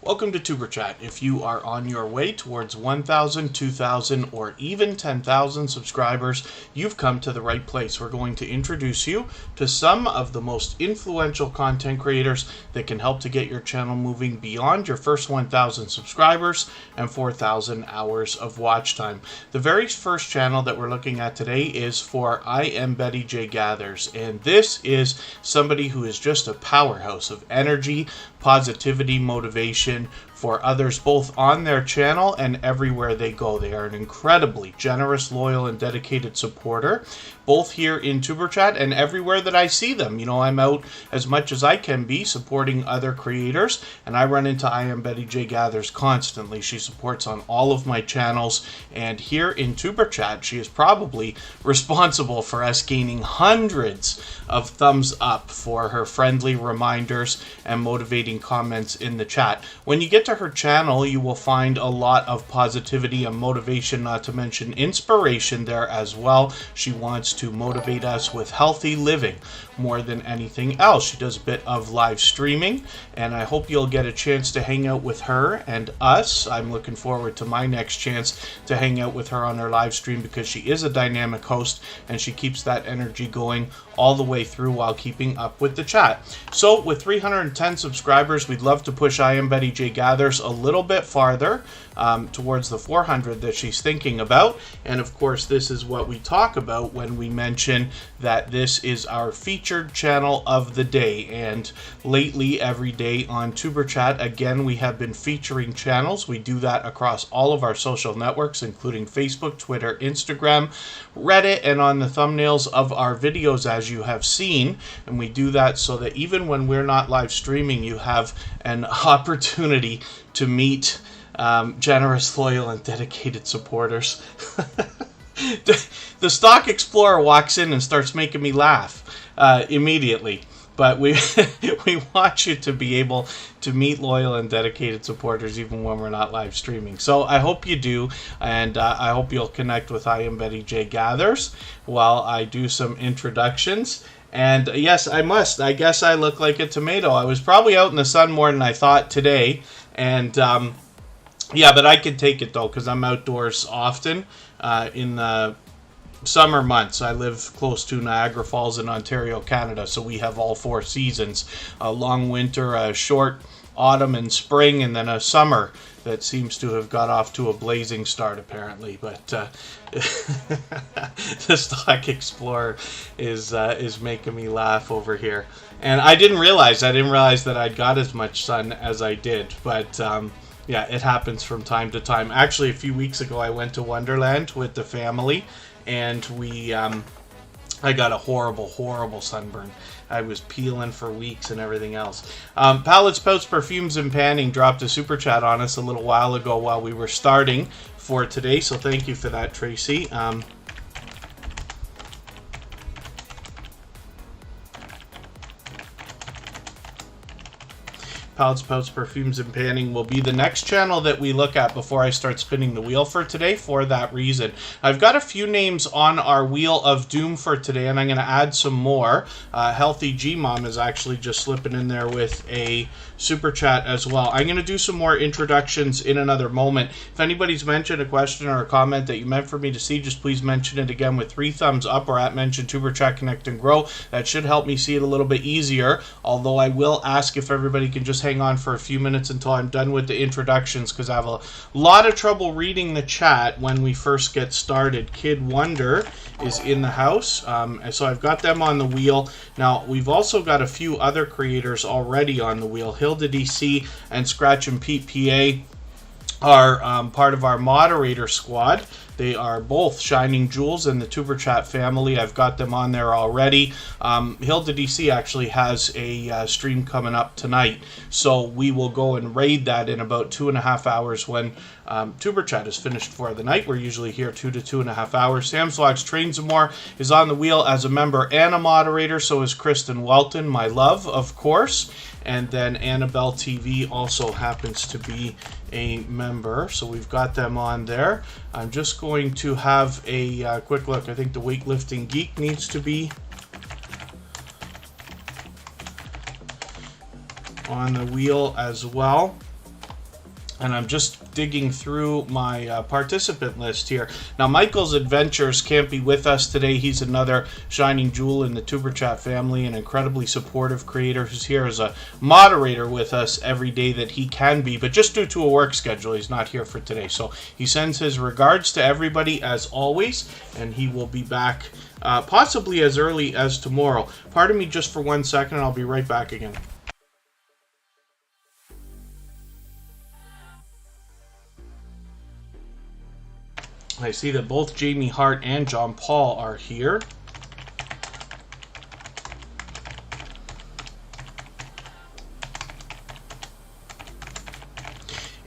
Welcome to Superchat. If you are on your way towards 1,000, 2,000, or even 10,000 subscribers, you've come to the right place. We're going to introduce you to some of the most influential content creators that can help to get your channel moving beyond your first 1,000 subscribers and 4,000 hours of watch time. The very first channel that we're looking at today is for I Am Betty J Gathers, and this is somebody who is just a powerhouse of energy, positivity, motivation for others both on their channel and everywhere they go. They are an incredibly generous, loyal, and dedicated supporter, both here in Superchat and everywhere that I see them. You know, I'm out as much as I can be supporting other creators, and I run into I Am Betty J Gathers constantly. She supports on all of my channels, and here in Superchat, she is probably responsible for us gaining hundreds of thumbs up for her friendly reminders and motivating comments in the chat. When you get to her channel, you will find a lot of positivity and motivation, not to mention inspiration there as well. She wants to motivate us with healthy living more than anything else. She does a bit of live streaming, and I hope you'll get a chance to hang out with her and us. I'm looking forward to my next chance to hang out with her on her live stream, because she is a dynamic host and she keeps that energy going all the way through while keeping up with the chat. So with 310 subscribers, we'd love to push I Am Betty J Gathers a little bit farther towards the 400 that she's thinking about. And of course, this is what we talk about when we mention that this is our featured channel of the day. And lately, every day on Superchat, again, we have been featuring channels. We do that across all of our social networks, including Facebook, Twitter, Instagram, Reddit, and on the thumbnails of our videos, as you have seen. And we do that so that even when we're not live streaming, you have an opportunity to meet generous, loyal, and dedicated supporters. The Stock Explorer walks in and starts making me laugh immediately. But we want you to be able to meet loyal and dedicated supporters even when we're not live streaming. So I hope you do, and I hope you'll connect with I Am Betty J Gathers while I do some introductions. And yes, I must. I guess I look like a tomato. I was probably out in the sun more than I thought today, and yeah, but I can take it though, because I'm outdoors often in the summer months. I live close to Niagara Falls in Ontario, Canada, so we have all four seasons: a long winter, a short autumn and spring, and then a summer that seems to have got off to a blazing start apparently. But the Stock Explorer is making me laugh over here, and I didn't realize that I'd got as much sun as I did. But yeah, it happens from time to time. Actually, a few weeks ago, I went to Wonderland with the family, and I got a horrible sunburn. I was peeling for weeks and everything else. Palettes, Pouts, Perfumes, and Panning dropped a super chat on us a little while ago while we were starting for today, so thank you for that, Tracy. Palettes, Pouts, Perfumes, and Panning will be the next channel that we look at before I start spinning the wheel for today, for that reason. I've got a few names on our Wheel of Doom for today, and I'm going to add some more. Healthy G-Mom is actually just slipping in there with a super chat as well. I'm going to do some more introductions in another moment. If anybody's mentioned a question or a comment that you meant for me to see, just please mention it again with 3 thumbs up or at mention Superchat Connect and Grow. That should help me see it a little bit easier, although I will ask if everybody can just hang on for a few minutes until I'm done with the introductions, because I have a lot of trouble reading the chat when we first get started. Kid Wonder is in the house, so I've got them on the wheel. Now, we've also got a few other creators already on the wheel. Hilda DC and Scratch and Pete PA are part of our moderator squad. They are both shining jewels in the Superchat family. I've got them on there already. Hilda DC actually has a stream coming up tonight, so we will go and raid that in about 2.5 hours when Superchat is finished for the night. We're usually here 2 to 2.5 hours. Sam's Vlogs Trains and More is on the wheel as a member and a moderator. So is Kristin Walton, my love, of course. And then Annabelle TV also happens to be a member, so we've got them on there. I'm just going to have a quick look. I think the Weightlifting Geek needs to be on the wheel as well. And I'm just digging through my participant list here. Now, Michael's Adventures can't be with us today. He's another shining jewel in the Superchat family, an incredibly supportive creator who's here as a moderator with us every day that he can be. But just due to a work schedule, he's not here for today. So he sends his regards to everybody as always, and he will be back possibly as early as tomorrow. Pardon me just for 1 second, and I'll be right back again. I see that both Jamie Hart and John Paul are here.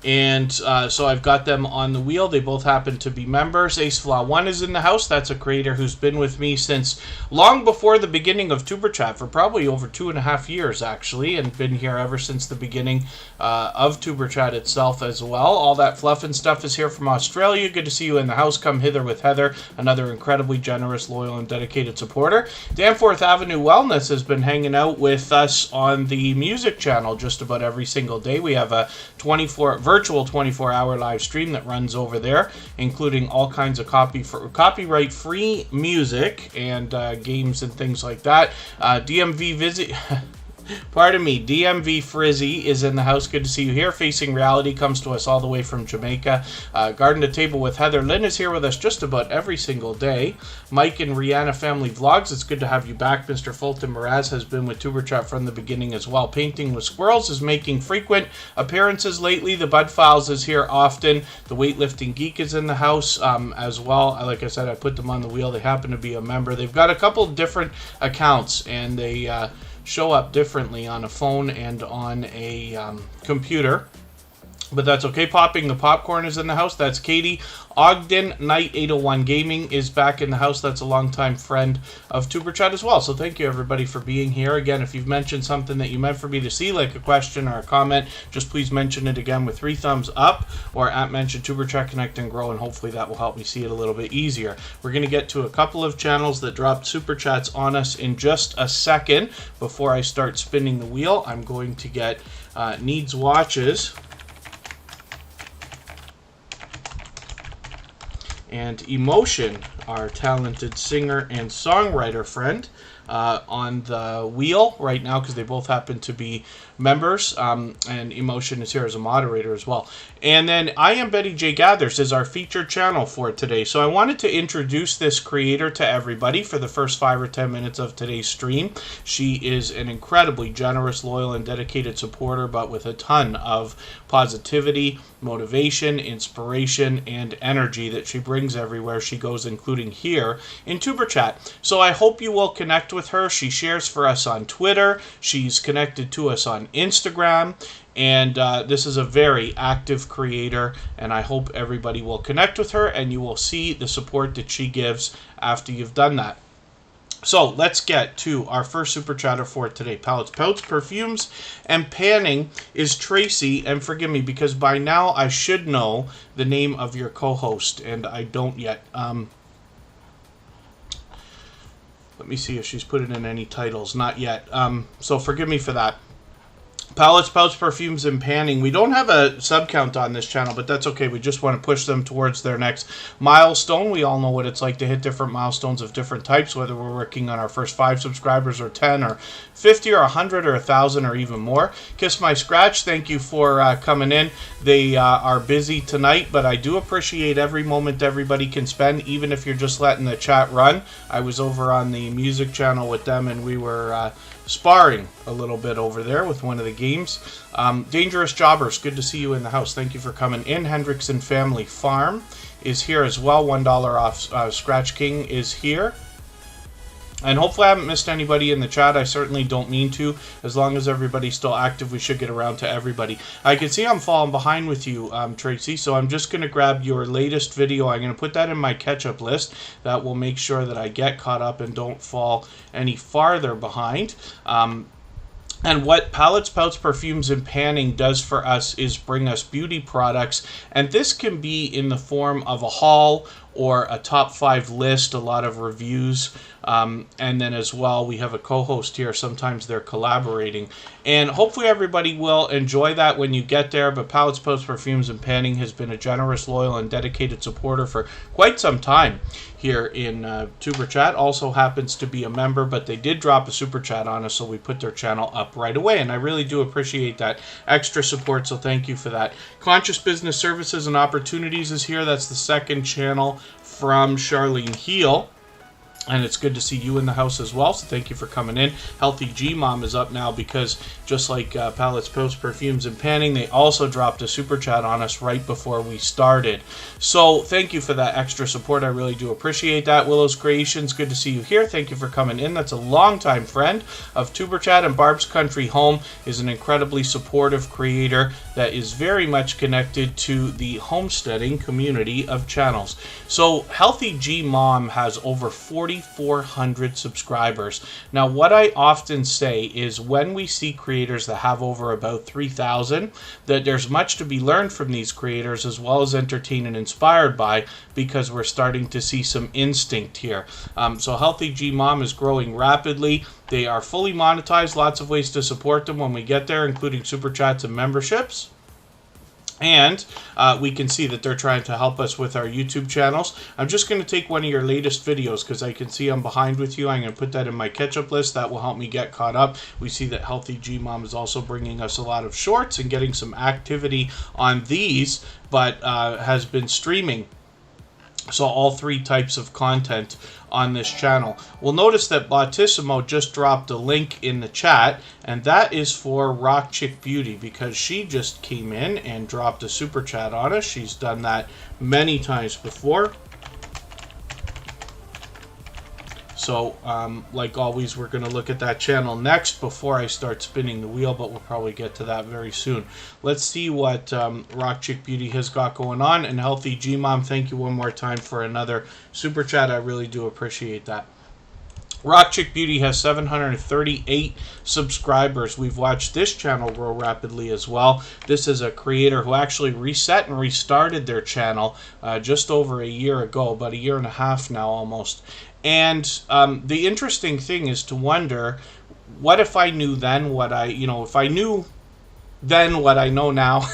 And so I've got them on the wheel. They both happen to be members. AceFlaw1 is in the house. That's a creator who's been with me since long before the beginning of TuberChat, for probably over 2.5 years, actually, and been here ever since the beginning of TuberChat itself as well. All that fluff and stuff is here from Australia. Good to see you in the house. Come hither with Heather, another incredibly generous, loyal, and dedicated supporter. Danforth Avenue Wellness has been hanging out with us on the music channel just about every single day. We have a virtual 24-hour live stream that runs over there, including all kinds of copyright-free music and games and things like that. DMV visit. Pardon me, DMV Frizzy is in the house. Good to see you here. Facing Reality comes to us all the way from Jamaica. Garden to Table with Heather Lynn is here with us just about every single day. Mike and Rihanna Family Vlogs, it's good to have you back. Mr. Fulton Mraz has been with TuberChat from the beginning as well. Painting with Squirrels is making frequent appearances lately. The Bud Files is here often. The Weightlifting Geek is in the house as well. Like I said, I put them on the wheel. They happen to be a member. They've got a couple different accounts, and they show up differently on a phone and on a computer. But that's okay. Popping the Popcorn is in the house. That's Katie. Ogden Knight 801 Gaming is back in the house. That's a longtime friend of TuberChat as well. So thank you, everybody, for being here. Again, if you've mentioned something that you meant for me to see, like a question or a comment, just please mention it again with 3 thumbs up or at mention TuberChat Connect and Grow, and hopefully that will help me see it a little bit easier. We're going to get to a couple of channels that dropped Super Chats on us in just a second. Before I start spinning the wheel, I'm going to get Needs Watches and Emotion, our talented singer and songwriter friend, on the wheel right now because they both happen to be members, and Emotion is here as a moderator as well. And then I Am Betty J Gathers is our featured channel for today. So I wanted to introduce this creator to everybody for the first 5 or 10 minutes of today's stream. She is an incredibly generous, loyal, and dedicated supporter, but with a ton of positivity, motivation, inspiration, and energy that she brings everywhere she goes, including here in TuberChat. So I hope you will connect with her. She shares for us on Twitter. She's connected to us on Instagram. And this is a very active creator, and I hope everybody will connect with her and you will see the support that she gives after you've done that. So let's get to our first Super Chatter for today. Palettes, Pouts, Perfumes, and Panning is Tracy. And forgive me, because by now I should know the name of your co-host, and I don't yet. Let me see if she's put it in any titles. Not yet. So forgive me for that. Palettes, Pouts, Perfumes, and Panning. We don't have a sub count on this channel, but that's okay. We just want to push them towards their next milestone. We all know what it's like to hit different milestones of different types, whether we're working on our first 5 subscribers or 10 or 50 or 100 or 1,000 or even more. Kiss My Scratch, thank you for coming in. They are busy tonight, but I do appreciate every moment everybody can spend, even if you're just letting the chat run. I was over on the music channel with them, and we were sparring a little bit over there with one of the games. Dangerous Jobbers, good to see you in the house. Thank you for coming in. Hendrickson Family Farm is here as well. $1 off. Scratch King is here. And hopefully I haven't missed anybody in the chat. I certainly don't mean to. As long as everybody's still active, we should get around to everybody. I can see I'm falling behind with you, Tracy, so I'm just going to grab your latest video. I'm going to put that in my catch-up list. That will make sure that I get caught up and don't fall any farther behind. And what Palettes, Pouts, Perfumes, and Panning does for us is bring us beauty products. And this can be in the form of a haul or a top 5 list, a lot of reviews. And then as well, we have a co-host here. Sometimes they're collaborating. And hopefully everybody will enjoy that when you get there. But Palettes, Posts, Perfumes, and Panning has been a generous, loyal, and dedicated supporter for quite some time here in Tuber Chat. Also happens to be a member, but they did drop a super chat on us, so we put their channel up right away. And I really do appreciate that extra support, so thank you for that. Conscious Business Services and Opportunities is here. That's the second channel from Charlene Heel. And it's good to see you in the house as well, so thank you for coming in. Healthy G-Mom is up now because just like Palettes, Posts, Perfumes, and Panning, they also dropped a super chat on us right before we started. So thank you for that extra support. I really do appreciate that. Willow's Creations, good to see you here. Thank you for coming in. That's a longtime friend of Tuber Chat, and Barb's Country Home is an incredibly supportive creator that is very much connected to the homesteading community of channels. So Healthy G-Mom has over 4,400 subscribers. Now, what I often say is when we see creators that have over about 3,000, that there's much to be learned from these creators as well as entertained and inspired by, because we're starting to see some instinct here. So Healthy G-Mom is growing rapidly. They are fully monetized, lots of ways to support them when we get there, including super chats and memberships. And we can see that they're trying to help us with our YouTube channels. I'm just going to take one of your latest videos because I can see I'm behind with you. I'm going to put that in my catch-up list. That will help me get caught up. We see that Healthy G-Mom is also bringing us a lot of shorts and getting some activity on these, but has been streaming. So all 3 types of content on this channel. We'll notice that Bautissimo just dropped a link in the chat, and that is for Rock Chick Beauty because she just came in and dropped a super chat on us. She's done that many times before. So, like always, we're going to look at that channel next before I start spinning the wheel, but we'll probably get to that very soon. Let's see what Rock Chick Beauty has got going on. And Healthy G-Mom, thank you one more time for another super chat. I really do appreciate that. Rock Chick Beauty has 738 subscribers. We've watched this channel grow rapidly as well. This is a creator who actually reset and restarted their channel just over a year ago, about a year and a half now almost. And the interesting thing is to wonder, what if I knew then what if I knew then what I know now,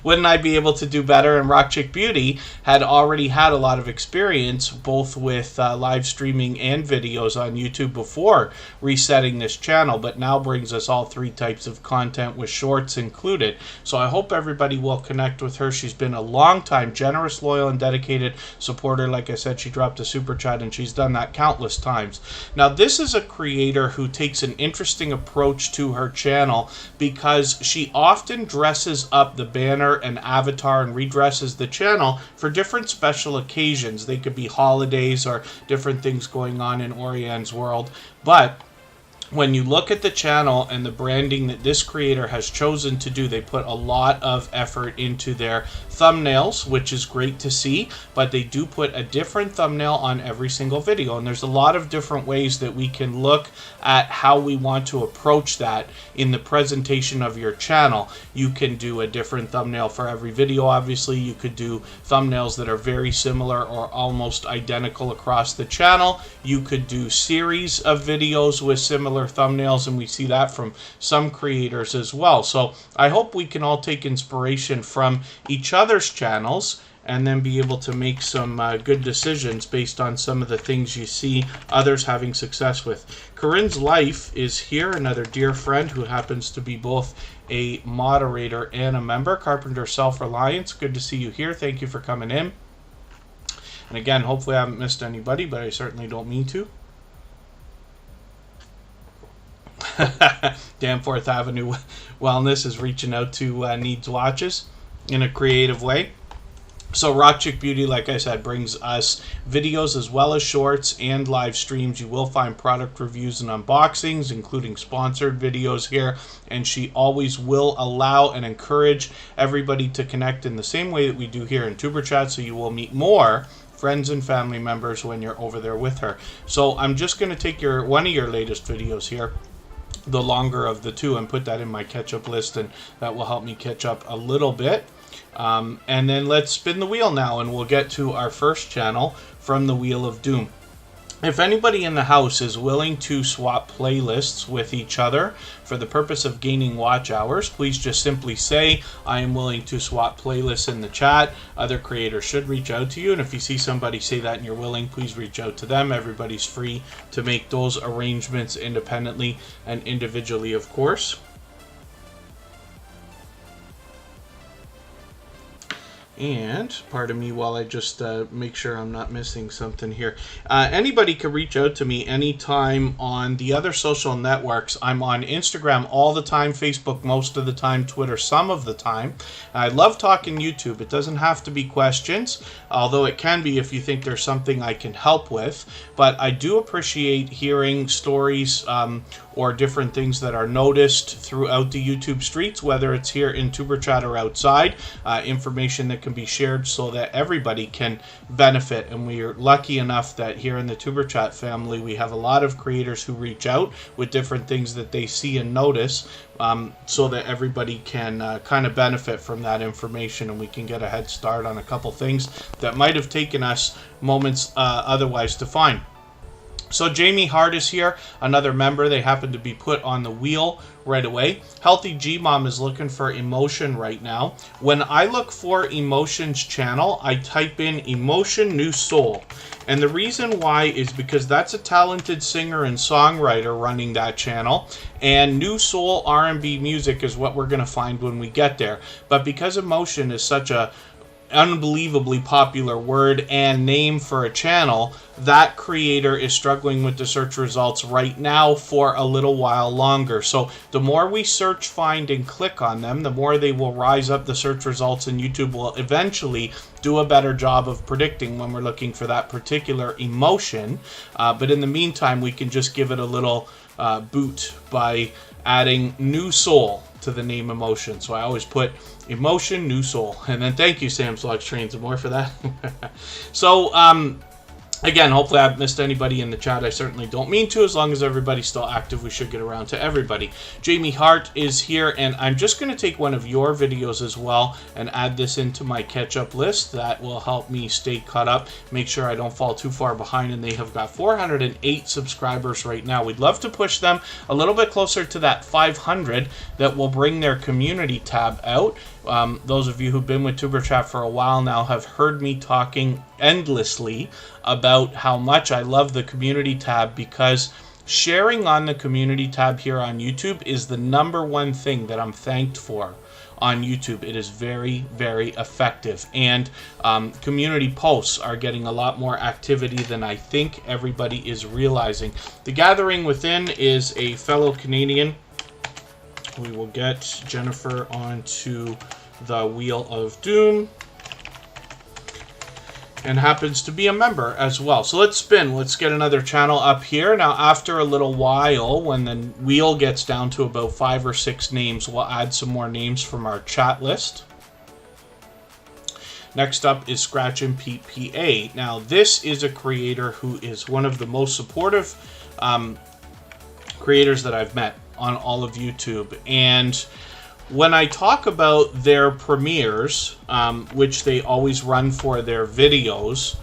wouldn't I be able to do better? And Rock Chick Beauty had already had a lot of experience both with live streaming and videos on YouTube before resetting this channel, but now brings us all 3 types of content with shorts included. So I hope everybody will connect with her. She's been a long time generous, loyal, and dedicated supporter. Like I said, she dropped a super chat and she's done that countless times. Now, this is a creator who takes an interesting approach to her channel because she often dresses up the banner and avatar and redresses the channel for different special occasions. They could be holidays or different things going on in Orian's world. But when you look at the channel and the branding that this creator has chosen to do, they put a lot of effort into their thumbnails, which is great to see, but they do put a different thumbnail on every single video. And there's a lot of different ways that we can look at how we want to approach that in the presentation of your channel. You can do a different thumbnail for every video, obviously. You could do thumbnails that are very similar or almost identical across the channel. You could do series of videos with similar thumbnails, and we see that from some creators as well. So I hope we can all take inspiration from each other's channels and then be able to make some good decisions based on some of the things you see others having success with. Corinne's Life is here, another dear friend who happens to be both a moderator and a member. Carpenter Self-Reliance, good to see you here. Thank you for coming in. And again, hopefully I haven't missed anybody, but I certainly don't mean to. Danforth Avenue Wellness is reaching out to Needs Watches in a creative way. So Rock Chick Beauty, like I said, brings us videos as well as shorts and live streams. You will find product reviews and unboxings, including sponsored videos here. And she always will allow and encourage everybody to connect in the same way that we do here in Tuber Chat. So you will meet more friends and family members when you're over there with her. So I'm just going to take one of your latest videos here, the longer of the 2, and put that in my catch-up list, and that will help me catch up a little bit. And then let's spin the wheel now, and we'll get to our first channel from the Wheel of Doom. If anybody in the house is willing to swap playlists with each other for the purpose of gaining watch hours, please just simply say, I am willing to swap playlists in the chat. Other creators should reach out to you, and if you see somebody say that and you're willing, please reach out to them. Everybody's free to make those arrangements independently and individually, of course. And pardon me while I just make sure I'm not missing something here. Anybody can reach out to me anytime on the other social networks. I'm on Instagram all the time, Facebook most of the time, Twitter some of the time. I love talking YouTube. It doesn't have to be questions, although it can be if you think there's something I can help with. But I do appreciate hearing stories or different things that are noticed throughout the YouTube streets, whether it's here in Superchat or outside, information that can be shared so that everybody can benefit. And we are lucky enough that here in the Superchat family, we have a lot of creators who reach out with different things that they see and notice, so that everybody can kind of benefit from that information, and we can get a head start on a couple things that might have taken us moments otherwise to find. So Jamie Hart is here, another member. They happen to be put on the wheel right away. Healthy G-Mom is looking for emotion right now. When I look for Emotion's channel, I type in Emotion New Soul. And the reason why is because that's a talented singer and songwriter running that channel. And New Soul R&B music is what we're going to find when we get there. But because Emotion is such a unbelievably popular word and name for a channel, that creator is struggling with the search results right now for a little while longer. So the more we search, find, and click on them, the more they will rise up the search results, and YouTube will eventually do a better job of predicting when we're looking for that particular emotion. But in the meantime, we can just give it a little boot by adding New Soul to the name Emotion. So I always put Emotion New Soul, and then thank you Sam's Logs Trains and More for that. So again, hopefully I haven't missed anybody in the chat. I certainly don't mean to. As long as everybody's still active, we should get around to everybody. Jamie Hart is here, and I'm just going to take one of your videos as well and add this into my catch-up list. That will help me stay caught up, make sure I don't fall too far behind, and they have got 408 subscribers right now. We'd love to push them a little bit closer to that 500 that will bring their community tab out. Those of you who've been with Superchat for a while now have heard me talking endlessly about how much I love the community tab, because sharing on the community tab here on YouTube is the #1 thing that I'm thanked for on YouTube. It is very, very effective, and community posts are getting a lot more activity than I think everybody is realizing. The Gathering Within is a fellow Canadian. We will get Jennifer onto the Wheel of Doom, and happens to be a member as well. So let's spin. Let's get another channel up here. Now, after a little while, when the wheel gets down to about 5 or 6 names, we'll add some more names from our chat list. Next up is Scratch and Pete PA. Now, this is a creator who is one of the most supportive creators that I've met on all of YouTube. And when I talk about their premieres, which they always run for their videos,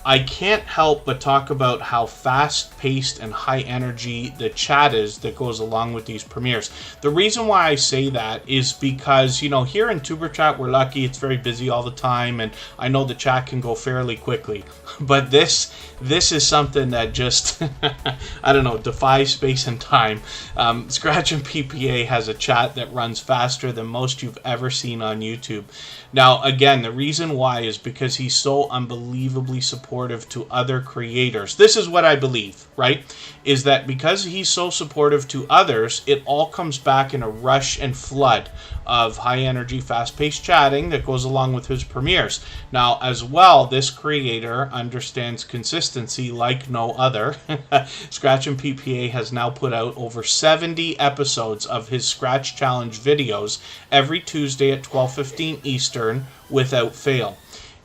I can't help but talk about how fast-paced and high-energy the chat is that goes along with these premieres. The reason why I say that is because, you know, here in Superchat, we're lucky. It's very busy all the time, and I know the chat can go fairly quickly. But this is something that just, I don't know, defies space and time. Scratch and PPA has a chat that runs faster than most you've ever seen on YouTube. Now, again, the reason why is because he's so unbelievably supportive to other creators. This is what I believe, right? Is that because he's so supportive to others, it all comes back in a rush and flood of high-energy, fast-paced chatting that goes along with his premieres. Now, as well, this creator understands consistency like no other. Scratch and PPA has now put out over 70 episodes of his Scratch Challenge videos every Tuesday at 12:15 Eastern without fail.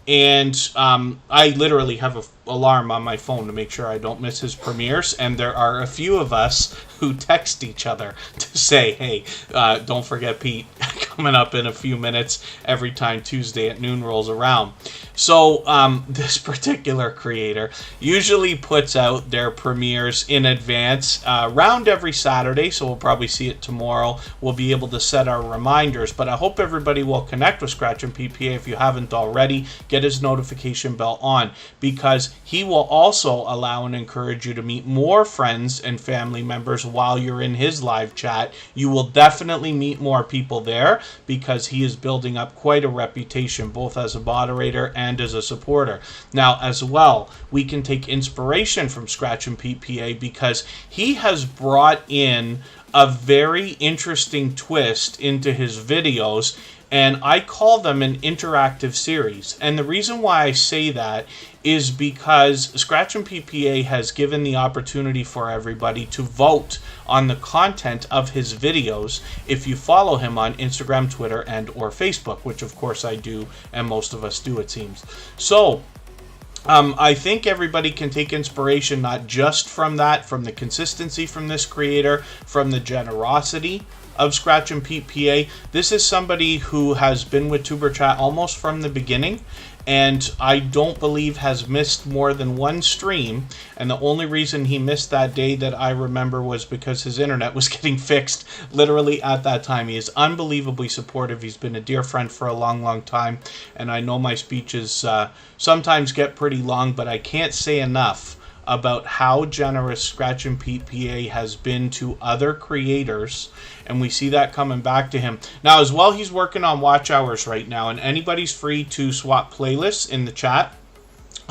And I literally have an alarm on my phone to make sure I don't miss his premieres. And there are a few of us who text each other to say, hey, don't forget Pete coming up in a few minutes every time Tuesday at noon rolls around. So this particular creator usually puts out their premieres in advance around every Saturday, so we'll probably see it tomorrow. We'll be able to set our reminders, but I hope everybody will connect with Scratch and PPA if you haven't already. Get his notification bell on, because he will also allow and encourage you to meet more friends and family members while you're in his live chat. You will definitely meet more people there because he is building up quite a reputation, both as a moderator and as a supporter. Now, as well, we can take inspiration from Scratch and PPA because he has brought in a very interesting twist into his videos, and I call them an interactive series. And the reason why I say that is because Scratch and PPA has given the opportunity for everybody to vote on the content of his videos if you follow him on Instagram, Twitter, and or Facebook, which of course I do, and most of us do, it seems. So I think everybody can take inspiration not just from that, from the consistency from this creator, from the generosity of Scratch and PPA. This is somebody who has been with TuberChat almost from the beginning, and I don't believe has missed more than one stream, and the only reason he missed that day that I remember was because his internet was getting fixed literally at that time. He is unbelievably supportive. He's been a dear friend for a long, long time, and I know my speeches sometimes get pretty long, but I can't say enough about how generous Scratch and PPA has been to other creators, and we see that coming back to him. Now, as well, he's working on watch hours right now, and anybody's free to swap playlists in the chat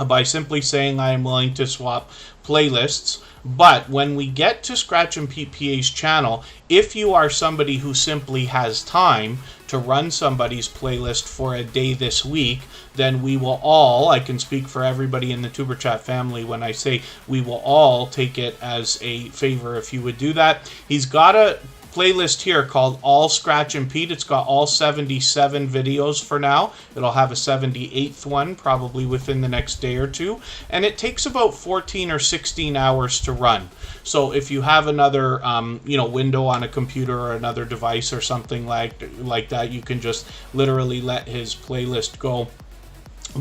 by simply saying I am willing to swap playlists. But when we get to Scratch and PPA's channel, if you are somebody who simply has time to run somebody's playlist for a day this week, then we will all, I can speak for everybody in the TuberChat family when I say we will all take it as a favor if you would do that. He's got a playlist here called All Scratch and Pete. It's got all 77 videos for now. It'll have a 78th one probably within the next day or two, and it takes about 14 or 16 hours to run. So if you have another window on a computer or another device or something like that, you can just literally let his playlist go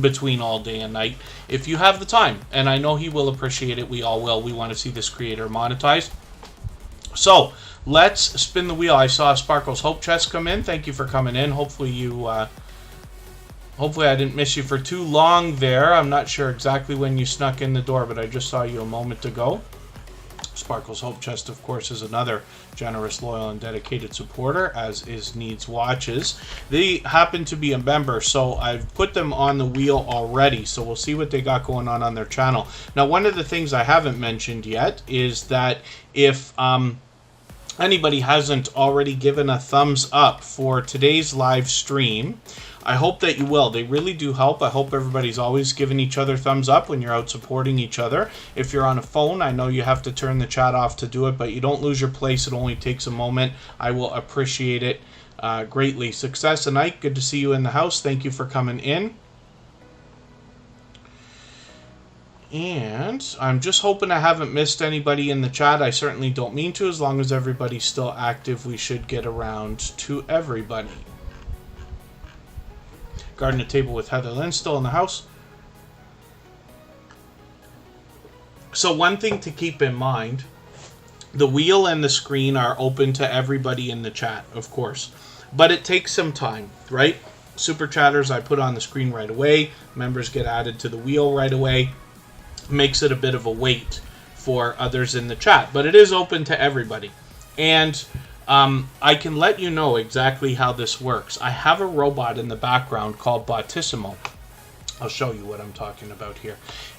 between all day and night if you have the time, and I know he will appreciate it. We all will. We want to see this creator monetized. So let's spin the wheel. I saw Sparkle's Hope Chest come in. Thank you for coming in. Hopefully I didn't miss you for too long there. I'm not sure exactly when you snuck in the door, but I just saw you a moment ago. Sparkle's Hope Chest, of course, is another generous, loyal, and dedicated supporter, as is Needs Watches. They happen to be a member, so I've put them on the wheel already, so we'll see what they got going on their channel. Now, one of the things I haven't mentioned yet is that if anybody hasn't already given a thumbs up for today's live stream, I hope that you will. They really do help. I hope everybody's always giving each other thumbs up when you're out supporting each other. If you're on a phone, I know you have to turn the chat off to do it, but you don't lose your place. It only takes a moment. I will appreciate it greatly. Success and Ike, good to see you in the house. Thank you for coming in. And I'm just hoping I haven't missed anybody in the chat. I certainly don't mean to. As long as everybody's still active, we should get around to everybody. Garden at Table with Heather Lynn still in the house. So one thing to keep in mind, the wheel and the screen are open to everybody in the chat, of course. But it takes some time, right? Superchatters I put on the screen right away. Members get added to the wheel right away. Makes it a bit of a wait for others in the chat, but it is open to everybody. And I can let you know exactly how this works. I have a robot in the background called Botissimo. I'll show you what I'm talking about here.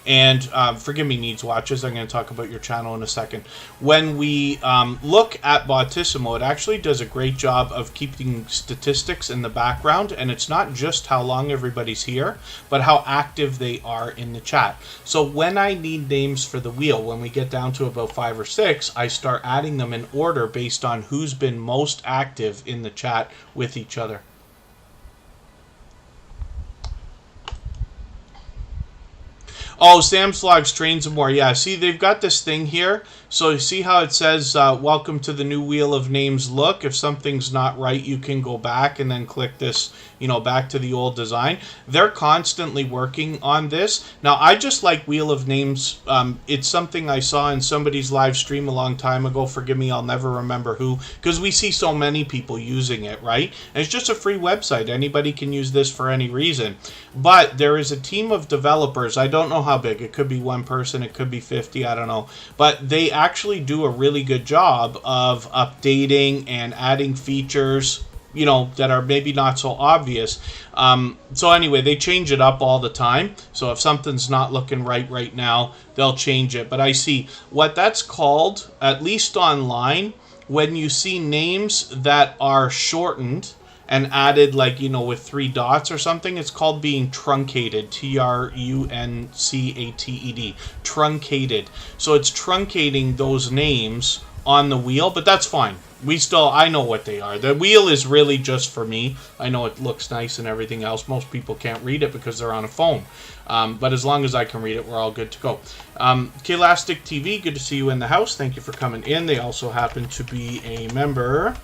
And forgive me, Needs Watches, I'm going to talk about your channel in a second. When we look at Botissimo, it actually does a great job of keeping statistics in the background, and it's not just how long everybody's here, but how active they are in the chat. So when I need names for the wheel, when we get down to about 5 or 6, I start adding them in order based on who's been most active in the chat with each other. Oh, Sam's Vlogs, Trains and More. Yeah, see, they've got this thing here. So you see how it says, welcome to the new Wheel of Names look. If something's not right, you can go back and then click this, you know, back to the old design. They're constantly working on this. Now, I just like Wheel of Names. It's something I saw in somebody's live stream a long time ago. Forgive me, I'll never remember who. Because we see so many people using it, right? And it's just a free website. Anybody can use this for any reason. But there is a team of developers. I don't know how big. It could be one person. It could be 50. I don't know. But they actually do a really good job of updating and adding features, you know, that are maybe not so obvious. So anyway, they change it up all the time. So if something's not looking right now, they'll change it. But I see what that's called, at least online, when you see names that are shortened and added, like, you know, with 3 dots or something, it's called being truncated. Truncated. Truncated. So it's truncating those names on the wheel, but that's fine. I know what they are. The wheel is really just for me. I know it looks nice and everything else. Most people can't read it because they're on a phone. But as long as I can read it, we're all good to go. Kelastic TV, good to see you in the house. Thank you for coming in. They also happen to be a member.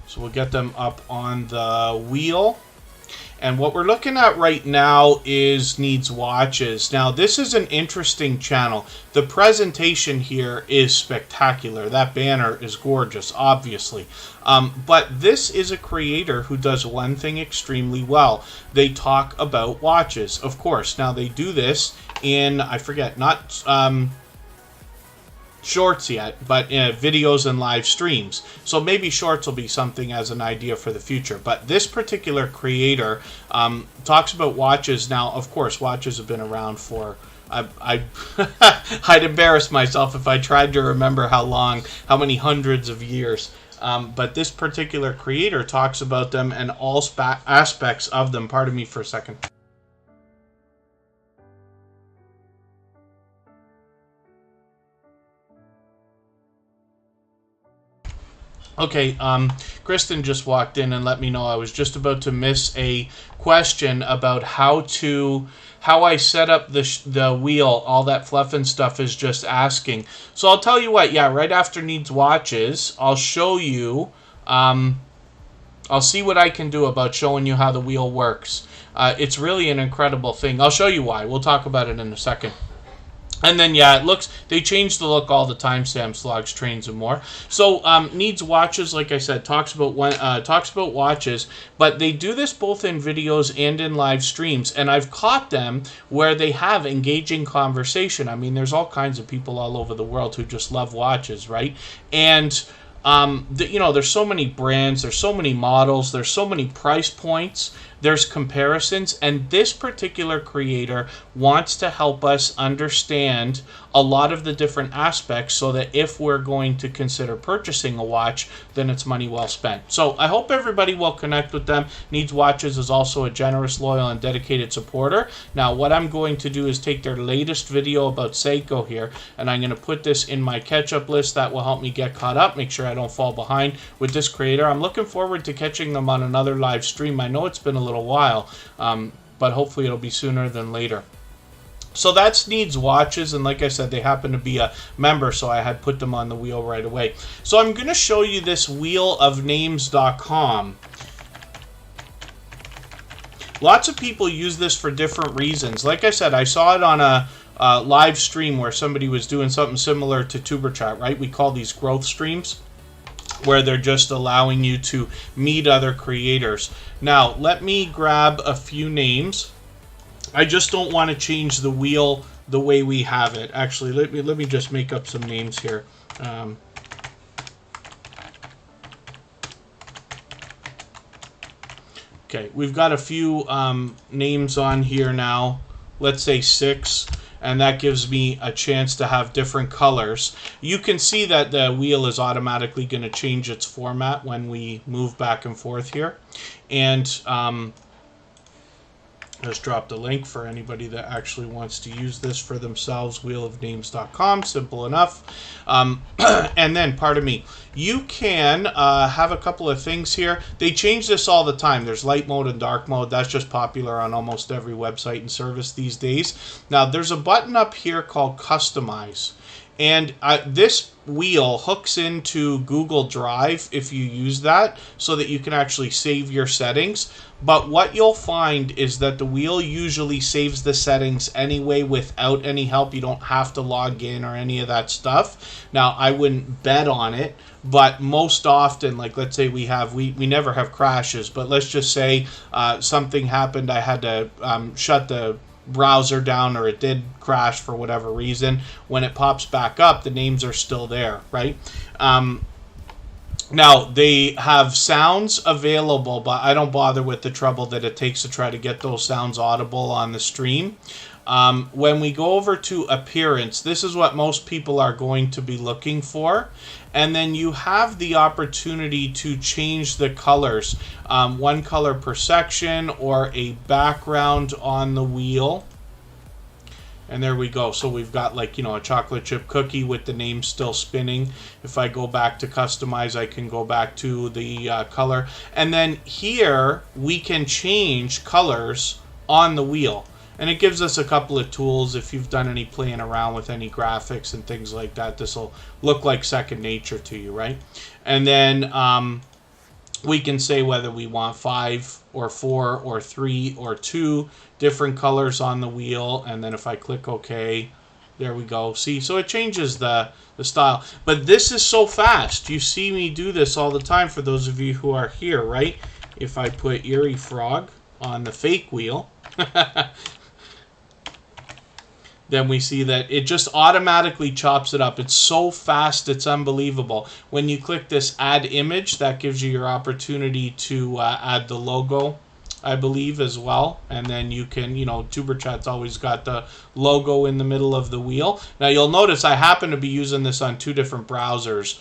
So we'll get them up on the wheel. And what we're looking at right now is Needs Watches. Now, this is an interesting channel. The presentation here is spectacular. That banner is gorgeous, obviously. But this is a creator who does one thing extremely well. They talk about watches, of course. Now, they do this in, I forget, not shorts yet, but videos and live streams. So maybe shorts will be something as an idea for the future. But this particular creator talks about watches. Now, of course, watches have been around for, I'd embarrass myself if I tried to remember how many hundreds of years. But this particular creator talks about them and all aspects of them. Pardon me for a second. Okay, Kristin just walked in and let me know I was just about to miss a question about how I set up the wheel. All that fluff and stuff is just asking. So I'll tell you what, yeah, right after Needs Watches, I'll show you, I'll see what I can do about showing you how the wheel works. It's really an incredible thing. I'll show you why. We'll talk about it in a second. And then, yeah, they change the look all the time, Sam's Vlogs, Trains and More. So, Needs Watches, like I said, talks about watches, but they do this both in videos and in live streams, and I've caught them where they have engaging conversation. I mean, there's all kinds of people all over the world who just love watches, right? And you know, there's so many brands, there's so many models, there's so many price points, there's comparisons, and this particular creator wants to help us understand a lot of the different aspects so that if we're going to consider purchasing a watch, then it's money well spent. So I hope everybody will connect with them. Needs Watches is also a generous, loyal, and dedicated supporter. Now, what I'm going to do is take their latest video about Seiko here, and I'm going to put this in my catch-up list. That will help me get caught up, make sure I don't fall behind with this creator. I'm looking forward to catching them on another live stream. I know it's been a little while, but hopefully it'll be sooner than later. So that's Needs Watches, and like I said, they happen to be a member, so I had put them on the wheel right away. So I'm going to show you this wheelofnames.com. Lots of people use this for different reasons. Like I said, I saw it on a live stream where somebody was doing something similar to Superchat, right? We call these growth streams, where they're just allowing you to meet other creators. Now, let me grab a few names. I just don't want to change the wheel the way we have it. Actually, let me just make up some names here. Okay, we've got a few names on here now. Let's say 6. And that gives me a chance to have different colors. You can see that the wheel is automatically going to change its format when we move back and forth here. And just dropped a link for anybody that actually wants to use this for themselves, wheelofnames.com, simple enough. And then, pardon me, you can have a couple of things here. They change this all the time. There's light mode and dark mode. That's just popular on almost every website and service these days. Now, there's a button up here called Customize. And this wheel hooks into Google Drive if you use that, so that you can actually save your settings. But what you'll find is that the wheel usually saves the settings anyway without any help. You don't have to log in or any of that stuff. Now, I wouldn't bet on it, but most often, like let's say we never have crashes, but let's just say something happened, I had to shut the browser down, or it did crash for whatever reason. When it pops back up, the names are still there, right? Now, they have sounds available, but I don't bother with the trouble that it takes to try to get those sounds audible on the stream. When we go over to appearance, this is what most people are going to be looking for. And then you have the opportunity to change the colors. One color per section, or a background on the wheel. And there we go. So we've got, like, a chocolate chip cookie with the name still spinning. If I go back to customize, I can go back to the color. And then here we can change colors on the wheel. And it gives us a couple of tools. If you've done any playing around with any graphics and things like that, this will look like second nature to you, right? And then we can say whether we want 5 or 4 or 3 or 2 different colors on the wheel. And then if I click OK, there we go. See, so it changes the style. But this is so fast. You see me do this all the time for those of you who are here, right? If I put Eerie Frog on the fake wheel, then we see that it just automatically chops it up. It's so fast, it's unbelievable. When you click this add image, that gives you your opportunity to add the logo, I believe, as well. And then you can, Superchat's always got the logo in the middle of the wheel. Now, you'll notice I happen to be using this on 2 different browsers,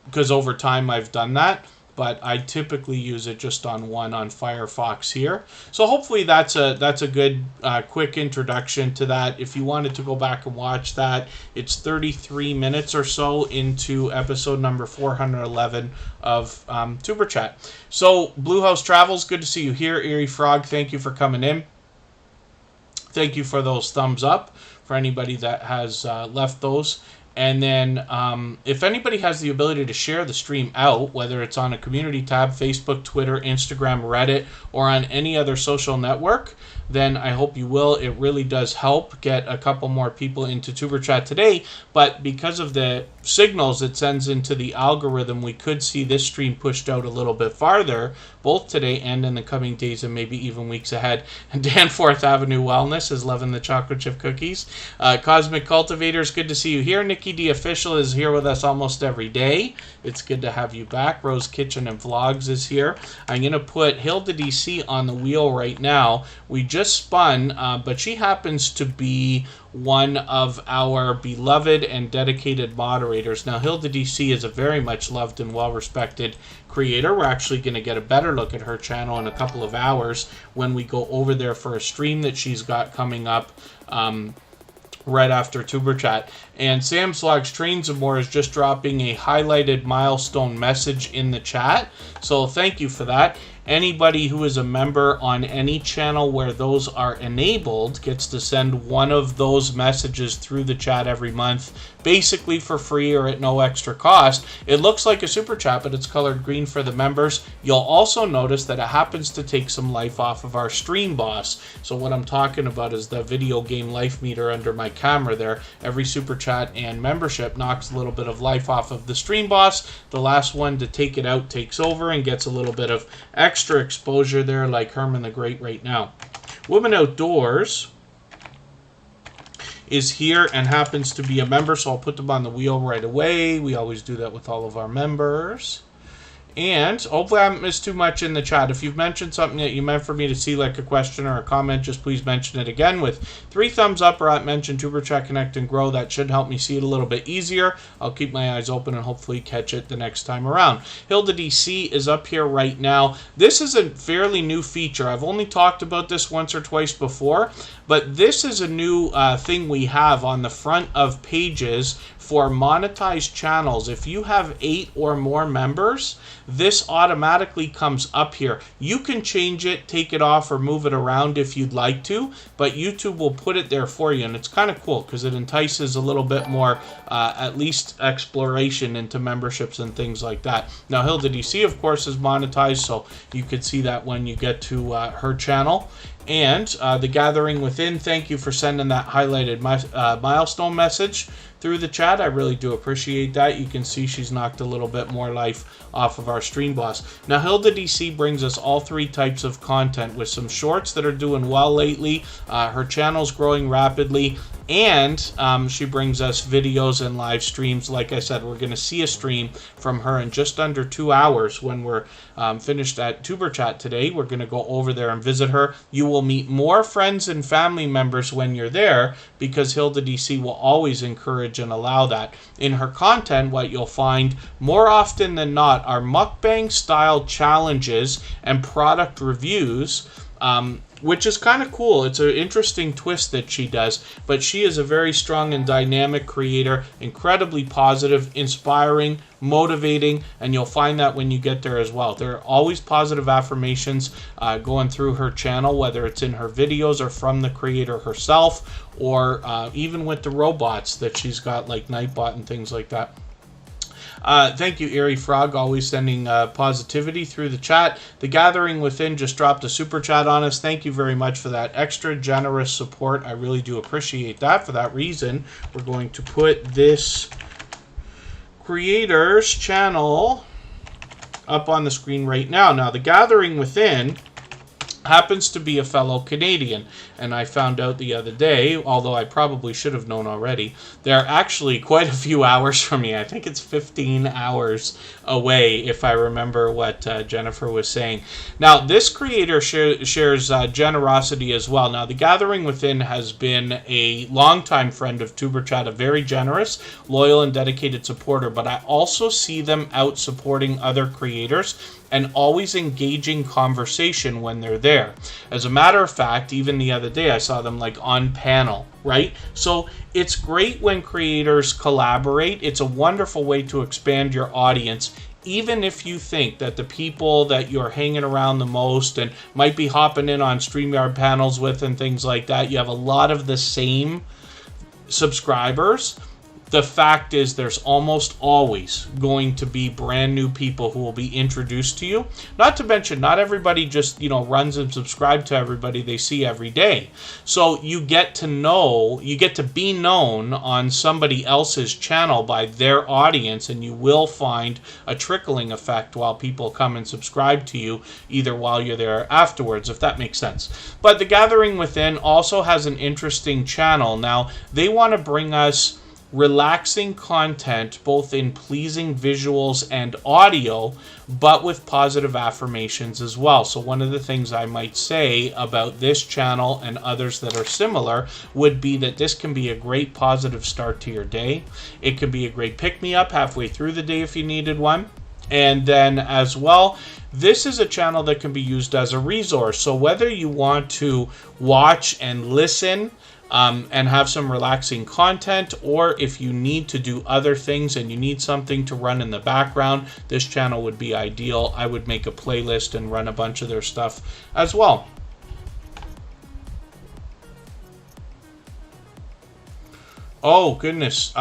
because over time I've done that. But I typically use it just on one, on Firefox here. So hopefully that's a good quick introduction to that. If you wanted to go back and watch that, it's 33 minutes or so into episode number 411 of Superchat. So Blue House Travels, good to see you here. Eerie Frog, thank you for coming in. Thank you for those thumbs up for anybody that has left those. And then if anybody has the ability to share the stream out, whether it's on a community tab, Facebook, Twitter, Instagram, Reddit, or on any other social network, then I hope you will. It really does help get a couple more people into Superchat today. But because of the signals it sends into the algorithm, we could see this stream pushed out a little bit farther, both today and in the coming days and maybe even weeks ahead. And Danforth Avenue Wellness is loving the chocolate chip cookies. Cosmic Cultivators, good to see you here. Nikki D Official is here with us almost every day. It's good to have you back. Rose Kitchen and Vlogs is here. I'm going to put Hilda DC on the wheel right now. We just spun, but she happens to be one of our beloved and dedicated moderators. Now, Hilda DC is a very much loved and well-respected creator. We're actually going to get a better look at her channel in a couple of hours when we go over there for a stream that she's got coming up right after Superchat. And Sam's Vlogs Trains and More is just dropping a highlighted milestone message in the chat. So thank you for that. Anybody who is a member on any channel where those are enabled gets to send one of those messages through the chat every month, basically for free or at no extra cost. It looks like a super chat, but it's colored green for the members. You'll also notice that it happens to take some life off of our stream boss. So what I'm talking about is the video game life meter under my camera there. Every super chat and membership knocks a little bit of life off of the stream boss. The last one to take it out takes over and gets a little bit of extra exposure there, like Herman the Great right now. Woman Outdoors is here and happens to be a member, so I'll put them on the wheel right away. We always do that with all of our members. And hopefully I haven't missed too much in the chat. If you've mentioned something that you meant for me to see, like a question or a comment, just please mention it again with 3 thumbs up or at mention Superchat, Connect, and Grow. That should help me see it a little bit easier. I'll keep my eyes open and hopefully catch it the next time around. Hilda DC is up here right now. This is a fairly new feature. I've only talked about this once or twice before, But this is a new thing we have on the front of pages for monetized channels. If you have 8 or more members, this automatically comes up here. You can change it, take it off, or move it around if you'd like to, but YouTube will put it there for you, and it's kind of cool because it entices a little bit more, at least exploration into memberships and things like that. Now, Hilda DC, of course, is monetized, so you could see that when you get to her channel. And The Gathering Within, thank you for sending that highlighted milestone message through the chat. I really do appreciate that. You can see she's knocked a little bit more life off of our stream boss. Now, Hilda DC brings us all 3 types of content with some shorts that are doing well lately. Her channel's growing rapidly. And she brings us videos and live streams. Like I said, we're going to see a stream from her in just under 2 hours when we're finished at Superchat today. We're going to go over there and visit her. You will meet more friends and family members when you're there because Hilda DC will always encourage and allow that. In her content, what you'll find more often than not are mukbang-style challenges and product reviews, which is kind of cool. It's an interesting twist that she does, but she is a very strong and dynamic creator, incredibly positive, inspiring, motivating, and you'll find that when you get there as well. There are always positive affirmations going through her channel, whether it's in her videos or from the creator herself, or even with the robots that she's got, like Nightbot and things like that. Thank you, Airy Frog, always sending positivity through the chat. The Gathering Within just dropped a super chat on us. Thank you very much for that extra generous support. I really do appreciate that. For that reason, we're going to put this creator's channel up on the screen right now. Now, The Gathering Within happens to be a fellow Canadian, and I found out the other day, although I probably should have known already, they're actually quite a few hours from me. I think it's 15 hours away, if I remember what Jennifer was saying. Now, this creator shares generosity as well. Now, The Gathering Within has been a longtime friend of Tuberchat, a very generous, loyal, and dedicated supporter, but I also see them out supporting other creators and always engaging conversation when they're there. As a matter of fact, even the other day I saw them like on panel, right? So it's great when creators collaborate. It's a wonderful way to expand your audience, even if you think that the people that you're hanging around the most and might be hopping in on StreamYard panels with and things like that, you have a lot of the same subscribers. The fact is there's almost always going to be brand new people who will be introduced to you. Not to mention, not everybody just, runs and subscribes to everybody they see every day. So you get to be known on somebody else's channel by their audience, and you will find a trickling effect while people come and subscribe to you, either while you're there afterwards, if that makes sense. But The Gathering Within also has an interesting channel. Now, they want to bring us relaxing content, both in pleasing visuals and audio, but with positive affirmations as well. So one of the things I might say about this channel and others that are similar would be that this can be a great positive start to your day. It can be a great pick-me-up halfway through the day if you needed one. And then as well, this is a channel that can be used as a resource. So whether you want to watch and listen and have some relaxing content, or if you need to do other things and you need something to run in the background, this channel would be ideal. I would make a playlist and run a bunch of their stuff as well. Oh, goodness.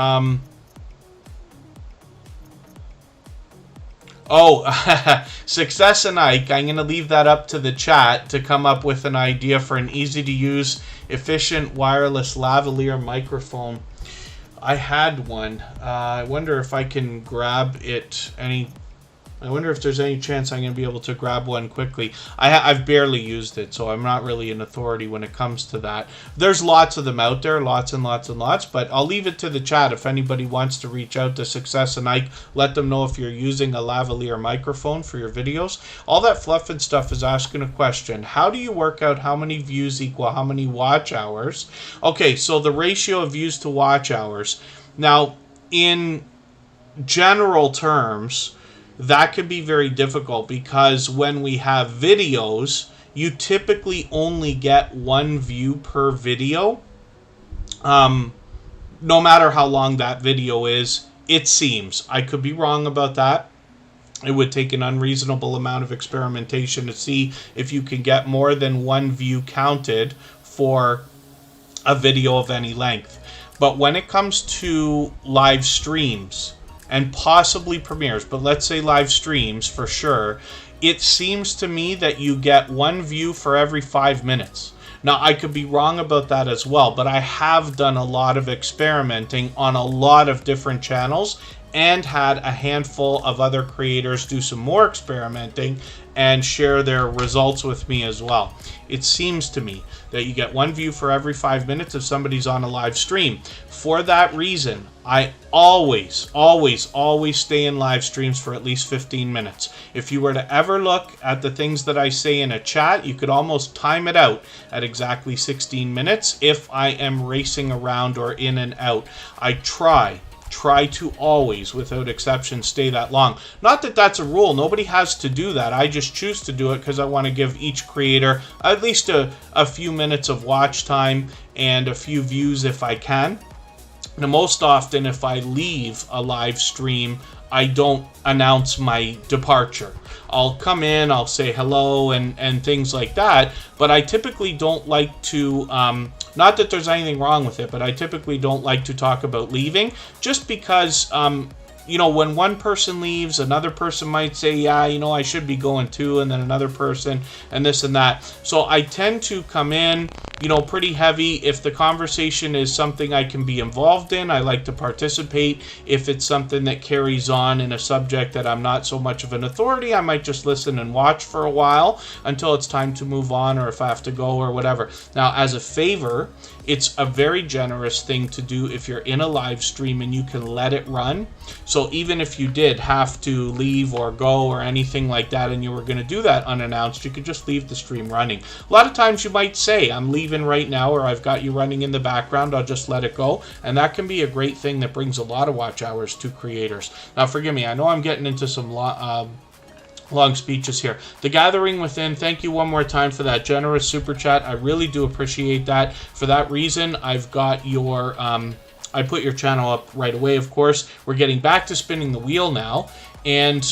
Success and Ike, I'm going to leave that up to the chat to come up with an idea for an easy-to-use, efficient wireless lavalier microphone. I had one. I wonder if I can grab it I wonder if there's any chance I'm going to be able to grab one quickly. I've barely used it, so I'm not really an authority when it comes to that. There's lots of them out there, lots and lots and lots, but I'll leave it to the chat. If anybody wants to reach out to Success and Ike, let them know if you're using a lavalier microphone for your videos. All that fluff and stuff is asking a question. How do you work out how many views equal how many watch hours? Okay, so the ratio of views to watch hours. Now, in general terms, that can be very difficult because when we have videos, you typically only get 1 view per video. No matter how long that video is, it seems. I could be wrong about that. It would take an unreasonable amount of experimentation to see if you can get more than 1 view counted for a video of any length. But when it comes to live streams and possibly premieres, but let's say live streams for sure, it seems to me that you get 1 view for every 5 minutes. Now, I could be wrong about that as well, but I have done a lot of experimenting on a lot of different channels and had a handful of other creators do some more experimenting and share their results with me as well. It seems to me that you get 1 view for every 5 minutes if somebody's on a live stream. For that reason, I always stay in live streams for at least 15 minutes. If you were to ever look at the things that I say in a chat, you could almost time it out at exactly 16 minutes if I am racing around or in and out. I try to always, without exception, stay that long. Not that that's a rule. Nobody has to do that. I just choose to do it because I want to give each creator at least a few minutes of watch time and a few views if I can. Now, most often, if I leave a live stream, I don't announce my departure. I'll come in, I'll say hello and things like that, but I typically don't like to, not that there's anything wrong with it, but I typically don't like to talk about leaving, just because, you know, when one person leaves, another person might say, yeah, you know, I should be going too, and then another person, and this and that. So I tend to come in, you know, pretty heavy. If the conversation is something I can be involved in, I like to participate. If it's something that carries on in a subject that I'm not so much of an authority, I might just listen and watch for a while until it's time to move on, or if I have to go or whatever. Now, as a favor, it's a very generous thing to do if you're in a live stream and you can let it run. So even if you did have to leave or go or anything like that, and you were going to do that unannounced, you could just leave the stream running. A lot of times you might say, I'm leaving right now, or I've got you running in the background, I'll just let it go. And that can be a great thing that brings a lot of watch hours to creators. Now, forgive me, I know I'm getting into some long speeches here. The Gathering Within, thank you one more time for that generous super chat. I really do appreciate that. For that reason, I've got your I put your channel up right away, of course. We're getting back to spinning the wheel now, and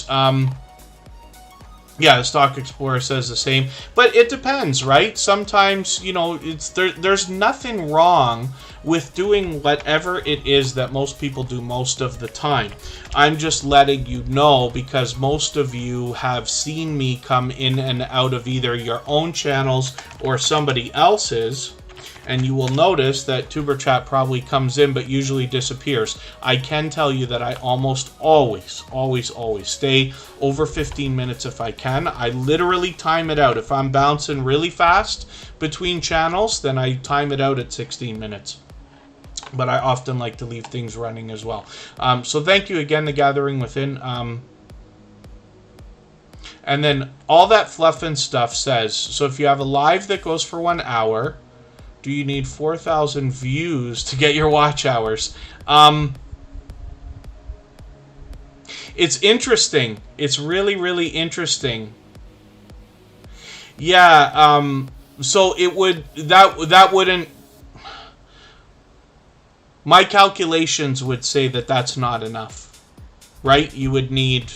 yeah, the Stock Explorer says the same, but it depends, right? Sometimes, you know, there's nothing wrong with doing whatever it is that most people do most of the time. I'm just letting you know because most of you have seen me come in and out of either your own channels or somebody else's, and you will notice that Tuber Chat probably comes in but usually disappears. I can tell you that I almost always stay over 15 minutes if I can. I literally time it out. If I'm bouncing really fast between channels, then I time it out at 16 minutes. But I often like to leave things running as well. So thank you again, The Gathering Within. And then all that fluff and stuff says, so if you have a live that goes for 1 hour, do you need 4,000 views to get your watch hours? It's interesting. It's really interesting. Yeah, so it would, that wouldn't, my calculations would say that that's not enough, right? You would need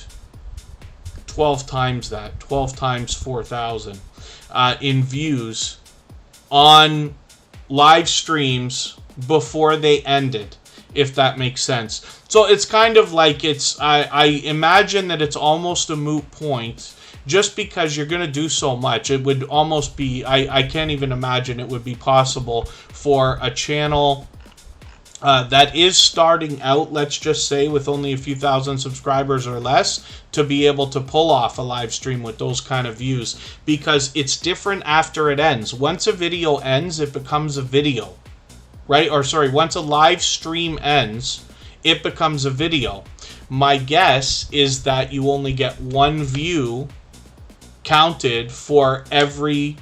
12 times that, 12 times 4,000 in views on live streams before they ended, if that makes sense. So it's kind of like I imagine that it's almost a moot point just because you're going to do so much. It would almost be, I can't even imagine it would be possible for a channel that is starting out, let's just say, with only a few thousand subscribers or less, to be able to pull off a live stream with those kind of views, because it's different after it ends. Once a video ends, it becomes a video, right? Or sorry, once a live stream ends, it becomes a video. My guess is that you only get 1 view counted for every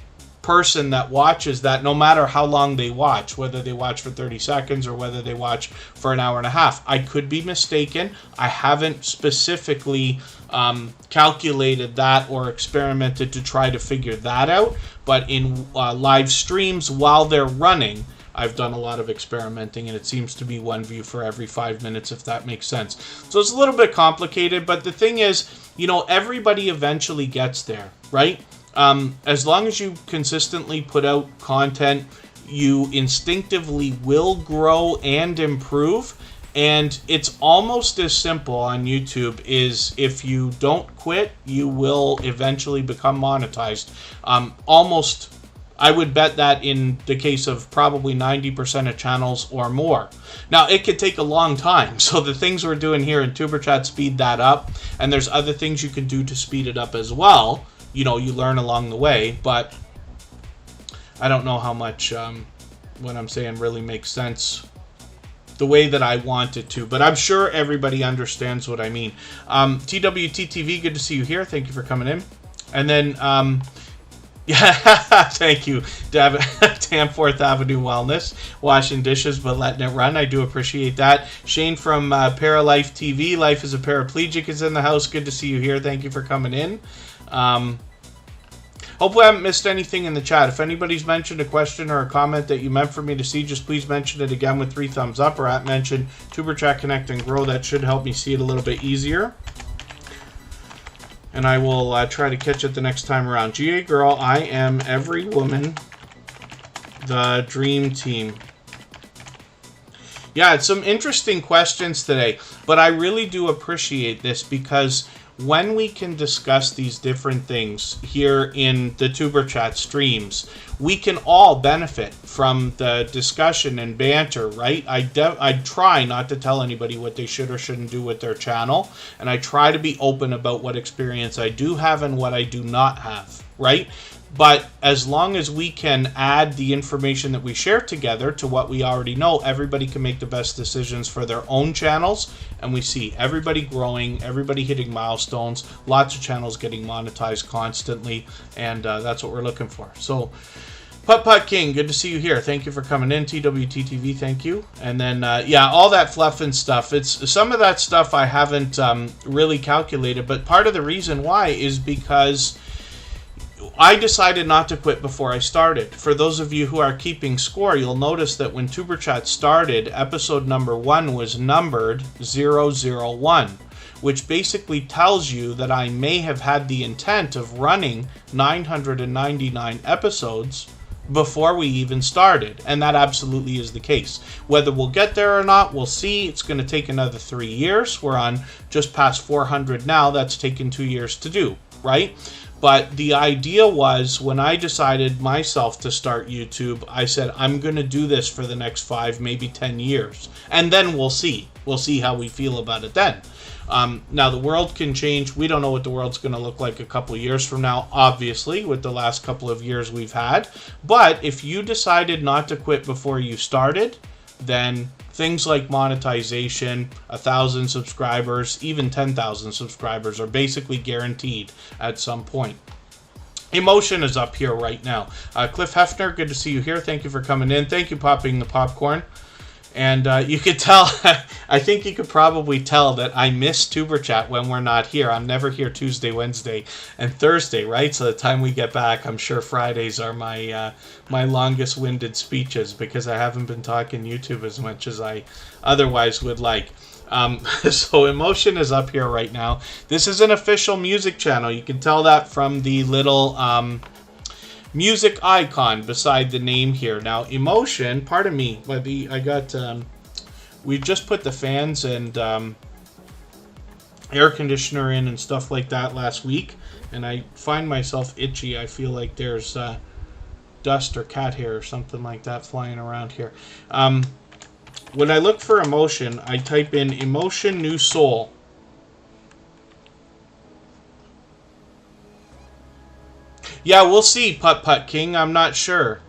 person that watches that, no matter how long they watch, whether they watch for 30 seconds or whether they watch for an hour and a half. I could be mistaken. I haven't specifically calculated that or experimented to try to figure that out. But in live streams while they're running, I've done a lot of experimenting, and it seems to be 1 view for every 5 minutes, if that makes sense. So it's a little bit complicated, but the thing is, you know, everybody eventually gets there, right? As long as you consistently put out content, you instinctively will grow and improve. And it's almost as simple on YouTube is if you don't quit, you will eventually become monetized. I would bet that in the case of probably 90% of channels or more. Now, it could take a long time. So the things we're doing here in Superchat speed that up. And there's other things you can do to speed it up as well. You know, you learn along the way. But I don't know how much what I'm saying really makes sense the way that I want it to. But I'm sure everybody understands what I mean. TWTTV, good to see you here. Thank you for coming in. And then... yeah, thank you, Tam 4th Avenue Wellness, washing dishes but letting it run. I do appreciate that. Shane from Paralife TV, Life is a Paraplegic, is in the house. Good to see you here. Thank you for coming in. Hopefully I haven't missed anything in the chat. If anybody's mentioned a question or a comment that you meant for me to see, just please mention it again with 3 thumbs up or @mention Superchat Connect and Grow. That should help me see it a little bit easier. And I will try to catch it the next time around. GA Girl, I am every woman, the dream team. Yeah, it's some interesting questions today. But I really do appreciate this because when we can discuss these different things here in the Superchat streams, we can all benefit from the discussion and banter, right? I try not to tell anybody what they should or shouldn't do with their channel, and I try to be open about what experience I do have and what I do not have, right? But as long as we can add the information that we share together to what we already know, everybody can make the best decisions for their own channels. And we see everybody growing, everybody hitting milestones, lots of channels getting monetized constantly. And that's what we're looking for. So, Putt King, good to see you here. Thank you for coming in. TWTTV, thank you. And then, yeah, all that fluff and stuff. It's some of that stuff I haven't really calculated. But part of the reason why is because I decided not to quit before I started. For those of you who are keeping score, you'll notice that when Superchat started, episode number 1 was numbered 001, which basically tells you that I may have had the intent of running 999 episodes before we even started, and that absolutely is the case. Whether we'll get there or not, we'll see. It's going to take another 3 years. We're on just past 400 now. That's taken 2 years to do, right? But the idea was, when I decided myself to start YouTube, I said, I'm going to do this for the next 5, maybe 10 years. And then we'll see. We'll see how we feel about it then. Now, the world can change. We don't know what the world's going to look like a couple years from now, obviously, with the last couple of years we've had. But if you decided not to quit before you started, then things like monetization, 1,000 subscribers, even 10,000 subscribers are basically guaranteed at some point. Emotion is up here right now. Cliff Hefner, good to see you here. Thank you for coming in. Thank you, Popping the Popcorn. And you could tell, I think you could probably tell that I miss Superchat when we're not here. I'm never here Tuesday, Wednesday, and Thursday, right? So the time we get back, I'm sure Fridays are my my longest-winded speeches because I haven't been talking YouTube as much as I otherwise would like. So Emotion is up here right now. This is an official music channel. You can tell that from the little music icon beside the name here. Now, Emotion, pardon me, I got, we just put the fans and air conditioner in and stuff like that last week, and I find myself itchy. I feel like there's dust or cat hair or something like that flying around here. When I look for Emotion, I type in Emotion New Soul. Yeah, we'll see, Putt King. I'm not sure.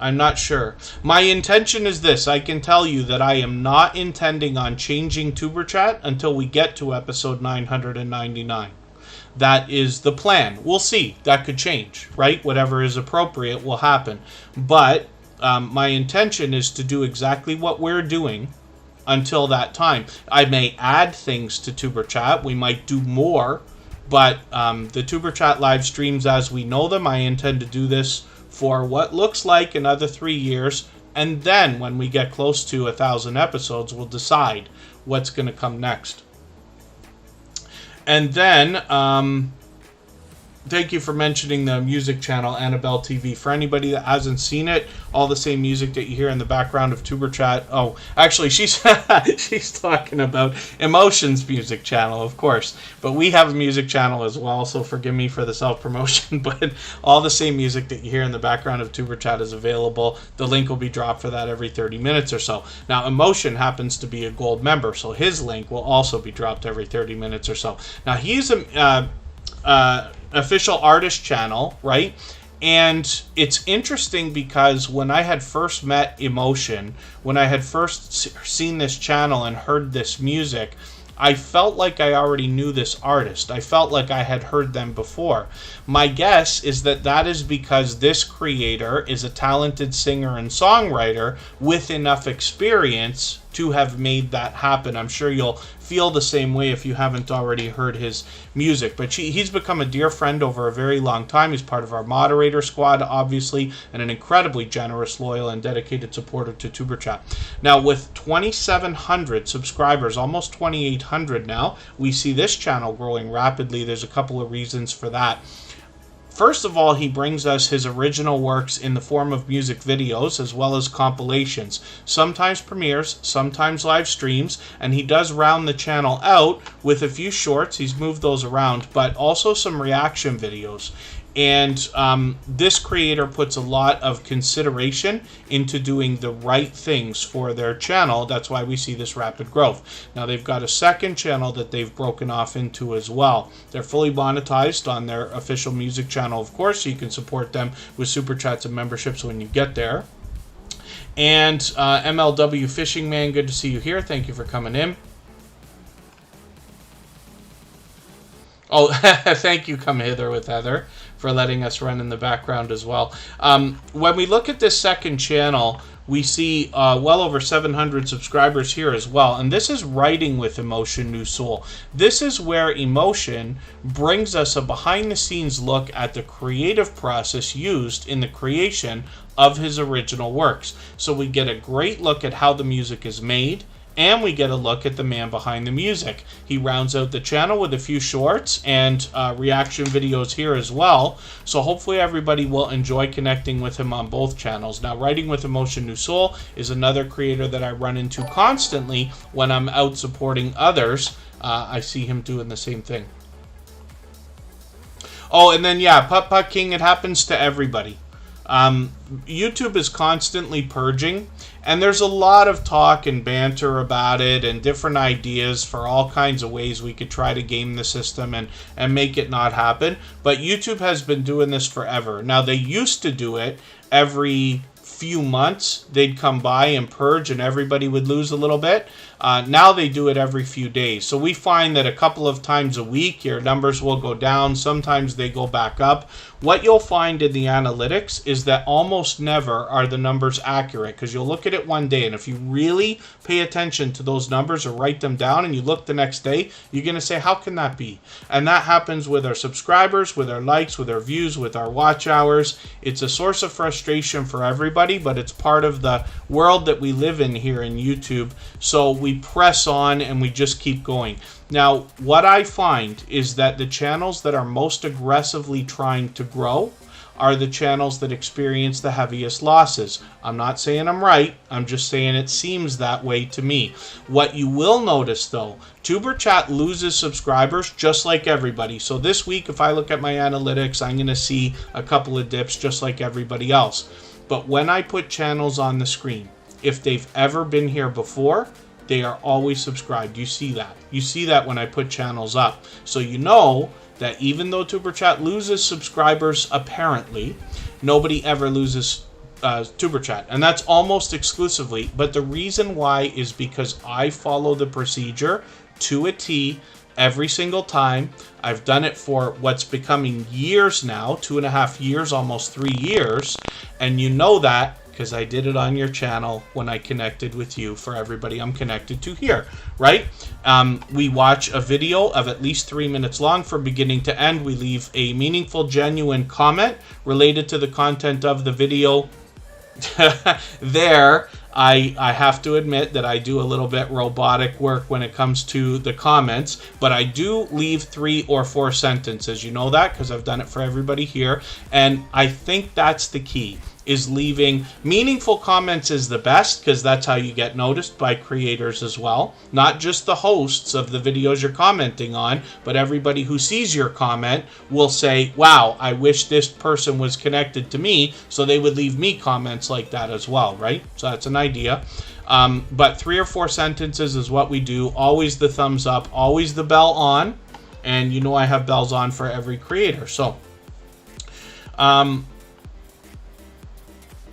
I'm not sure. My intention is this. I can tell you that I am not intending on changing Superchat until we get to episode 999. That is the plan. We'll see. That could change, right? Whatever is appropriate will happen. But my intention is to do exactly what we're doing until that time. I may add things to Tuber Chat. We might do more. But the Tuber Chat live streams as we know them, I intend to do this for what looks like another 3 years. And then when we get close to 1,000 episodes, we'll decide what's going to come next. And then, thank you for mentioning the music channel, Annabelle TV. For anybody that hasn't seen it, all the same music that you hear in the background of Tuber Chat. Oh, actually, she's she's talking about Emotion's music channel, of course. But we have a music channel as well, so forgive me for the self-promotion. But all the same music that you hear in the background of Tuber Chat is available. The link will be dropped for that every 30 minutes or so. Now, Emotion happens to be a gold member, so his link will also be dropped every 30 minutes or so. Now, he's a official artist channel, right? And it's interesting because when I had first met Emotion, when I had first seen this channel and heard this music, I felt like I already knew this artist. I felt like I had heard them before. My guess is that that is because this creator is a talented singer and songwriter with enough experience to have made that happen. I'm sure you'll feel the same way if you haven't already heard his music. But he's become a dear friend over a very long time. He's part of our moderator squad, obviously, and an incredibly generous, loyal, and dedicated supporter to Tuber Chat. Now, with 2,700 subscribers, almost 2,800 now, we see this channel growing rapidly. There's a couple of reasons for that. First of all, he brings us his original works in the form of music videos as well as compilations, sometimes premieres, sometimes live streams, and he does round the channel out with a few shorts. He's moved those around, but also some reaction videos. And this creator puts a lot of consideration into doing the right things for their channel. That's why we see this rapid growth. Now, they've got a second channel that they've broken off into as well. They're fully monetized on their official music channel, of course, so you can support them with super chats and memberships when you get there. And MLW Fishing Man, good to see you here. Thank you for coming in. Oh, thank you, Come Hither with Heather, for letting us run in the background as well. When we look at this second channel, we see well over 700 subscribers here as well. And this is Writing with Emotion New Soul. This is where Emotion brings us a behind-the-scenes look at the creative process used in the creation of his original works. So we get a great look at how the music is made, and we get a look at the man behind the music. He rounds out the channel with a few shorts and reaction videos here as well. So hopefully everybody will enjoy connecting with him on both channels. Now, Writing with Emotion New Soul is another creator that I run into constantly when I'm out supporting others. I see him doing the same thing. Oh, and then, yeah, Putt Putt King, it happens to everybody. YouTube is constantly purging, and there's a lot of talk and banter about it and different ideas for all kinds of ways we could try to game the system and make it not happen. But YouTube has been doing this forever. Now, they used to do it every few months. They'd come by and purge and everybody would lose a little bit. Now they do it every few days. So we find that a couple of times a week your numbers will go down. Sometimes they go back up. What you'll find in the analytics is that almost never are the numbers accurate, because you'll look at it one day, and if you really pay attention to those numbers or write them down and you look the next day, you're going to say, how can that be? And that happens with our subscribers, with our likes, with our views, with our watch hours. It's a source of frustration for everybody, but it's part of the world that we live in here in YouTube. So we press on and we just keep going. Now, what I find is that the channels that are most aggressively trying to grow are the channels that experience the heaviest losses. I'm not saying I'm right, I'm just saying it seems that way to me. What you will notice though, Tuber Chat loses subscribers just like everybody. So this week, if I look at my analytics, I'm going to see a couple of dips just like everybody else. But when I put channels on the screen, if they've ever been here before, they are always subscribed. You see that. You see that when I put channels up. So you know that even though Tuber Chat loses subscribers, apparently, nobody ever loses Tuber Chat. And that's almost exclusively. But the reason why is because I follow the procedure to a T every single time. I've done it for what's becoming years now, 2.5 years, almost 3 years. And you know that because I did it on your channel when I connected with you, for everybody I'm connected to here, right? We watch a video of at least 3 minutes long from beginning to end. We leave a meaningful, genuine comment related to the content of the video. There, I have to admit that I do a little bit robotic work when it comes to the comments, but I do leave 3 or 4 sentences. You know that because I've done it for everybody here, and I think that's the key, is leaving meaningful comments is the best, because that's how you get noticed by creators as well. Not just the hosts of the videos you're commenting on, but everybody who sees your comment will say, wow, I wish this person was connected to me, so they would leave me comments like that as well, right? So that's an idea. But 3 or 4 sentences is what we do. Always the thumbs up, always the bell on, and you know I have bells on for every creator. So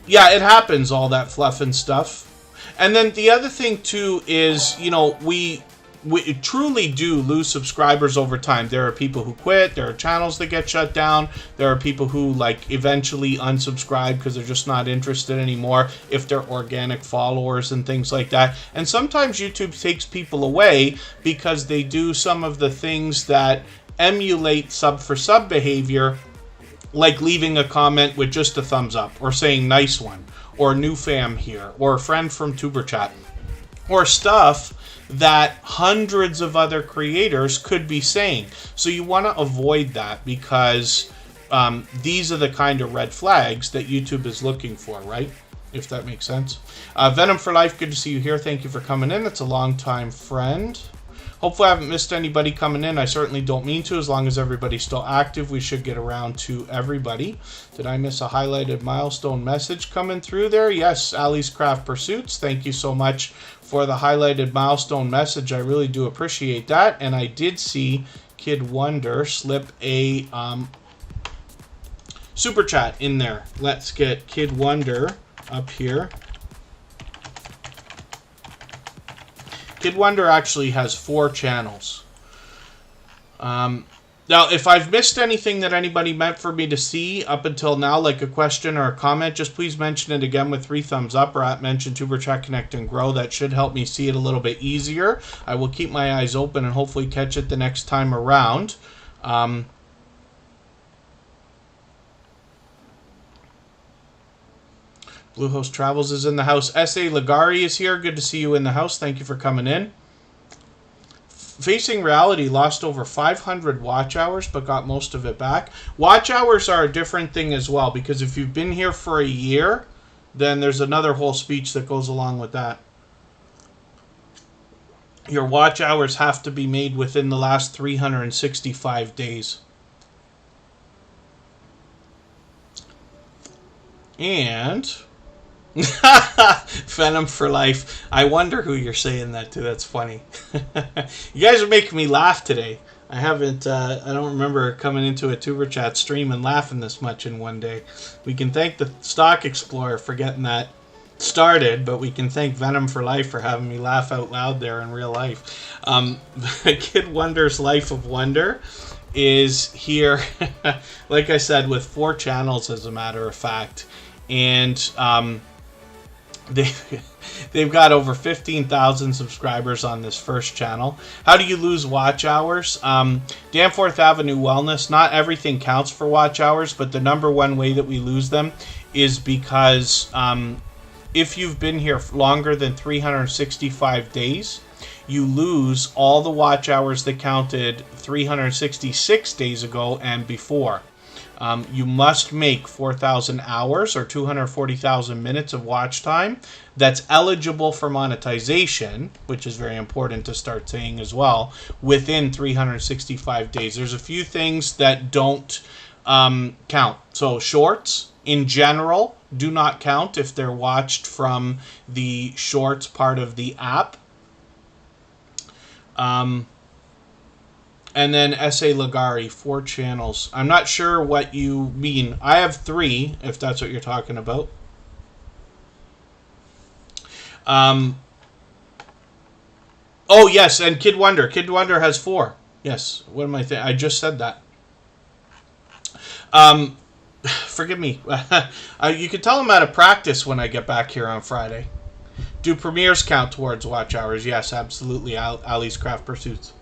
yeah, it happens, all that fluff and stuff. And then the other thing too is, you know, we truly do lose subscribers over time. There are people who quit, there are channels that get shut down, there are people who like eventually unsubscribe because they're just not interested anymore if they're organic followers and things like that. And sometimes YouTube takes people away because they do some of the things that emulate sub for sub behavior, like leaving a comment with just a thumbs up, or saying nice one, or new fam here, or a friend from Superchat, or stuff that hundreds of other creators could be saying. So you want to avoid that, because these are the kind of red flags that YouTube is looking for, right? If that makes sense. Venom for Life, good to see you here. Thank you for coming in. It's a long-time friend. Hopefully I haven't missed anybody coming in. I certainly don't mean to. As long as everybody's still active, we should get around to everybody. Did I miss a highlighted milestone message coming through there? Yes, Ali's Craft Pursuits. Thank you so much for the highlighted milestone message. I really do appreciate that. And I did see Kid Wonder slip a super chat in there. Let's get Kid Wonder up here. Kid Wonder actually has 4 channels. Now, if I've missed anything that anybody meant for me to see up until now, like a question or a comment, just please mention it again with 3 thumbs up, or at mention Superchat Connect and Grow. That should help me see it a little bit easier. I will keep my eyes open and hopefully catch it the next time around. Bluehost Travels is in the house. S.A. Ligari is here. Good to see you in the house. Thank you for coming in. Facing Reality lost over 500 watch hours, but got most of it back. Watch hours are a different thing as well, because if you've been here for a year, then there's another whole speech that goes along with that. Your watch hours have to be made within the last 365 days. And Venom for Life. I wonder who you're saying that to. That's funny. You guys are making me laugh today. I haven't, I don't remember coming into a Tuber Chat stream and laughing this much in one day. We can thank the Stock Explorer for getting that started, but we can thank Venom for Life for having me laugh out loud there in real life. Kid Wonder's Life of Wonder is here, like I said, with 4 channels as a matter of fact. And they've got over 15,000 subscribers on this first channel. How do you lose watch hours? Danforth Avenue Wellness, not everything counts for watch hours, but the #1 way that we lose them is because if you've been here longer than 365 days, you lose all the watch hours that counted 366 days ago and before. You must make 4,000 hours or 240,000 minutes of watch time that's eligible for monetization, which is very important to start saying as well, within 365 days. There's a few things that don't count. So shorts, in general, do not count if they're watched from the shorts part of the app. And then S.A. Ligari, 4 channels. I'm not sure what you mean. I have 3, if that's what you're talking about. Oh, yes, and Kid Wonder. Kid Wonder has 4. Yes. What am I thinking? I just said that. Forgive me. You can tell I'm out of practice when I get back here on Friday. Do premieres count towards watch hours? Yes, absolutely. Ali's Craft Pursuits.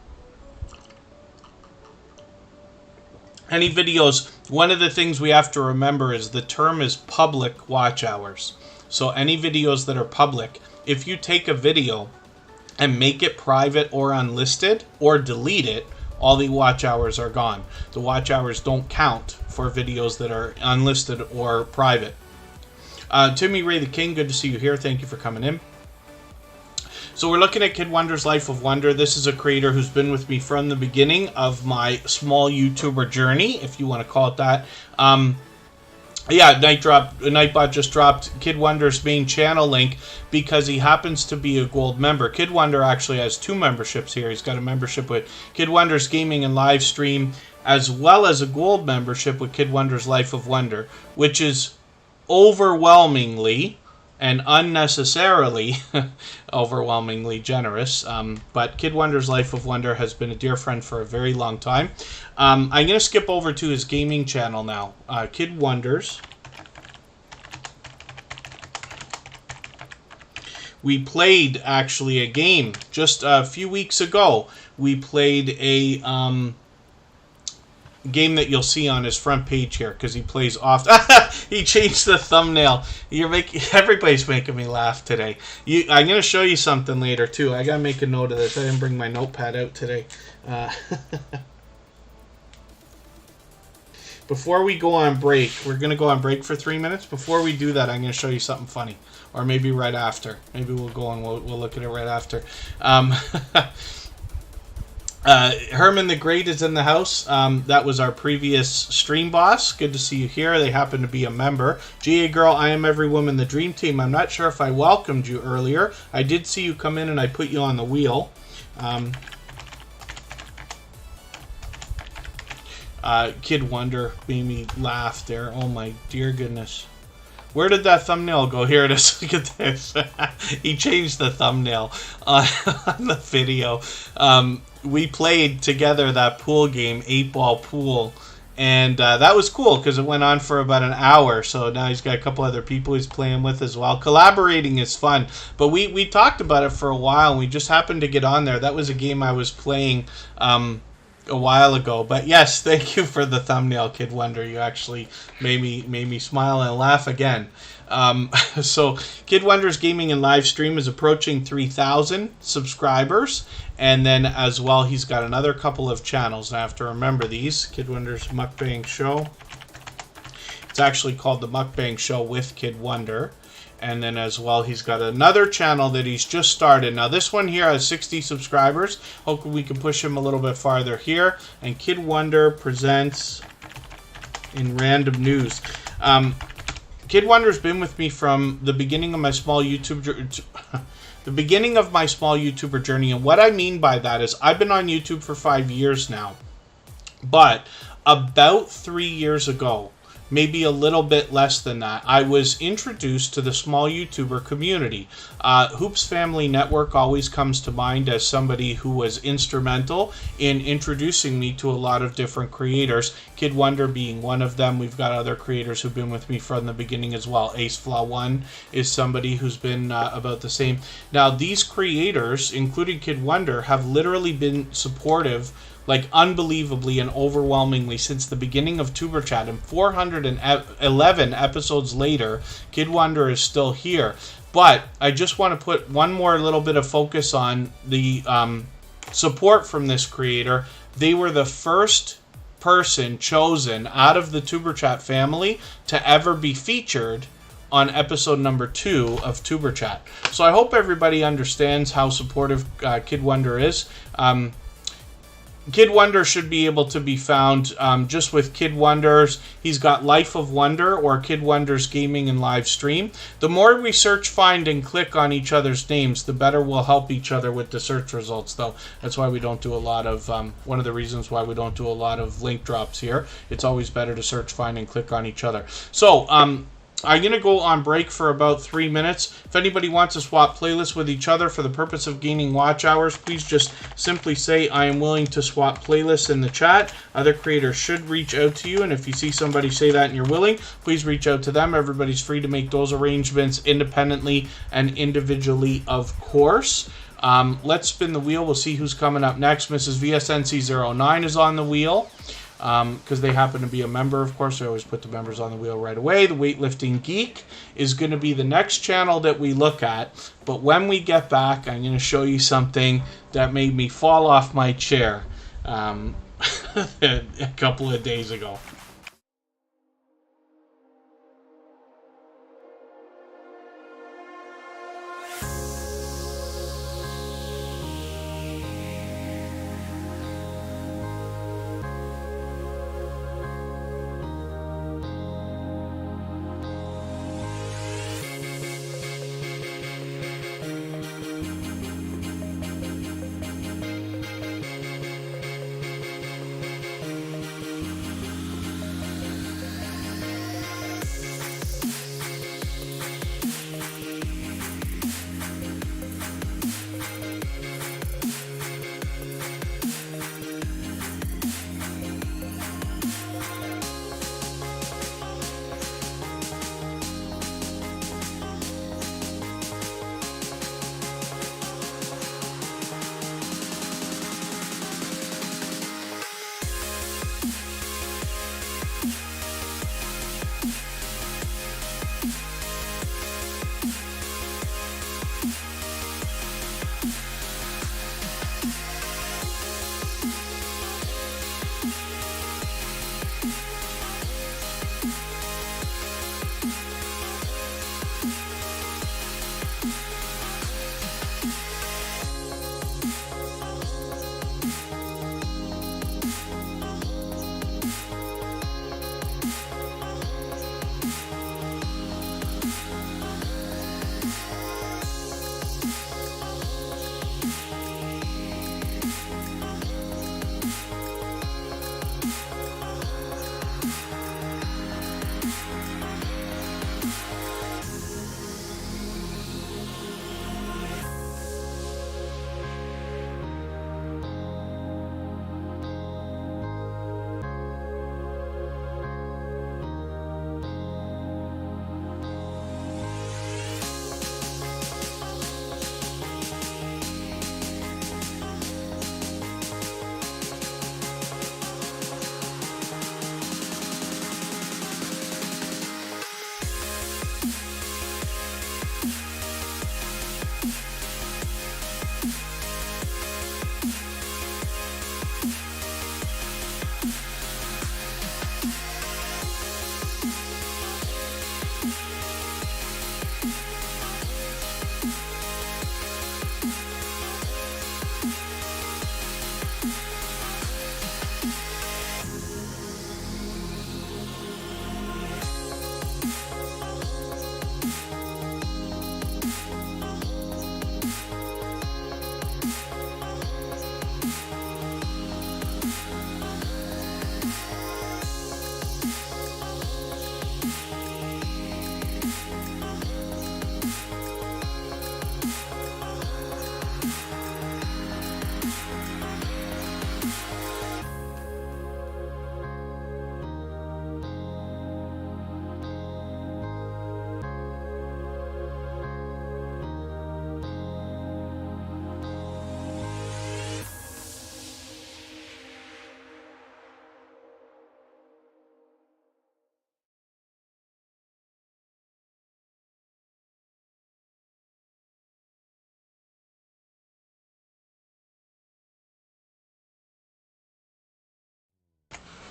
Any videos, one of the things we have to remember is the term is public watch hours. So any videos that are public, if you take a video and make it private or unlisted or delete it, all the watch hours are gone. The watch hours don't count for videos that are unlisted or private. Timmy Ray the King, good to see you here. Thank you for coming in. So we're looking at Kid Wonder's Life of Wonder. This is a creator who's been with me from the beginning of my small YouTuber journey, if you want to call it that. Yeah, Nightbot just dropped Kid Wonder's main channel link because he happens to be a gold member. Kid Wonder actually has 2 memberships here. He's got a membership with Kid Wonder's Gaming and Live Stream, as well as a gold membership with Kid Wonder's Life of Wonder, which is overwhelmingly and unnecessarily overwhelmingly generous. But Kid Wonder's Life of Wonder has been a dear friend for a very long time. I'm going to skip over to his gaming channel now. Kid Wonder's. We played, actually, a game just a few weeks ago. We played a game that you'll see on his front page here because he plays off. He changed the thumbnail. Everybody's making me laugh today. I'm going to show you something later too. I got to make a note of this. I didn't bring my notepad out today. Before we go on break, we're going to go on break for 3 minutes. Before we do that, I'm going to show you something funny. Or maybe right after. Maybe we'll go and we'll look at it right after. Herman the Great is in the house. That was our previous stream boss. Good to see you here. They happen to be a member. GA Girl, I Am Every Woman, the Dream Team. I'm not sure if I welcomed you earlier. I did see you come in and I put you on the wheel. Kid Wonder made me laugh there. Oh my dear goodness. Where did that thumbnail go? Here it is. Look at this. He changed the thumbnail on the video. We played together that pool game, 8-ball pool, and that was cool because it went on for about an hour. So now he's got a couple other people he's playing with as well. Collaborating is fun, but we talked about it for a while, and we just happened to get on there. That was a game I was playing a while ago. But yes, thank you for the thumbnail, Kid Wonder. You actually made me smile and laugh again. So Kid Wonder's Gaming and Live Stream is approaching 3,000 subscribers, and then as well he's got another couple of channels. Now I have to remember these. Kid Wonder's Mukbang Show. It's actually called the Mukbang Show with Kid Wonder. And then as well, he's got another channel that he's just started. Now this one here has 60 subscribers. Hopefully we can push him a little bit farther here. And Kid Wonder presents in random news. Kid Wonder's been with me from the beginning of my small YouTuber journey. And what I mean by that is I've been on YouTube for 5 years now. But about 3 years ago, maybe a little bit less than that, I was introduced to the small YouTuber community. Hoops Family Network always comes to mind as somebody who was instrumental in introducing me to a lot of different creators, Kid Wonder being one of them. We've got other creators who've been with me from the beginning as well. AceFlaw1 is somebody who's been about the same. Now, these creators, including Kid Wonder, have literally been supportive, like unbelievably and overwhelmingly, since the beginning of Superchat. And 411 episodes later, Kid Wonder is still here. But I just want to put one more little bit of focus on the support from this creator. They were the first person chosen out of the Superchat family to ever be featured on episode number 2 of Superchat. So I hope everybody understands how supportive Kid Wonder is. Kid Wonder should be able to be found just with Kid Wonder's. He's got Life of Wonder or Kid Wonder's Gaming and Live Stream. The more we search, find, and click on each other's names, the better we'll help each other with the search results, though. That's why we don't do a lot of, one of the reasons why we don't do a lot of link drops here. It's always better to search, find, and click on each other. So, I'm going to go on break for about 3 minutes. If anybody wants to swap playlists with each other for the purpose of gaining watch hours, please just simply say, I am willing to swap playlists in the chat. Other creators should reach out to you, and if you see somebody say that and you're willing, please reach out to them. Everybody's free to make those arrangements independently and individually, of course. Let's spin the wheel. We'll see who's coming up next. Mrs. VSNC09 is on the wheel. Because they happen to be a member, of course. I always put the members on the wheel right away. The Weightlifting Geek is going to be the next channel that we look at. But when we get back, I'm going to show you something that made me fall off my chair a couple of days ago.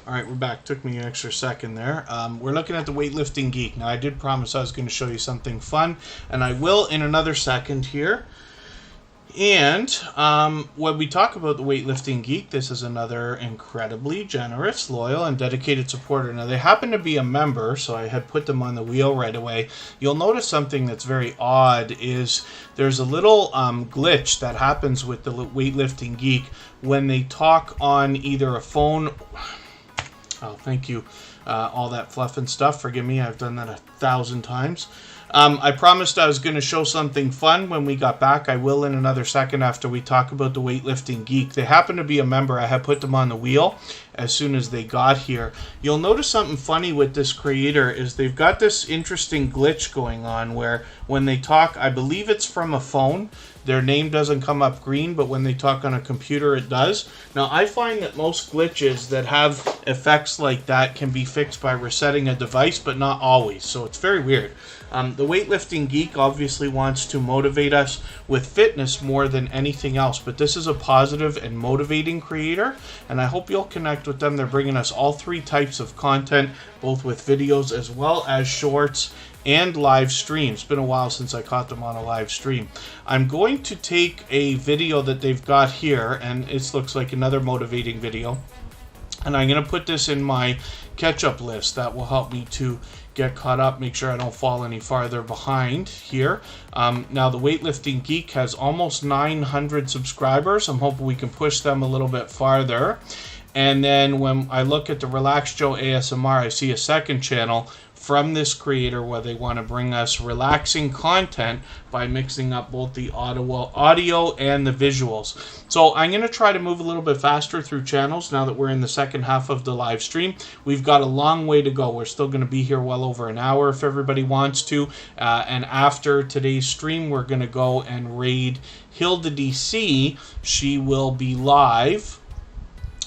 All right, we're back. Took me an extra second there. We're looking at the Weightlifting Geek. Now, I did promise I was going to show you something fun, and I will in another second here. And when we talk about the Weightlifting Geek, this is another incredibly generous, loyal, and dedicated supporter. Now, they happen to be a member, so I had put them on the wheel right away. You'll notice something that's very odd is there's a little glitch that happens with the Weightlifting Geek when they talk on either a phone... Oh, thank you. All that fluff and stuff. Forgive me, I've done that 1,000 times. I promised I was going to show something fun when we got back. I will in another second after we talk about the Weightlifting Geek. They happen to be a member. I had put them on the wheel as soon as they got here. You'll notice something funny with this creator is they've got this interesting glitch going on where when they talk, I believe it's from a phone, their name doesn't come up green, but when they talk on a computer, it does. Now, I find that most glitches that have effects like that can be fixed by resetting a device, but not always. So it's very weird. The Weightlifting Geek obviously wants to motivate us with fitness more than anything else, but this is a positive and motivating creator, and I hope you'll connect with them. They're bringing us all three types of content, both with videos as well as shorts and live streams. It's been a while since I caught them on a live stream. I'm going to take a video that they've got here, and it looks like another motivating video, and I'm going to put this in my catch-up list. That will help me to get caught up, make sure I don't fall any farther behind here. Now, the Weightlifting Geek has almost 900 subscribers. I'm hoping we can push them a little bit farther. And then when I look at the Relax Joe ASMR, I see a second channel from this creator where they want to bring us relaxing content by mixing up both the audio and the visuals. So I'm going to try to move a little bit faster through channels now that we're in the second half of the live stream. We've got a long way to go. We're still going to be here well over an hour if everybody wants to. And after today's stream, we're going to go and raid Hilda DC. She will be live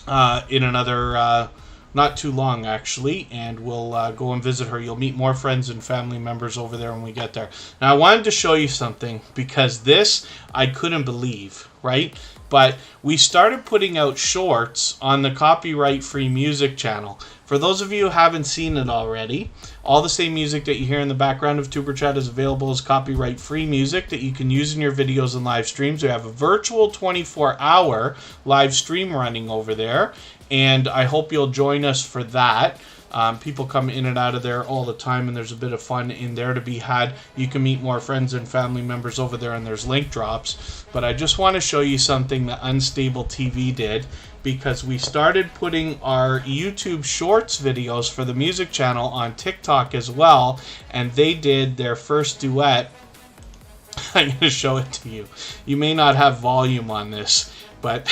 in another not too long, actually, and we'll go and visit her. You'll meet more friends and family members over there when we get there. Now, I wanted to show you something because this I couldn't believe, right? But we started putting out shorts on the copyright-free music channel. For those of you who haven't seen it already, all the same music that you hear in the background of Superchat is available as copyright-free music that you can use in your videos and live streams. We have a virtual 24-hour live stream running over there, and I hope you'll join us for that. People come in and out of there all the time, and there's a bit of fun in there to be had. You can meet more friends and family members over there, and there's link drops. But I just want to show you something that Unstable TV did, because we started putting our YouTube Shorts videos for the music channel on TikTok as well, and they did their first duet. I'm going to show it to you. You may not have volume on this, but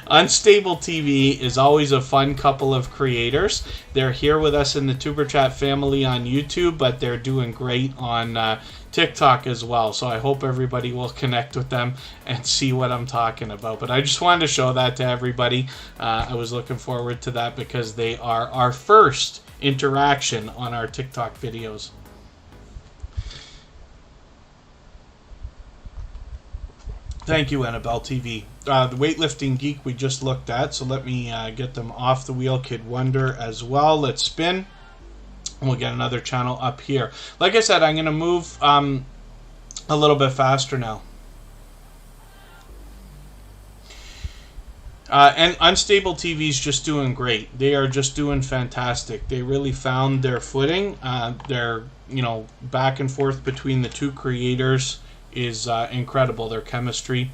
Unstable TV is always a fun couple of creators. They're here with us in the Superchat family on YouTube, but they're doing great on TikTok as well. So I hope everybody will connect with them and see what I'm talking about. But I just wanted to show that to everybody. I was looking forward to that because they are our first interaction on our TikTok videos. Thank you, Annabelle TV. The Weightlifting Geek we just looked at, so let me get them off the wheel. Kid Wonder as well. Let's spin. And we'll get another channel up here. Like I said, I'm going to move a little bit faster now. And Unstable TV is just doing great. They are just doing fantastic. They really found their footing. They're, back and forth between the two creators is incredible. Their chemistry,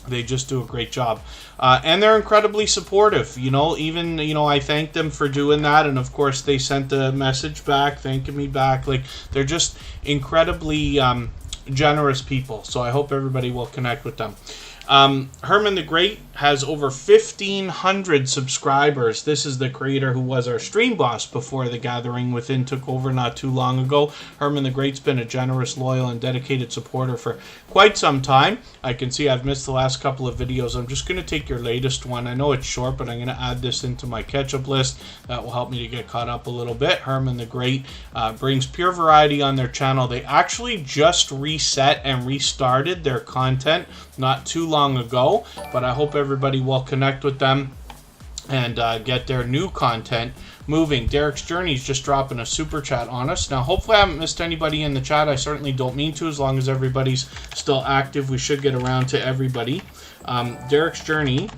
they just do a great job, and they're incredibly supportive. Even I thank them for doing that, and of course they sent a message back thanking me back. Like, they're just incredibly generous people, so I hope everybody will connect with them. Herman the Great has over 1,500 subscribers. This is the creator who was our stream boss before the Gathering Within took over not too long ago. Herman the Great's been a generous, loyal, and dedicated supporter for quite some time. I can see I've missed the last couple of videos. I'm just going to take your latest one. I know it's short, but I'm going to add this into my catch-up list. That will help me to get caught up a little bit. Herman the Great brings pure variety on their channel. They actually just reset and restarted their content not too long ago, but I hope everybody will connect with them and get their new content moving. Derek's Journey is just dropping a super chat on us. Now, hopefully I haven't missed anybody in the chat. I certainly don't mean to. As long as everybody's still active, we should get around to everybody. Derek's Journey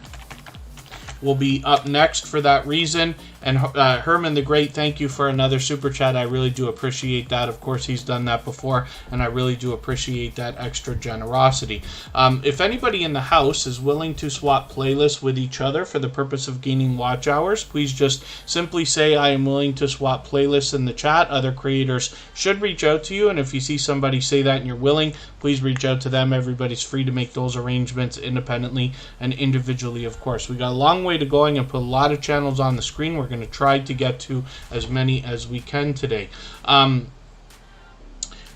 will be up next for that reason, And Herman the Great, thank you for another super chat. I really do appreciate that. Of course, he's done that before, and I really do appreciate that extra generosity. If anybody in the house is willing to swap playlists with each other for the purpose of gaining watch hours, please just simply say I am willing to swap playlists in the chat. Other creators should reach out to you, and if you see somebody say that and you're willing, please reach out to them. Everybody's free to make those arrangements independently and individually, of course. We got a long way to go. I'm going to put a lot of channels on the screen. We're going to try to get to as many as we can today.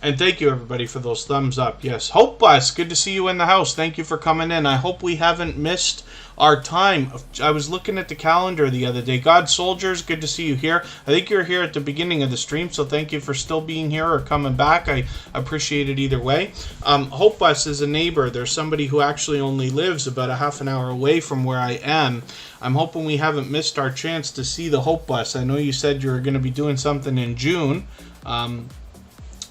And thank you, everybody, for those thumbs up. Yes, Hope Bus, good to see you in the house. Thank you for coming in. I hope we haven't missed our time. I was looking at the calendar the other day. God Soldiers, good to see you here. I think you're here at the beginning of the stream, so thank you for still being here or coming back. I appreciate it either way. Hope Bus is a neighbor. There's somebody who actually only lives about a half an hour away from where I am. I'm hoping we haven't missed our chance to see the Hope Bus. I know you said you were going to be doing something in June.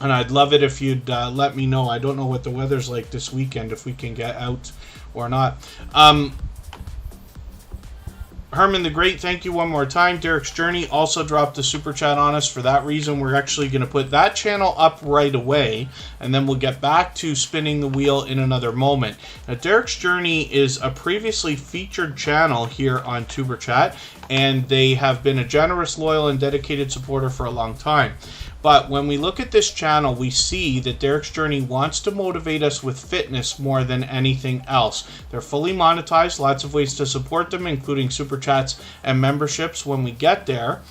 And I'd love it if you'd let me know. I don't know what the weather's like this weekend, if we can get out or not. Herman the Great, thank you one more time. Derek's Journey also dropped a super chat on us. For that reason, we're actually going to put that channel up right away, and then we'll get back to spinning the wheel in another moment. Now, Derek's Journey is a previously featured channel here on Superchat, and they have been a generous, loyal, and dedicated supporter for a long time. But when we look at this channel, we see that Derek's Journey wants to motivate us with fitness more than anything else. They're fully monetized, lots of ways to support them, including super chats and memberships when we get there.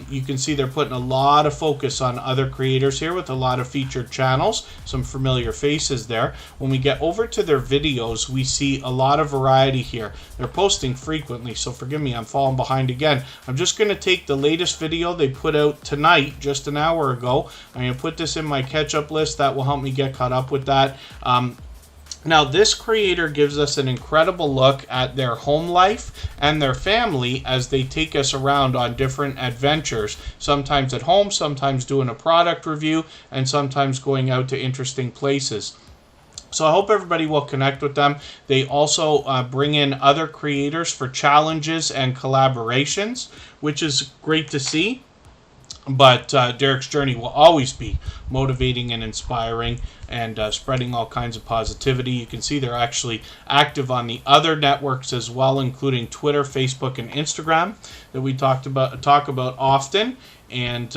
You can see they're putting a lot of focus on other creators here with a lot of featured channels, some familiar faces there. When we get over to their videos, we see a lot of variety here. They're posting frequently, so forgive me, I'm falling behind again. I'm just going to take the latest video they put out tonight, just an hour ago. I'm going to put this in my catch-up list. That will help me get caught up with that. Now, this creator gives us an incredible look at their home life and their family as they take us around on different adventures, sometimes at home, sometimes doing a product review, and sometimes going out to interesting places. So I hope everybody will connect with them. They also bring in other creators for challenges and collaborations, which is great to see. But Derek's Journey will always be motivating and inspiring and spreading all kinds of positivity. You can see they're actually active on the other networks as well, including Twitter, Facebook, and Instagram that we talk about often. And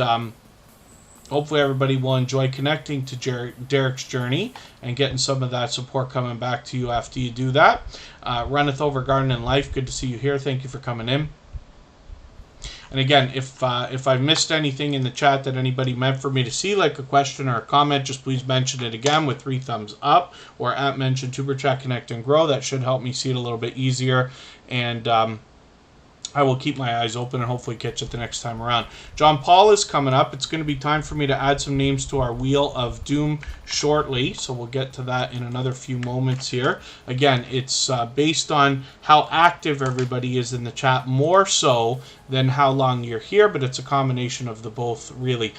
hopefully everybody will enjoy connecting to Derek's Journey and getting some of that support coming back to you after you do that. Runneth Over Garden and Life, good to see you here. Thank you for coming in. And again, if I've missed anything in the chat that anybody meant for me to see, like a question or a comment, just please mention it again with 3 thumbs up or at mention Superchat Connect and Grow. That should help me see it a little bit easier. And I will keep my eyes open and hopefully catch it the next time around. John Paul is coming up. It's going to be time for me to add some names to our Wheel of Doom shortly, so we'll get to that in another few moments here. Again, it's based on how active everybody is in the chat, more so than how long you're here, but it's a combination of the both, really.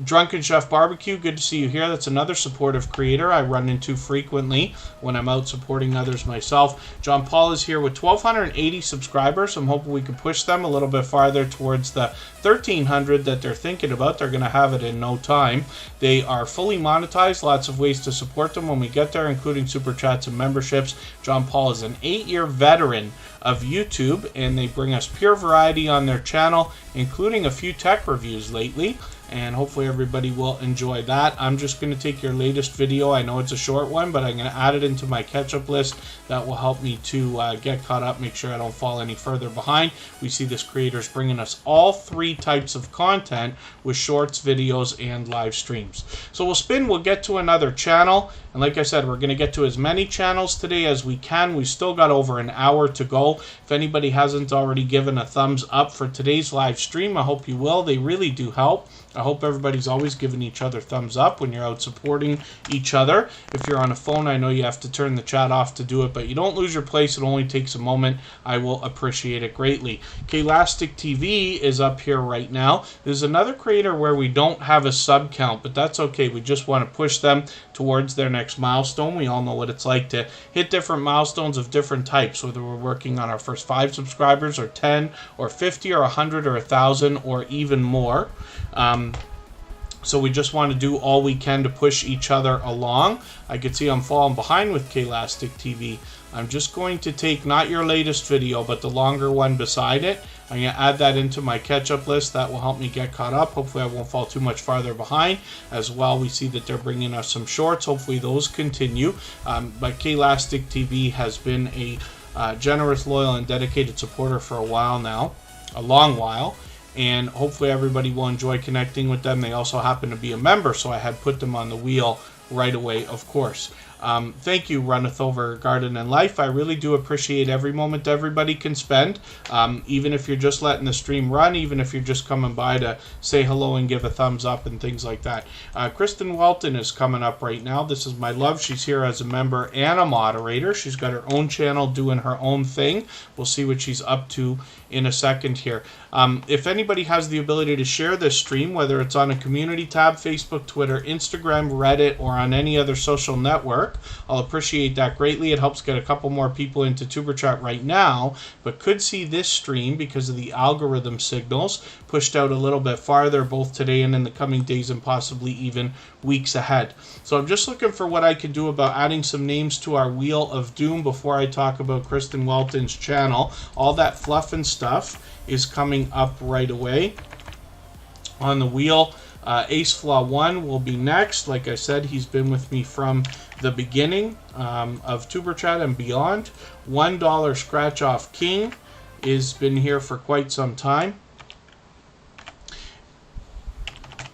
Drunken Chef Barbecue, good to see you here. That's another supportive creator I run into frequently when I'm out supporting others myself. John Paul is here with 1,280 subscribers. I'm hoping we can push them a little bit farther towards the 1,300 that they're thinking about. They're going to have it in no time. They are fully monetized, lots of ways to support them when we get there, including super chats and memberships. John Paul is an 8-year veteran of YouTube, and they bring us pure variety on their channel, including a few tech reviews lately, and hopefully everybody will enjoy that. I'm just going to take your latest video. I know it's a short one, but I'm going to add it into my catch-up list. That will help me to get caught up, make sure I don't fall any further behind. We see this creator's bringing us all 3 types of content with shorts, videos, and live streams. So we'll spin, we'll get to another channel, and like I said, we're going to get to as many channels today as we can. We've still got over an hour to go. If anybody hasn't already given a thumbs up for today's live stream, I hope you will. They really do help. I hope everybody's always giving each other thumbs up when you're out supporting each other. If you're on a phone, I know you have to turn the chat off to do it, but you don't lose your place. It only takes a moment. I will appreciate it greatly. Klastic TV is up here right now. There's another creator where we don't have a sub count, but that's okay. We just want to push them towards their next milestone. We all know what it's like to hit different milestones of different types, whether we're working on our first 5 subscribers or 10 or 50 or 100 or 1,000 or even more. So we just want to do all we can to push each other along. I can see I'm falling behind with Klastic TV. I'm just going to take not your latest video, but the longer one beside it. I'm going to add that into my catch-up list. That will help me get caught up. Hopefully I won't fall too much farther behind. As well, we see that they're bringing us some shorts. Hopefully those continue. But Klastic TV has been a generous, loyal, and dedicated supporter for a while now. A long while. And hopefully everybody will enjoy connecting with them. They also happen to be a member, so I had put them on the wheel right away, of course. Thank you, Runneth Over Garden and Life. I really do appreciate every moment everybody can spend, even if you're just letting the stream run, even if you're just coming by to say hello and give a thumbs up and things like that. Kristin Walton is coming up right now. This is my love. She's here as a member and a moderator. She's got her own channel doing her own thing. We'll see what she's up to in a second here. If anybody has the ability to share this stream, whether it's on a community tab, Facebook, Twitter, Instagram, Reddit, or on any other social network, I'll appreciate that greatly. It helps get a couple more people into Superchat right now, but could see this stream, because of the algorithm signals, pushed out a little bit farther, both today and in the coming days and possibly even weeks ahead. So I'm just looking for what I can do about adding some names to our Wheel of Doom before I talk about Kristin Walton's channel. All that fluff and stuff is coming up right away on the wheel. Ace Flaw 1 will be next. Like I said, he's been with me from the beginning of Superchat and beyond. $1 Scratch Off King has been here for quite some time.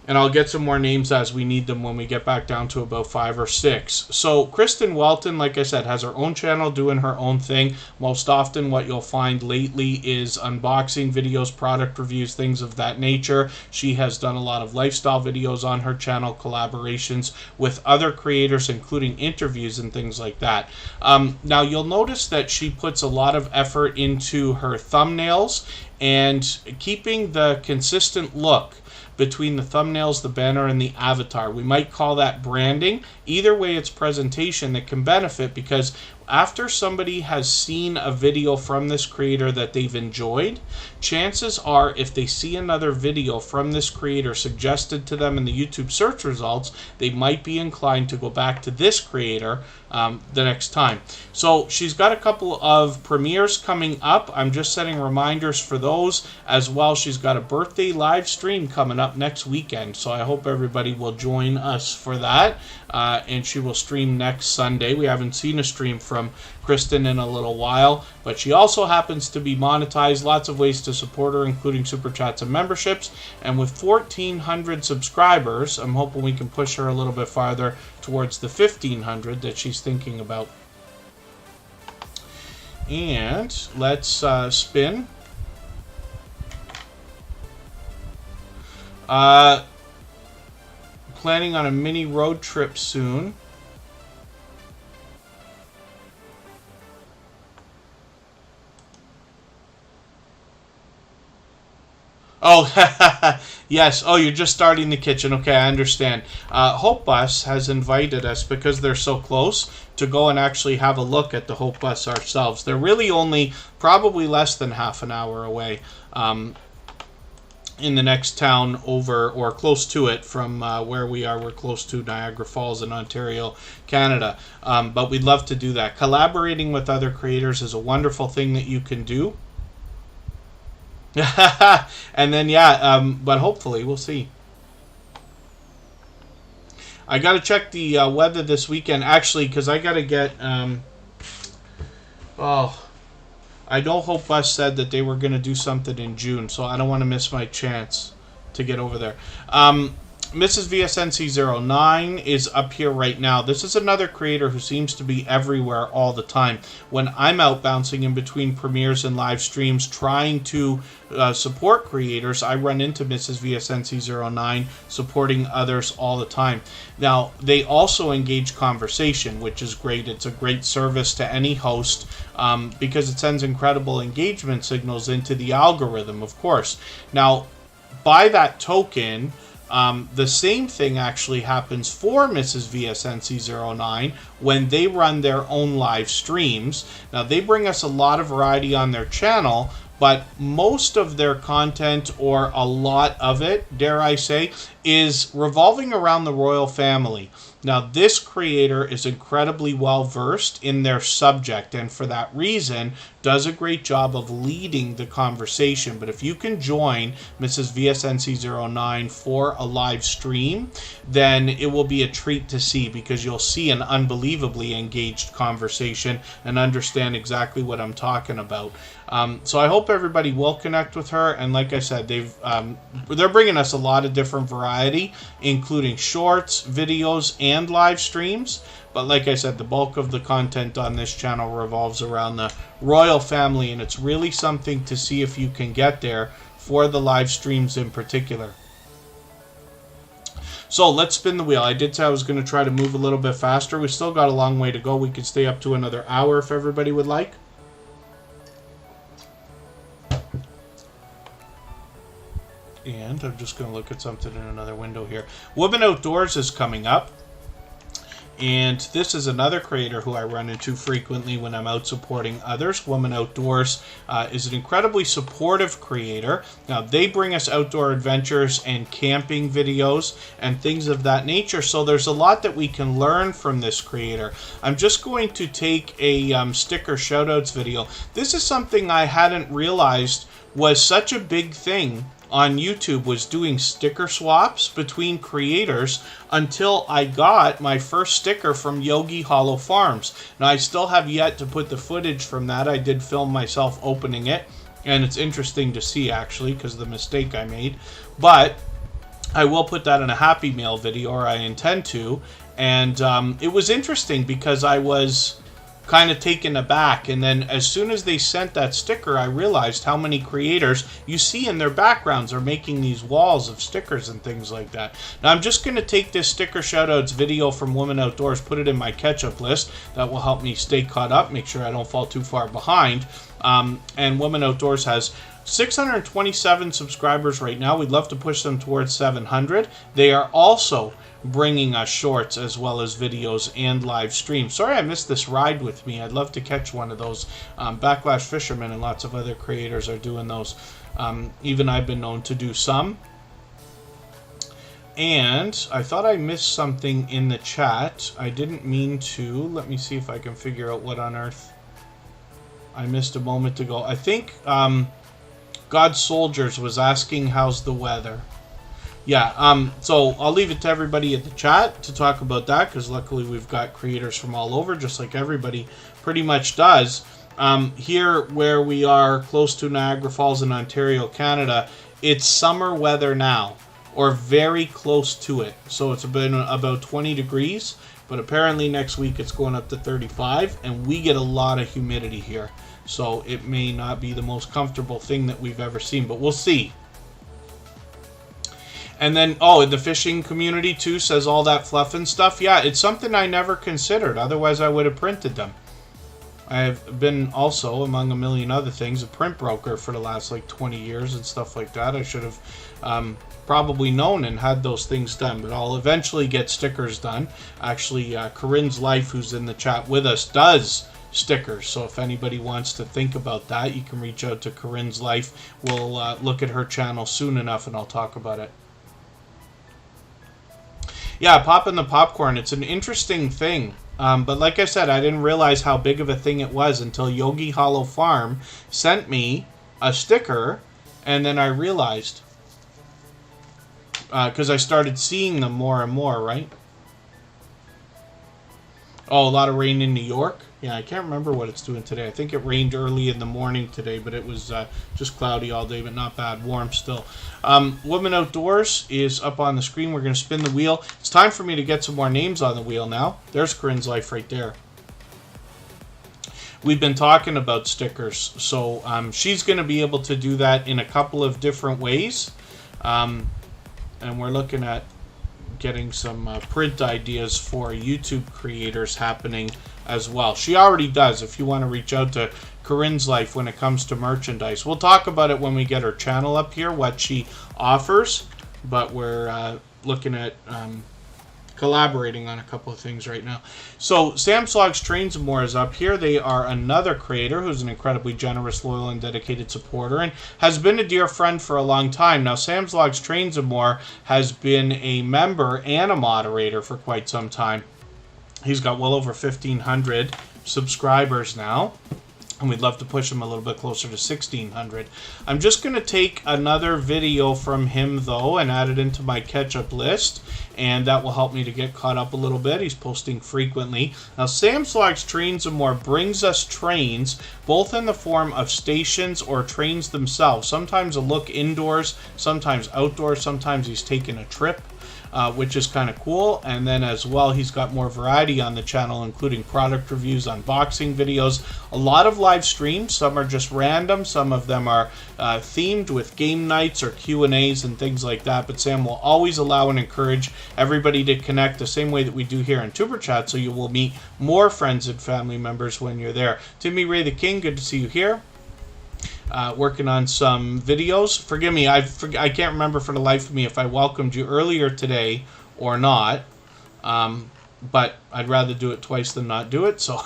And I'll get some more names as we need them when we get back down to about 5 or 6. So Kristin Walton, like I said, has her own channel doing her own thing. Most often what you'll find lately is unboxing videos, product reviews, things of that nature. She has done a lot of lifestyle videos on her channel, collaborations with other creators, including interviews and things like that. Now you'll notice that she puts a lot of effort into her thumbnails and keeping the consistent look between the thumbnails, the banner, and the avatar. We might call that branding. Either way, it's presentation that can benefit, because after somebody has seen a video from this creator that they've enjoyed, chances are if they see another video from this creator suggested to them in the YouTube search results, they might be inclined to go back to this creator the next time. So she's got a couple of premieres coming up. I'm just setting reminders for those as well. She's got a birthday live stream coming up next weekend, so I hope everybody will join us for that. And she will stream next Sunday. We haven't seen a stream from Kristin in a little while, but she also happens to be monetized. Lots of ways to support her, including super chats and memberships. And with 1,400 subscribers, I'm hoping we can push her a little bit farther towards the 1,500 that she's thinking about. And let's spin. Planning on a mini road trip soon. Oh, yes. Oh, you're just starting the kitchen. Okay, I understand. Hope Bus has invited us, because they're so close, to go and actually have a look at the Hope Bus ourselves. They're really only probably less than half an hour away. In the next town over, or close to it from where we are. We're close to Niagara Falls in Ontario, Canada. But we'd love to do that. Collaborating with other creators is a wonderful thing that you can do. And then, yeah, but hopefully, we'll see. I got to check the weather this weekend, actually, because I got to get... I know Hope Bus said that they were going to do something in June, so I don't want to miss my chance to get over there. Mrs. VSNC09 is up here right now. This is another creator who seems to be everywhere all the time. When I'm out bouncing in between premieres and live streams trying to support creators, I run into Mrs. VSNC09 supporting others all the time. Now, they also engage conversation, which is great. It's a great service to any host because it sends incredible engagement signals into the algorithm, of course. Now, by that token, the same thing actually happens for Mrs. VSNC09 when they run their own live streams. Now, they bring us a lot of variety on their channel, but most of their content, or a lot of it, dare I say, is revolving around the royal family. Now, this creator is incredibly well versed in their subject, and for that reason does a great job of leading the conversation. But if you can join Mrs. VSNC09 for a live stream, then it will be a treat to see, because you'll see an unbelievably engaged conversation and understand exactly what I'm talking about. So I hope everybody will connect with her, and like I said, they're bringing us a lot of different variety, including shorts, videos, and live streams. But like I said, the bulk of the content on this channel revolves around the royal family, and it's really something to see if you can get there for the live streams in particular. So let's spin the wheel. I did say I was going to try to move a little bit faster. We still got a long way to go. We could stay up to another hour if everybody would like. And I'm just going to look at something in another window here. Woman Outdoors is coming up. And this is another creator who I run into frequently when I'm out supporting others. Woman Outdoors is an incredibly supportive creator. Now, they bring us outdoor adventures and camping videos and things of that nature. So there's a lot that we can learn from this creator. I'm just going to take a sticker shoutouts video. This is something I hadn't realized was such a big thing on YouTube, was doing sticker swaps between creators, until I got my first sticker from Yogi Hollow Farms. Now, I still have yet to put the footage from that. I did film myself opening it, and it's interesting to see, actually, because of the mistake I made. But I will put that in a Happy Mail video, or I intend to. And it was interesting because I was kind of taken aback, and then as soon as they sent that sticker, I realized how many creators you see in their backgrounds are making these walls of stickers and things like that. Now, I'm just going to take this sticker shoutouts video from Woman Outdoors, put it in my catch-up list. That will help me stay caught up, make sure I don't fall too far behind. And Woman Outdoors has 627 subscribers right now. We'd love to push them towards 700. They are also bringing us shorts as well as videos and live streams. Sorry I missed this ride with me. I'd love to catch one of those. Backlash Fisherman and lots of other creators are doing those. Even I've been known to do some. And I thought I missed something in the chat. I didn't mean to. Let me see if I can figure out what on earth I missed a moment ago. I think God Soldiers was asking how's the weather. Yeah, so I'll leave it to everybody in the chat to talk about that, because luckily we've got creators from all over, just like everybody pretty much does. Here where we are close to Niagara Falls in Ontario, Canada, it's summer weather now, or very close to it. So it's been about 20 degrees, but apparently next week it's going up to 35, and we get a lot of humidity here. So it may not be the most comfortable thing that we've ever seen, but we'll see. And then, oh, in the fishing community, too, says all that fluff and stuff. Yeah, it's something I never considered. Otherwise, I would have printed them. I have been also, among a million other things, a print broker for the last, like, 20 years and stuff like that. I should have probably known and had those things done. But I'll eventually get stickers done. Actually, Corinne's Life, who's in the chat with us, does stickers. So if anybody wants to think about that, you can reach out to Corinne's Life. We'll look at her channel soon enough, and I'll talk about it. Yeah, popping the popcorn. It's an interesting thing. But like I said, I didn't realize how big of a thing it was until Yogi Hollow Farm sent me a sticker, and then I realized. Because I started seeing them more and more, right? Oh, a lot of rain in New York. Yeah, I can't remember what it's doing today. I think it rained early in the morning today, but it was just cloudy all day, but not bad. Warm still. Woman Outdoors is up on the screen. We're going to spin the wheel. It's time for me to get some more names on the wheel now. There's Corinne's Life right there. We've been talking about stickers, so she's going to be able to do that in a couple of different ways. And we're looking at getting some print ideas for YouTube creators happening as well. She already does. If you want to reach out to Corinne's Life when it comes to merchandise, we'll talk about it when we get her channel up here, what she offers, but we're looking at collaborating on a couple of things right now. So Sam's Vlogs Trains and More is up here. They are another creator who's an incredibly generous, loyal, and dedicated supporter, and has been a dear friend for a long time. Now, Sam's Vlogs Trains and More has been a member and a moderator for quite some time. He's got well over 1,500 subscribers now, and we'd love to push him a little bit closer to 1,600. I'm just going to take another video from him, though, and add it into my catch-up list, and that will help me to get caught up a little bit. He's posting frequently. Now, Sam's Vlogs Trains and More brings us trains, both in the form of stations or trains themselves. Sometimes a look indoors, sometimes outdoors, sometimes he's taking a trip. Which is kind of cool. And then as well, he's got more variety on the channel, including product reviews, unboxing videos, a lot of live streams. Some are just random, some of them are themed with game nights or Q&As and things like that. But Sam will always allow and encourage everybody to connect the same way that we do here in Superchat, so you will meet more friends and family members when you're there. Timmy Ray the King, good to see you here. Working on some videos. Forgive me, I can't remember for the life of me if I welcomed you earlier today or not. But I'd rather do it twice than not do it. So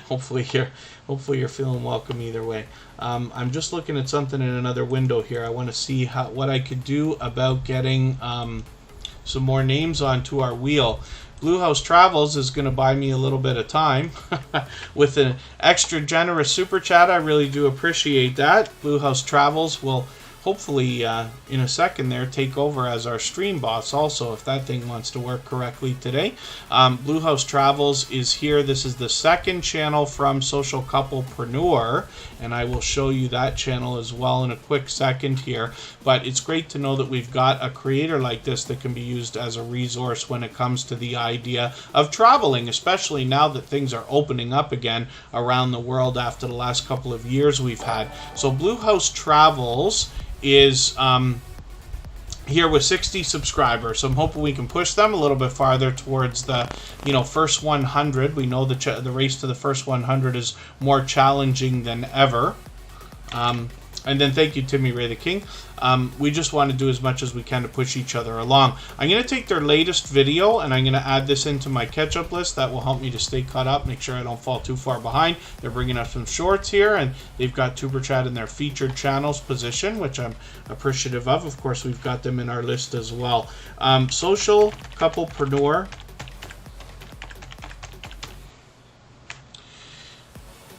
hopefully you're feeling welcome either way. I'm just looking at something in another window here. I want to see what I could do about getting some more names onto our wheel. Bluehouse Travels is going to buy me a little bit of time with an extra generous super chat. I really do appreciate that. Bluehouse Travels will hopefully in a second there take over as our stream boss also, if that thing wants to work correctly today. Bluehouse Travels is here. This is the second channel from Social Couplepreneur, and I will show you that channel as well in a quick second here. But it's great to know that we've got a creator like this that can be used as a resource when it comes to the idea of traveling, especially now that things are opening up again around the world after the last couple of years we've had. So Bluehouse Travels is here with 60 subscribers, so I'm hoping we can push them a little bit farther towards the first 100. We know the race to the first 100 is more challenging than ever. And then thank you, Timmy Ray the King. We just want to do as much as we can to push each other along. I'm going to take their latest video and I'm going to add this into my catch-up list. That will help me to stay caught up, make sure I don't fall too far behind. They're bringing up some shorts here, and they've got Superchat in their featured channels position, which I'm appreciative of. Of course, we've got them in our list as well. Social Couplepreneur.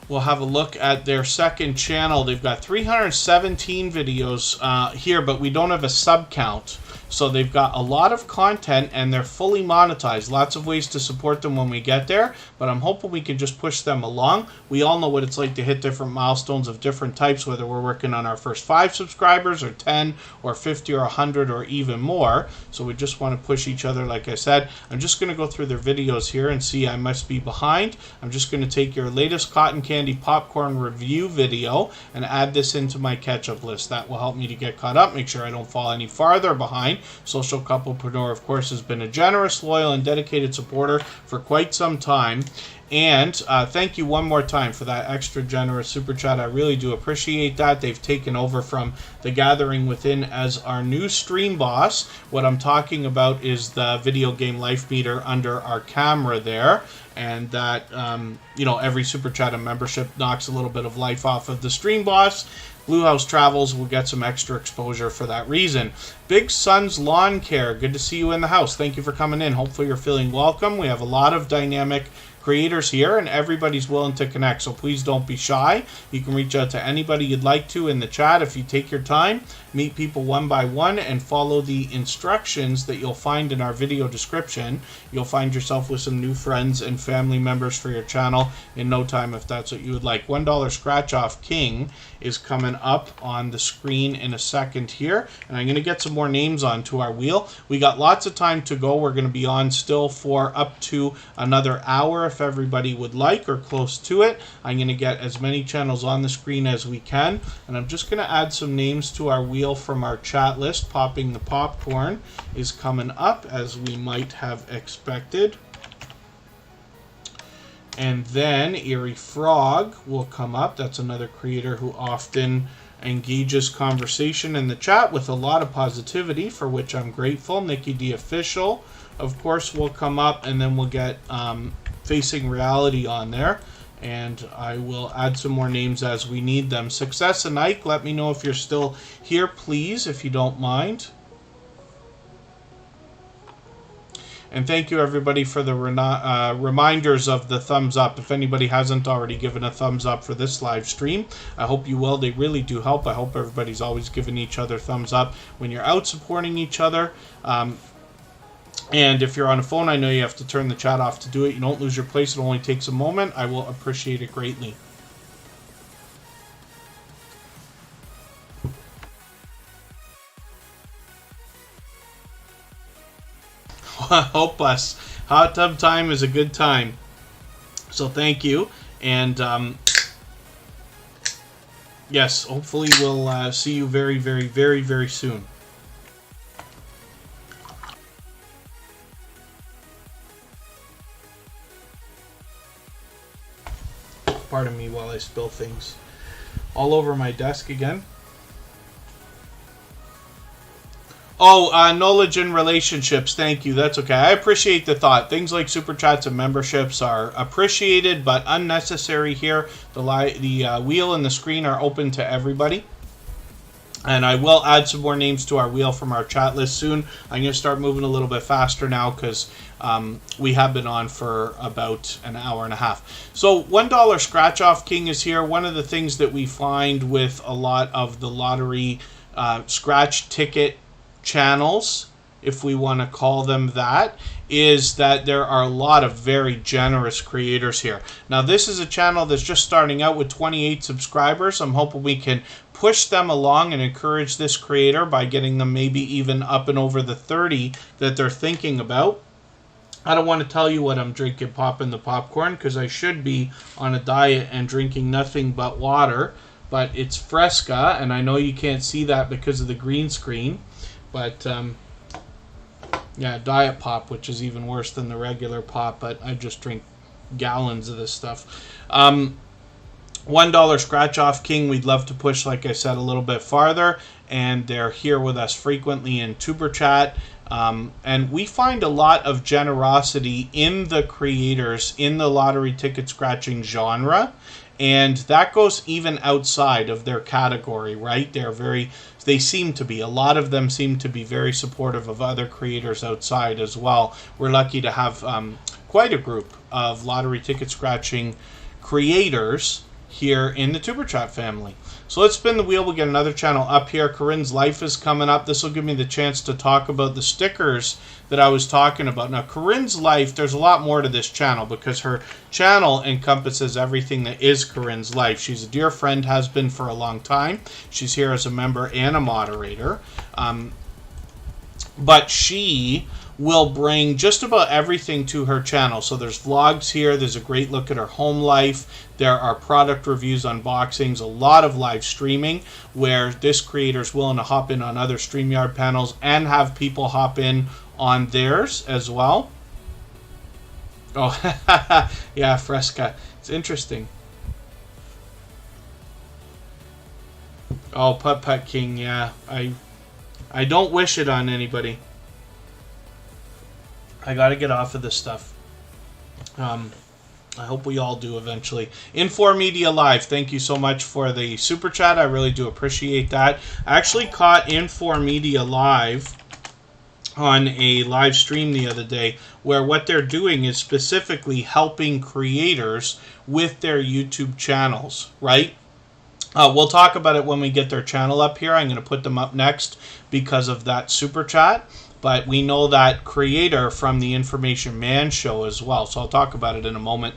We'll have a look at their second channel. They've got 317 videos here, but we don't have a sub count. So they've got a lot of content and they're fully monetized. Lots of ways to support them when we get there, but I'm hoping we can just push them along. We all know what it's like to hit different milestones of different types, whether we're working on our first 5 subscribers or 10 or 50 or 100 or even more. So we just want to push each other, like I said. I'm just going to go through their videos here and see I must be behind. I'm just going to take your latest cotton candy popcorn review video and add this into my catch-up list. That will help me to get caught up, make sure I don't fall any farther behind. Social Couplepreneur, of course, has been a generous, loyal, and dedicated supporter for quite some time. And thank you one more time for that extra generous super chat. I really do appreciate that. They've taken over from the Gathering Within as our new stream boss. What I'm talking about is the video game life meter under our camera there. And that, every super chat and membership knocks a little bit of life off of the stream boss. Bluehouse Travels will get some extra exposure for that reason. Big Sun's Lawn Care, good to see you in the house. Thank you for coming in. Hopefully you're feeling welcome. We have a lot of dynamic creators here, and everybody's willing to connect. So please don't be shy. You can reach out to anybody you'd like to in the chat if you take your time. Meet people one by one and follow the instructions that you'll find in our video description. You'll find yourself with some new friends and family members for your channel in no time if that's what you would like. $1 Scratch Off King is coming up on the screen in a second here, and I'm going to get some more names onto our wheel. We got lots of time to go. We're going to be on still for up to another hour if everybody would like, or close to it. I'm going to get as many channels on the screen as we can, and I'm just going to add some names to our wheel from our chat list. Popping the Popcorn is coming up, as we might have expected. And then Eerie Frog will come up. That's another creator who often engages conversation in the chat with a lot of positivity, for which I'm grateful. Nikki D Official, of course, will come up, and then we'll get Facing Reality on there. And I will add some more names as we need them. Success and Ike, let me know if you're still here, please, if you don't mind. And thank you, everybody, for the reminders of the thumbs up. If anybody hasn't already given a thumbs up for this live stream, I hope you will. They really do help. I hope everybody's always giving each other thumbs up when you're out supporting each other. And if you're on a phone, I know you have to turn the chat off to do it. You don't lose your place. It only takes a moment. I will appreciate it greatly. Help us. Hot tub time is a good time. So thank you. And yes, hopefully we'll see you very, very, very, very soon. Pardon me while I spill things all over my desk again. Oh, knowledge and relationships. Thank you. That's okay. I appreciate the thought. Things like super chats and memberships are appreciated, but unnecessary here. The wheel and the screen are open to everybody. And I will add some more names to our wheel from our chat list soon. I'm going to start moving a little bit faster now because we have been on for about an hour and a half. So $1 Scratch Off King is here. One of the things that we find with a lot of the lottery scratch ticket channels, if we want to call them that, is that there are a lot of very generous creators here. Now, this is a channel that's just starting out with 28 subscribers. I'm hoping we can push them along and encourage this creator by getting them maybe even up and over the 30 that they're thinking about. I don't want to tell you what I'm drinking, popping the popcorn, because I should be on a diet and drinking nothing but water, but it's Fresca, and I know you can't see that because of the green screen. But, yeah, diet pop, which is even worse than the regular pop, but I just drink gallons of this stuff. $1 Scratch Off King, we'd love to push, like I said, a little bit farther, and they're here with us frequently in Tuber Chat. And we find a lot of generosity in the creators in the lottery ticket scratching genre. And that goes even outside of their category, right? They seem to be, a lot of them seem to be very supportive of other creators outside as well. We're lucky to have quite a group of lottery ticket scratching creators here in the Tuber Chat family. So let's spin the wheel. We'll get another channel up here. Corinne's Life is coming up. This will give me the chance to talk about the stickers that I was talking about. Now, Corinne's Life, there's a lot more to this channel because her channel encompasses everything that is Corinne's Life. She's a dear friend, has been for a long time. She's here as a member and a moderator. But she will bring just about everything to her channel. So there's vlogs here. There's a great look at her home life. There are product reviews, unboxings, a lot of live streaming where this creator is willing to hop in on other StreamYard panels and have people hop in on theirs as well. Oh, yeah, Fresca. It's interesting. Oh, Putt Putt King, yeah. I don't wish it on anybody. I gotta get off of this stuff. I hope we all do eventually. Infor Media Live, thank you so much for the super chat. I really do appreciate that. I actually caught Infor Media Live on a live stream the other day where what they're doing is specifically helping creators with their YouTube channels, right? We'll talk about it when we get their channel up here. I'm going to put them up next because of that super chat. But we know that creator from the Information Man show as well. So I'll talk about it in a moment.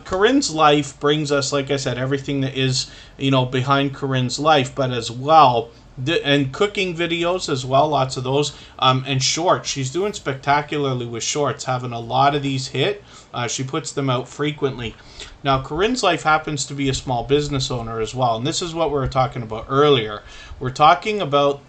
Corinne's life brings us, like I said, everything that is, behind Corinne's life, but as well, and cooking videos as well, lots of those, and shorts. She's doing spectacularly with shorts, having a lot of these hit. She puts them out frequently. Now, Corinne's life happens to be a small business owner as well, and this is what we were talking about earlier. We're talking about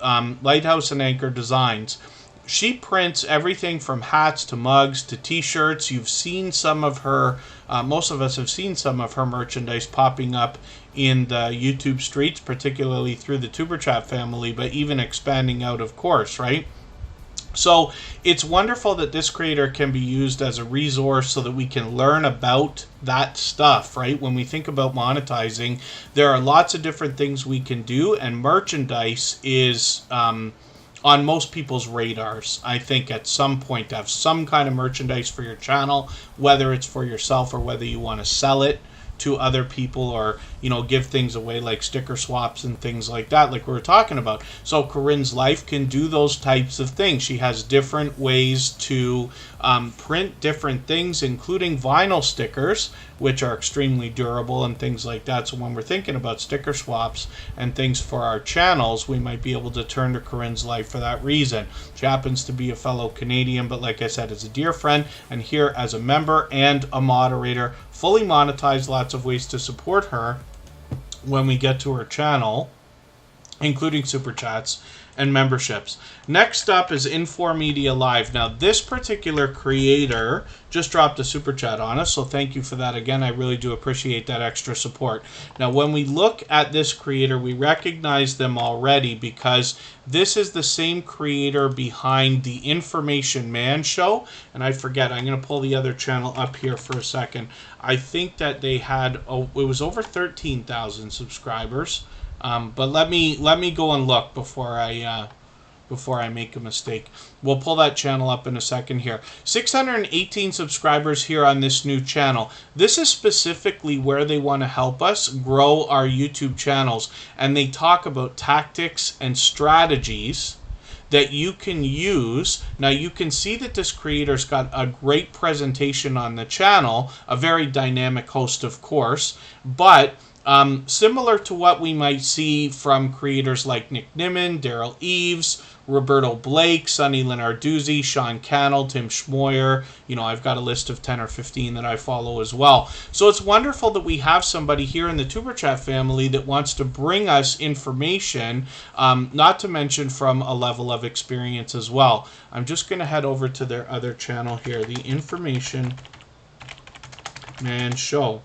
Lighthouse and Anchor Designs. She prints everything from hats to mugs to t-shirts. You've seen some of her, most of us have seen some of her merchandise popping up in the YouTube streets, particularly through the Superchat family, but even expanding out, of course, right? So it's wonderful that this creator can be used as a resource so that we can learn about that stuff, right? When we think about monetizing, there are lots of different things we can do, and merchandise is on most people's radars, I think, at some point to have some kind of merchandise for your channel, whether it's for yourself or whether you want to sell it to other people or, give things away like sticker swaps and things like that, like we were talking about. So Corinne's life can do those types of things. She has different ways to print different things, including vinyl stickers, which are extremely durable and things like that. So when we're thinking about sticker swaps and things for our channels, we might be able to turn to Corinne's life for that reason. She happens to be a fellow Canadian, but like I said, is a dear friend, and here as a member and a moderator, fully monetized, lots of ways to support her when we get to her channel, including super chats and memberships. Next up is Infor Live. Now, this particular creator just dropped a super chat on us, so thank you for that again. I really do appreciate that extra support. Now, when we look at this creator, we recognize them already because this is the same creator behind the Information Man show. And I forget, I'm going to pull the other channel up here for a second. I think that they had, it was over 13,000 subscribers. But let me go and look before I make a mistake. We'll pull that channel up in a second here. 618 subscribers here on this new channel. This is specifically where they want to help us grow our YouTube channels, and they talk about tactics and strategies that you can use. Now you can see that this creator's got a great presentation on the channel, a very dynamic host, of course, but similar to what we might see from creators like Nick Nimmin, Daryl Eves, Roberto Blake, Sonny Lenarduzzi, Sean Cannell, Tim Schmoyer. I've got a list of 10 or 15 that I follow as well. So it's wonderful that we have somebody here in the Superchat family that wants to bring us information, not to mention from a level of experience as well. I'm just going to head over to their other channel here, the Information Man Show.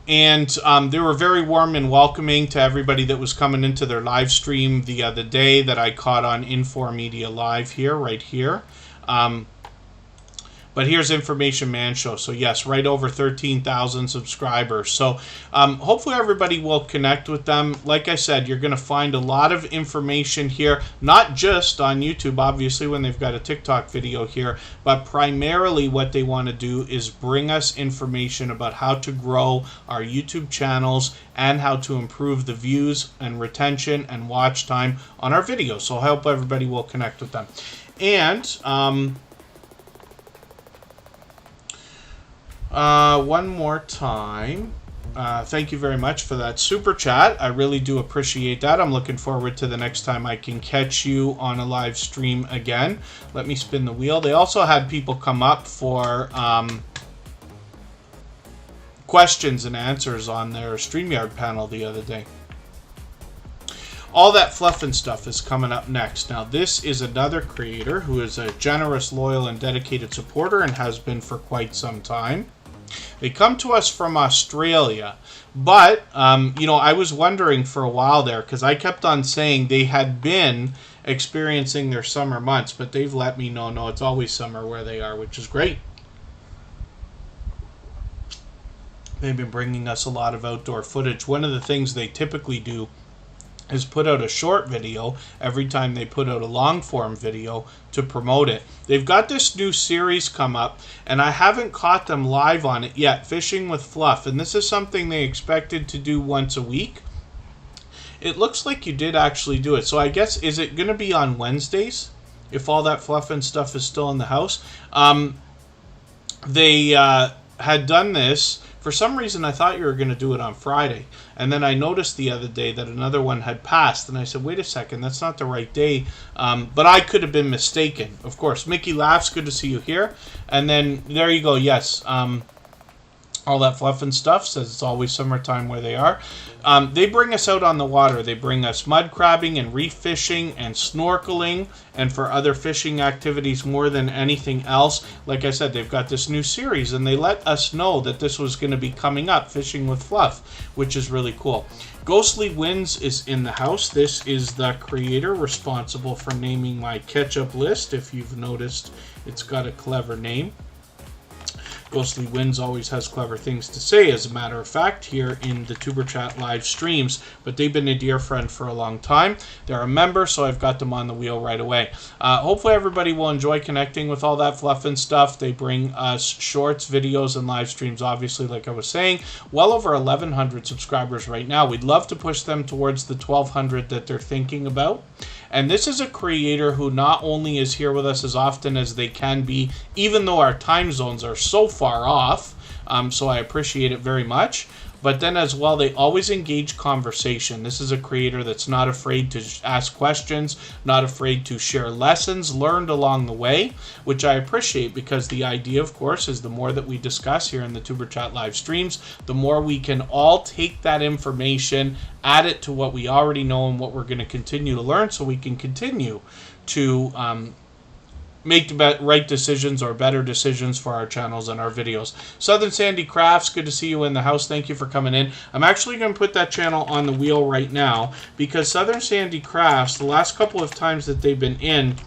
And they were very warm and welcoming to everybody that was coming into their live stream the other day that I caught on Infor Live here, right here. But here's Information Man Show. So yes, right over 13,000 subscribers. So hopefully everybody will connect with them. Like I said, you're going to find a lot of information here, not just on YouTube, obviously, when they've got a TikTok video here, but primarily what they want to do is bring us information about how to grow our YouTube channels and how to improve the views and retention and watch time on our videos. So I hope everybody will connect with them. And one more time, thank you very much for that super chat. I really do appreciate that. I'm looking forward to the next time I can catch you on a live stream again. Let me spin the wheel. They also had people come up for questions and answers on their StreamYard panel the other day. All that fluff and stuff is coming up next. Now, this is another creator who is a generous, loyal, and dedicated supporter and has been for quite some time. They come to us from Australia, but, I was wondering for a while there because I kept on saying they had been experiencing their summer months, but they've let me know, no, it's always summer where they are, which is great. They've been bringing us a lot of outdoor footage. One of the things they typically do has put out a short video every time they put out a long form video to promote it. They've got this new series come up, and I haven't caught them live on it yet, Fishing with Fluff, and this is something they expected to do once a week. It looks like you did actually do it, so I guess, is it going to be on Wednesdays, if all that fluff and stuff is still in the house? They had done this. For some reason, I thought you were going to do it on Friday. And then I noticed the other day that another one had passed. And I said, wait a second, that's not the right day. But I could have been mistaken. Of course, Mickey Laughs, good to see you here. And then there you go, yes. All that fluff and stuff says it's always summertime where they are. They bring us out on the water. They bring us mud crabbing and reef fishing and snorkeling and for other fishing activities more than anything else. Like I said, they've got this new series, and they let us know that this was going to be coming up, Fishing with Fluff, which is really cool. Ghostly Winds is in the house. This is the creator responsible for naming my ketchup list. If you've noticed, it's got a clever name. Ghostly Winds always has clever things to say, as a matter of fact, here in the Tuber Chat live streams. But they've been a dear friend for a long time. They're a member, so I've got them on the wheel right away. Hopefully everybody will enjoy connecting with all that fluff and stuff. They bring us shorts, videos, and live streams, obviously, like I was saying. Well over 1,100 subscribers right now. We'd love to push them towards the 1,200 that they're thinking about. And this is a creator who not only is here with us as often as they can be, even though our time zones are so far off, so I appreciate it very much. But then as well, they always engage conversation. This is a creator that's not afraid to ask questions, not afraid to share lessons learned along the way, which I appreciate, because the idea, of course, is the more that we discuss here in the Tuber Chat live streams, the more we can all take that information, add it to what we already know and what we're going to continue to learn, so we can continue to make the right decisions or better decisions for our channels and our videos. Southern Sandy Crafts, good to see you in the house. Thank you for coming in. I'm actually going to put that channel on the wheel right now, because Southern Sandy Crafts, the last couple of times that they've been in,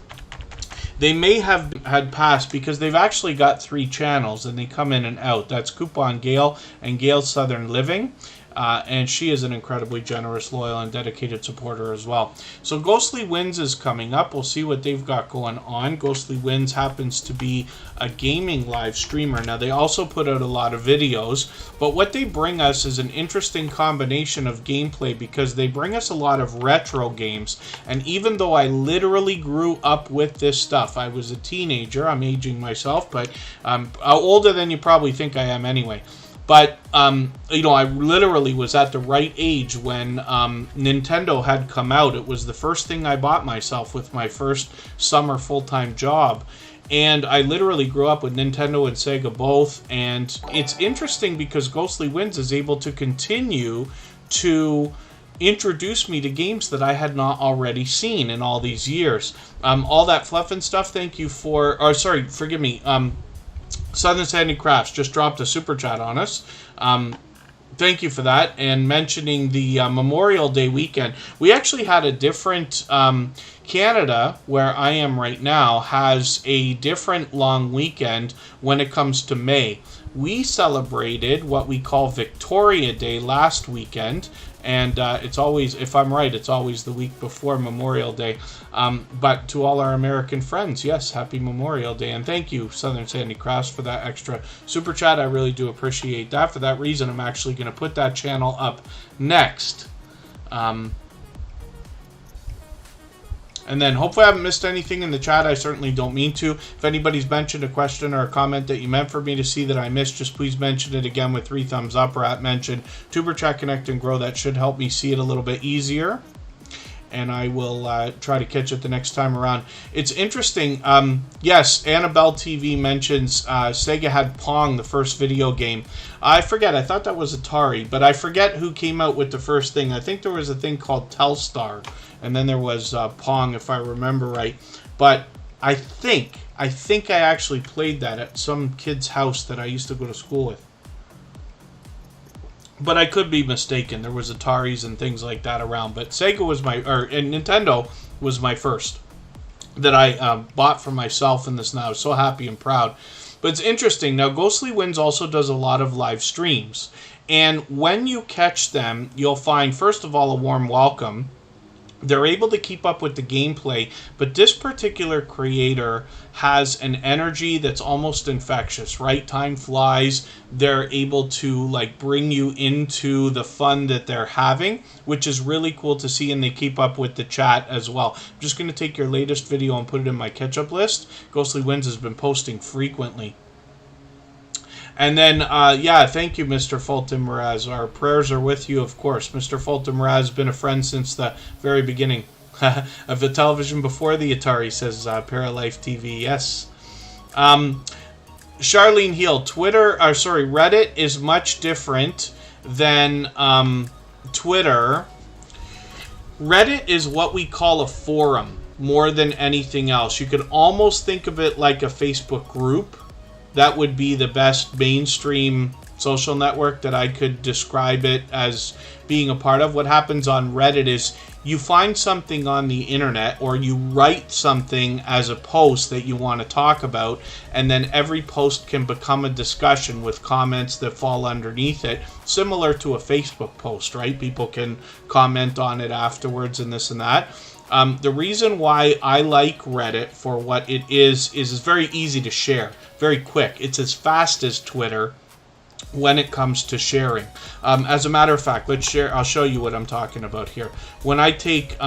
they may have had passed, because they've actually got 3 channels and they come in and out. That's Coupon Gail and Gail's Southern Living. And she is an incredibly generous, loyal, and dedicated supporter as well. So Ghostly Winds is coming up. We'll see what they've got going on. Ghostly Winds happens to be a gaming live streamer. Now, they also put out a lot of videos, but what they bring us is an interesting combination of gameplay, because they bring us a lot of retro games. And even though I literally grew up with this stuff, I was a teenager. I'm aging myself, but I'm older than you probably think I am anyway. But, you know, I literally was at the right age when Nintendo had come out. It was the first thing I bought myself with my first summer full-time job. And I literally grew up with Nintendo and Sega both. And it's interesting because Ghostly Winds is able to continue to introduce me to games that I had not already seen in all these years. All that fluff and stuff, thank you for... Or, sorry, forgive me. Southern Sandy Crafts just dropped a super chat on us. Thank you for that. And mentioning the Memorial Day weekend. We actually had a different... Canada, where I am right now, has a different long weekend when it comes to May. We celebrated what we call Victoria Day last weekend. And it's always, if I'm right, it's always the week before Memorial Day. But to all our American friends, yes, happy Memorial Day. And thank you, Southern Sandy Crafts, for that extra super chat. I really do appreciate that. For that reason, I'm actually going to put that channel up next. And then hopefully I haven't missed anything in the chat. I certainly don't mean to. If anybody's mentioned a question or a comment that you meant for me to see that I missed, just please mention it again with 3 thumbs up or at mention. Tuber Chat, Connect, and Grow. That should help me see it a little bit easier. And I will try to catch it the next time around. It's interesting. Yes, Annabelle TV mentions Sega had Pong, the first video game. I forget. I thought that was Atari. But I forget who came out with the first thing. I think there was a thing called Telstar. And then there was Pong, if I remember right. But I think I actually played that at some kid's house that I used to go to school with. But I could be mistaken. There was Ataris and things like that around. But Sega was and Nintendo was my first that I bought for myself in this now. I was so happy and proud. But it's interesting. Now, Ghostly Winds also does a lot of live streams. And when you catch them, you'll find, first of all, a warm welcome. they're able to keep up with the gameplay, but this particular creator has an energy that's almost infectious, right? Time flies. They're able to like bring you into the fun that they're having, which is really cool to see, and they keep up with the chat as well. I'm just going to take your latest video and put it in my catch-up list. Ghostly Wins has been posting frequently. And then, yeah, thank you, Mr. Fulton Mraz. Our prayers are with you, of course. Mr. Fulton Mraz has been a friend since the very beginning of the television before the Atari, says Paralife TV. Yes. Charlene Heal, Reddit is much different than Twitter. Reddit is what we call a forum more than anything else. You could almost think of it like a Facebook group. That would be the best mainstream social network that I could describe it as being a part of. What happens on Reddit is you find something on the internet, or you write something as a post that you want to talk about, and then every post can become a discussion with comments that fall underneath it, similar to a Facebook post, right? People can comment on it afterwards and this and that. The reason why I like Reddit for what it is it's very easy to share, very quick. It's as fast as Twitter when it comes to sharing. As a matter of fact, let's share. I'll show you what I'm talking about here. When I take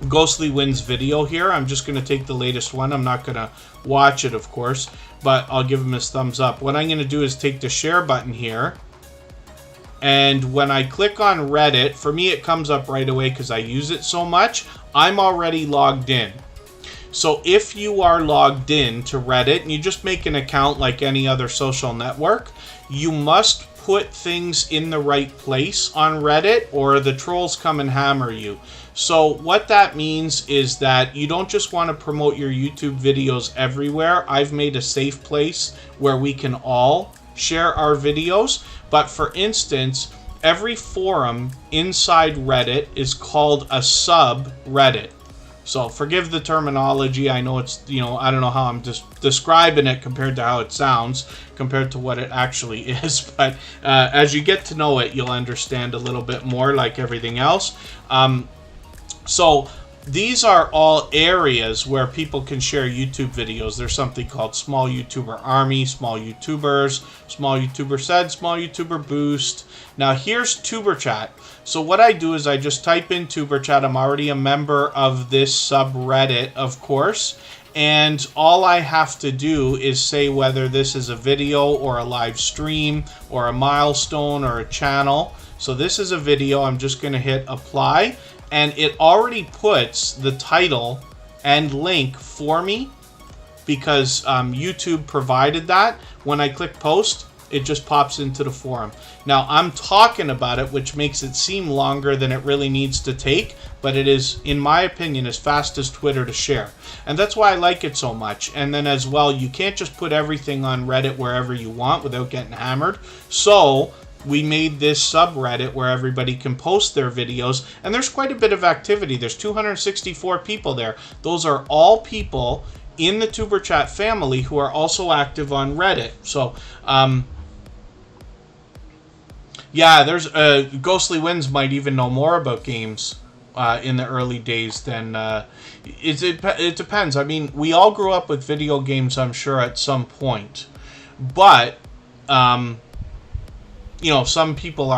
Ghostly Wins video here, I'm just going to take the latest one. I'm not going to watch it, of course, but I'll give him his thumbs up. What I'm going to do is take the share button here, and when I click on Reddit, for me it comes up right away because I use it so much. I'm already logged in. So if you are logged in to Reddit, and you just make an account like any other social network, you must put things in the right place on Reddit, or the trolls come and hammer you. So what that means is that you don't just want to promote your YouTube videos everywhere. I've made a safe place where we can all share our videos. But for instance, every forum inside Reddit is called a subreddit. So forgive the terminology. I know it's, I don't know how I'm just describing it compared to how it sounds, compared to what it actually is. But as you get to know it, you'll understand a little bit more, like everything else. So these are all areas where people can share YouTube videos. There's something called Small YouTuber Army, Small YouTubers, Small YouTuber Said, Small YouTuber Boost. Now here's TuberChat. So what I do is I just type in TuberChat. I'm already a member of this subreddit, of course. And all I have to do is say whether this is a video or a live stream or a milestone or a channel. So this is a video. I'm just going to hit apply. And it already puts the title and link for me because YouTube provided that. When I click post, it just pops into the forum. Now, I'm talking about it, which makes it seem longer than it really needs to take, but it is, in my opinion, as fast as Twitter to share. And that's why I like it so much. And then as well, you can't just put everything on Reddit wherever you want without getting hammered. So we made this subreddit where everybody can post their videos, and there's quite a bit of activity. There's 264 people there. Those are all people in the TuberChat family who are also active on Reddit. So, yeah, there's Ghostly Wins might even know more about games in the early days than it depends. I mean, we all grew up with video games, I'm sure, at some point, but some people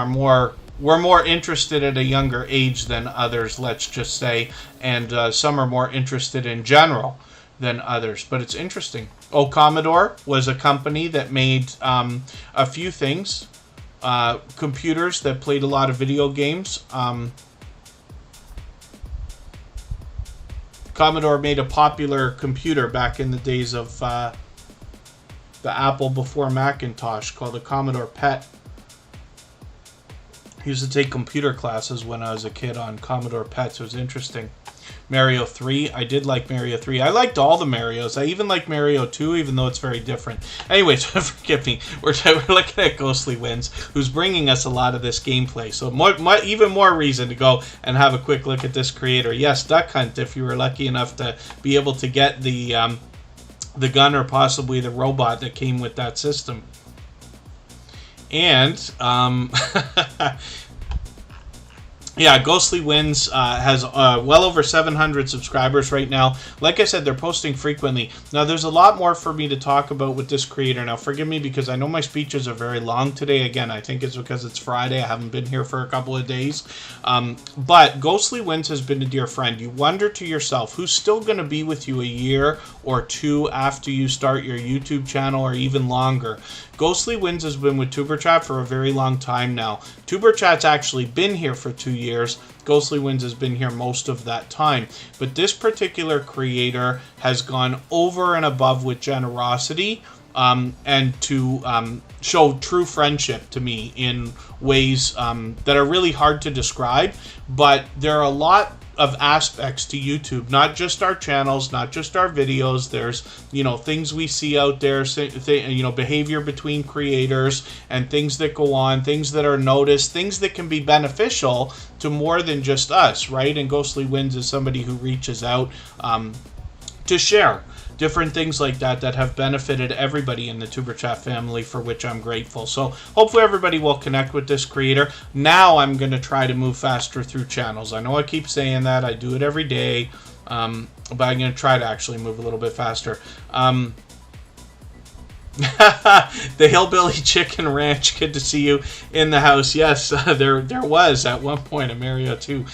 we're more interested at a younger age than others, let's just say, and some are more interested in general than others. But it's interesting. Oh, Commodore was a company that made a few things. Computers that played a lot of video games. Commodore made a popular computer back in the days of the Apple before Macintosh called the Commodore PET. I used to take computer classes when I was a kid on Commodore PET, so it was interesting. Mario 3, I did like Mario 3. I liked all the Marios. I even like Mario 2, even though it's very different. Anyways, forgive me. We're looking at Ghostly Wins, who's bringing us a lot of this gameplay. So even more reason to go and have a quick look at this creator. Yes, Duck Hunt, if you were lucky enough to be able to get the gun or possibly the robot that came with that system. And Yeah, Ghostly Wins has well over 700 subscribers right now. Like I said, they're posting frequently. Now, there's a lot more for me to talk about with this creator. Now, forgive me because I know my speeches are very long today. Again, I think it's because it's Friday. I haven't been here for a couple of days. But Ghostly Wins has been a dear friend. You wonder to yourself, who's still going to be with you a year or two after you start your YouTube channel, or even longer? Ghostly Wins has been with Superchat for a very long time now. Superchat's actually been here for 2 years. Ghostly Wins has been here most of that time. But this particular creator has gone over and above with generosity and to show true friendship to me in ways that are really hard to describe. But there are a lot of aspects to YouTube, not just our channels, not just our videos. There's, you know, things we see out there, you know, behavior between creators and things that go on, things that are noticed, things that can be beneficial to more than just us, right? And Ghostly Wins is somebody who reaches out to share different things like that that have benefited everybody in the Superchat family, for which I'm grateful. So hopefully everybody will connect with this creator. Now I'm going to try to move faster through channels. I know I keep saying that. I do it every day, but I'm going to try to actually move a little bit faster. The Hillbilly Chicken Ranch, good to see you in the house. Yes, there was at one point a Mario too.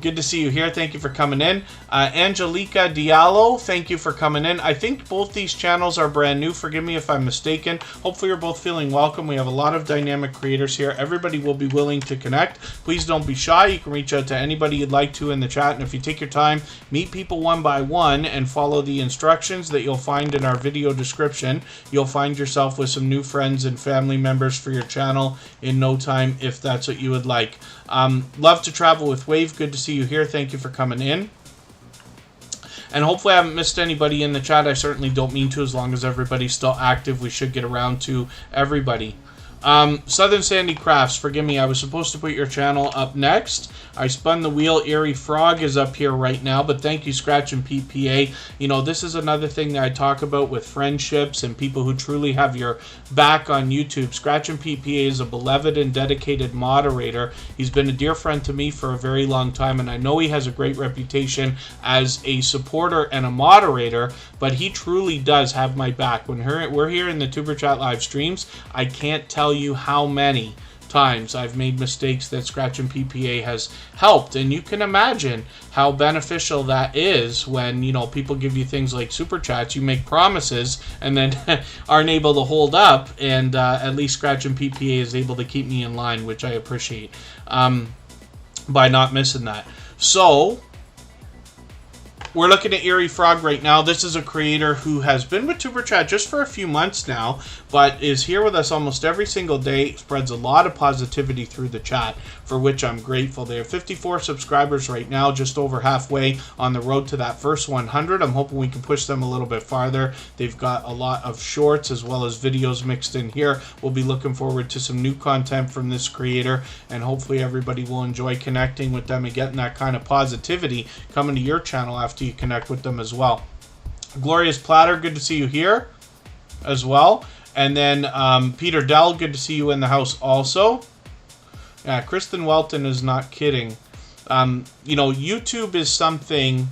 Good to see you here. Thank you for coming in. Angelica Diallo, thank you for coming in. I think both these channels are brand new. Forgive me if I'm mistaken. Hopefully you're both feeling welcome. We have a lot of dynamic creators here. Everybody will be willing to connect. Please don't be shy. You can reach out to anybody you'd like to in the chat. And if you take your time, meet people one by one and follow the instructions that you'll find in our video description, you'll find yourself with some new friends and family members for your channel in no time, if that's what you would like. Love to travel with Wave. Good to see you here. Thank you for coming in. And hopefully I haven't missed anybody in the chat. I certainly don't mean to. As long as everybody's still active, we should get around to everybody. Southern Sandy Crafts, forgive me, I was supposed to put your channel up next. I spun the wheel. Eerie Frog is up here right now, but thank you, Scratch and Pete PA. You know, this is another thing that I talk about with friendships and people who truly have your back on YouTube. Scratch and Pete PA is a beloved and dedicated moderator. He's been a dear friend to me for a very long time, and I know he has a great reputation as a supporter and a moderator, but he truly does have my back. When we're here in the Superchat live streams, I can't tell you how many times I've made mistakes that Scratch and PPA has helped, and you can imagine how beneficial that is when, you know, people give you things like super chats. You make promises and then aren't able to hold up, and at least Scratch and PPA is able to keep me in line, which I appreciate by not missing that. So we're looking at Eerie Frog right now. This is a creator who has been with Superchat just for a few months now, but is here with us almost every single day, spreads a lot of positivity through the chat, for which I'm grateful. They have 54 subscribers right now, just over halfway on the road to that first 100. I'm hoping we can push them a little bit farther. They've got a lot of shorts as well as videos mixed in here. We'll be looking forward to some new content from this creator, and hopefully everybody will enjoy connecting with them and getting that kind of positivity coming to your channel after you connect with them as well. Glorious Platter, good to see you here as well. And then Peter Dell, good to see you in the house also. Yeah, Kristin Walton is not kidding. You know, YouTube is something.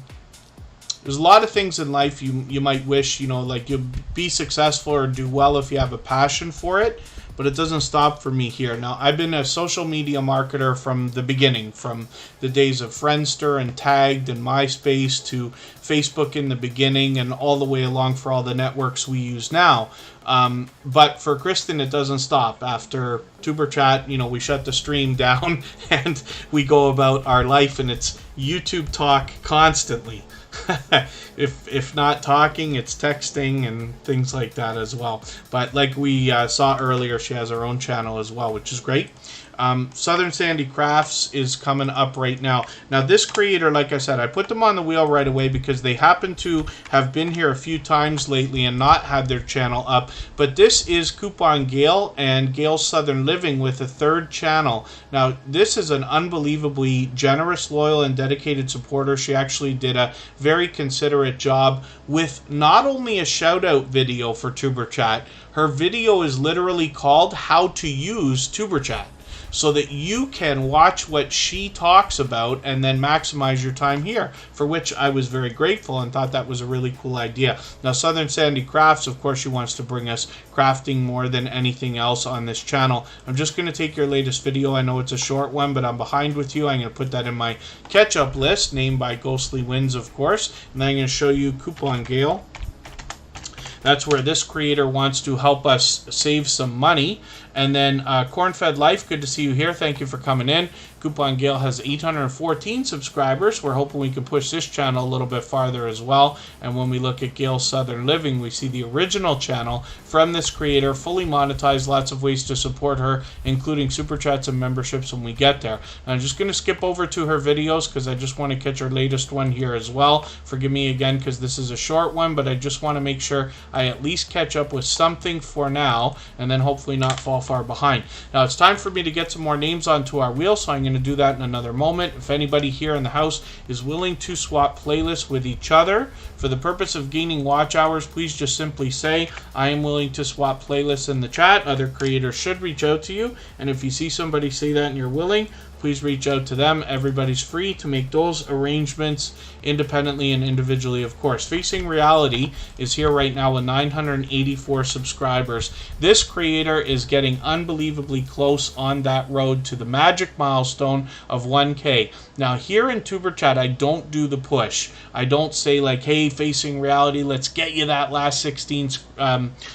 There's a lot of things in life you might wish, you know, like you'll be successful or do well if you have a passion for it, but it doesn't stop for me here. Now, I've been a social media marketer from the beginning, from the days of Friendster and Tagged and MySpace to Facebook in the beginning and all the way along for all the networks we use now. But for Kristin, it doesn't stop. After Superchat, you know, we shut the stream down and we go about our life, and it's YouTube talk constantly. if not talking, it's texting and things like that as well. But like we saw earlier, she has her own channel as well, which is great. Southern Sandy Crafts is coming up right now. Now, this creator, like I said, I put them on the wheel right away because they happen to have been here a few times lately and not had their channel up. But this is Coupon Gail and Gail's Southern Living with a third channel. Now, this is an unbelievably generous, loyal, and dedicated supporter. She actually did a very considerate job with not only a shout-out video for TuberChat. Her video is literally called How to Use TuberChat. so that you can watch what she talks about and then maximize your time here, for which I was very grateful and thought that was a really cool idea. Now, Southern Sandy Crafts, of course, she wants to bring us crafting more than anything else on this channel. I'm just going to take your latest video. I know it's a short one, but I'm behind with you. I'm going to put that in my catch-up list, named by Ghostly Winds, of course. And then I'm going to show you Coupon Gale. That's where this creator wants to help us save some money. And then Cornfed Life, good to see you here. Thank you for coming in. Coupon Gale has 814 subscribers. We're hoping we can push this channel a little bit farther as well. And when we look at Gale's Southern Living, we see the original channel from this creator, fully monetized, lots of ways to support her, including super chats and memberships when we get there. And I'm just going to skip over to her videos because I just want to catch her latest one here as well. Forgive me again because this is a short one, but I just want to make sure I at least catch up with something for now, and then hopefully not fall far behind. Now it's time for me to get some more names onto our wheel, so I'm going to do that in another moment. If anybody here in the house is willing to swap playlists with each other for the purpose of gaining watch hours, please just simply say, I am willing to swap playlists in the chat. Other creators should reach out to you, and if you see somebody say that and you're willing, please reach out to them. Everybody's free to make those arrangements independently and individually, of course. Facing Reality is here right now with 984 subscribers. This creator is getting unbelievably close on that road to the magic milestone of 1K. Now, here in Tuber Chat, I don't do the push. I don't say like, hey, Facing Reality, let's get you that last 16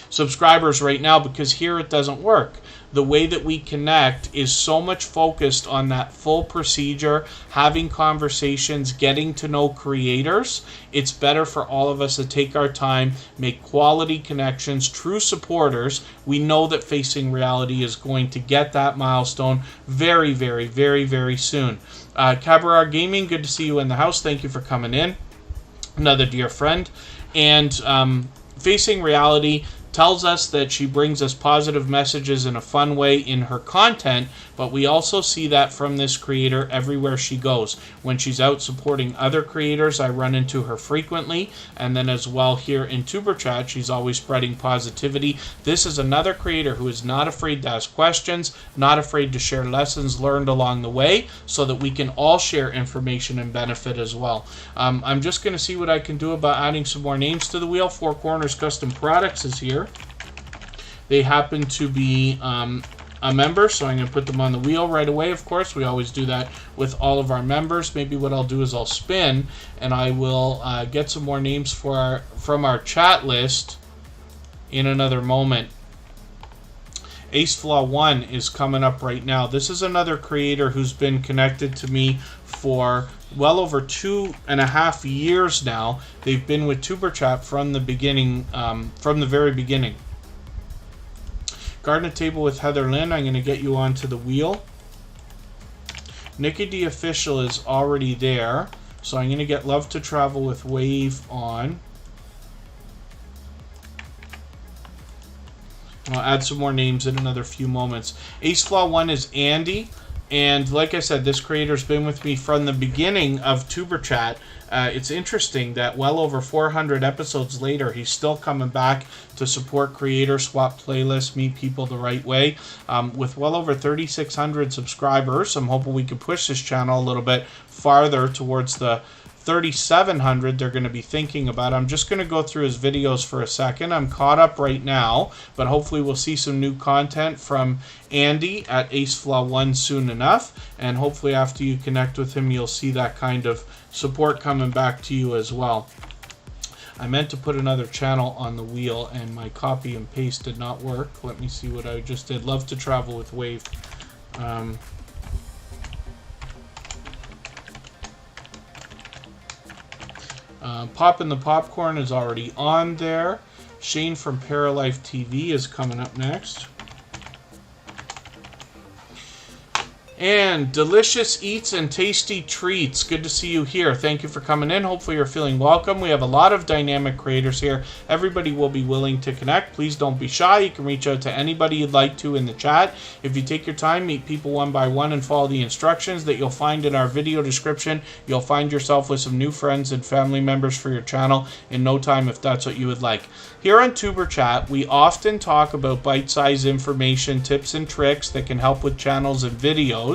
subscribers right now, because here it doesn't work. The way that we connect is so much focused on that full procedure, having conversations, getting to know creators. It's better for all of us to take our time, make quality connections, true supporters. We know that Facing Reality is going to get that milestone very, very, very, very soon. Cabaret Gaming, good to see you in the house. Thank you for coming in. Another dear friend. And Facing Reality tells us that she brings us positive messages in a fun way in her content, but we also see that from this creator everywhere she goes. When she's out supporting other creators, I run into her frequently, and then as well here in Tuber Chat, she's always spreading positivity. This is another creator who is not afraid to ask questions, not afraid to share lessons learned along the way, so that we can all share information and benefit as well. I'm just going to see what I can do about adding some more names to the wheel. Four Corners Custom Products is here. They happen to be a member, so I'm going to put them on the wheel right away. Of course, we always do that with all of our members. Maybe what I'll do is I'll spin, and I will get some more names from our chat list in another moment. Ace Flaw 1 is coming up right now. This is another creator who's been connected to me for well over 2.5 years now. They've been with Tuber Chat from the beginning, from the very beginning. Garden Table with Heather Lynn, I'm going to get you onto the wheel. Nikki D Official is already there, so I'm going to get Love to Travel with Wave on. I'll add some more names in another few moments. Ace Flaw 1 is Andy, and like I said, this creator's been with me from the beginning of Tuber Chat. It's interesting that well over 400 episodes later, he's still coming back to support creators, swap playlists, meet people the right way. With well over 3,600 subscribers, I'm hoping we can push this channel a little bit farther towards the 3,700 they're going to be thinking about. I'm just going to go through his videos for a second. I'm caught up right now, but hopefully we'll see some new content from Andy at Ace Flaw 1 soon enough, and hopefully after you connect with him, you'll see that kind of support coming back to you as well. I meant to put another channel on the wheel, and my copy and paste did not work. Let me see what I just did. Love to Travel with Wave. Poppin' the Popcorn is already on there. Shane from Paralife TV is coming up next. And Delicious Eats and Tasty Treats. Good to see you here. Thank you for coming in. Hopefully you're feeling welcome. We have a lot of dynamic creators here. Everybody will be willing to connect. Please don't be shy. You can reach out to anybody you'd like to in the chat. If you take your time, meet people one by one and follow the instructions that you'll find in our video description, you'll find yourself with some new friends and family members for your channel in no time if that's what you would like. Here on Tuber Chat, we often talk about bite-sized information, tips and tricks that can help with channels and videos,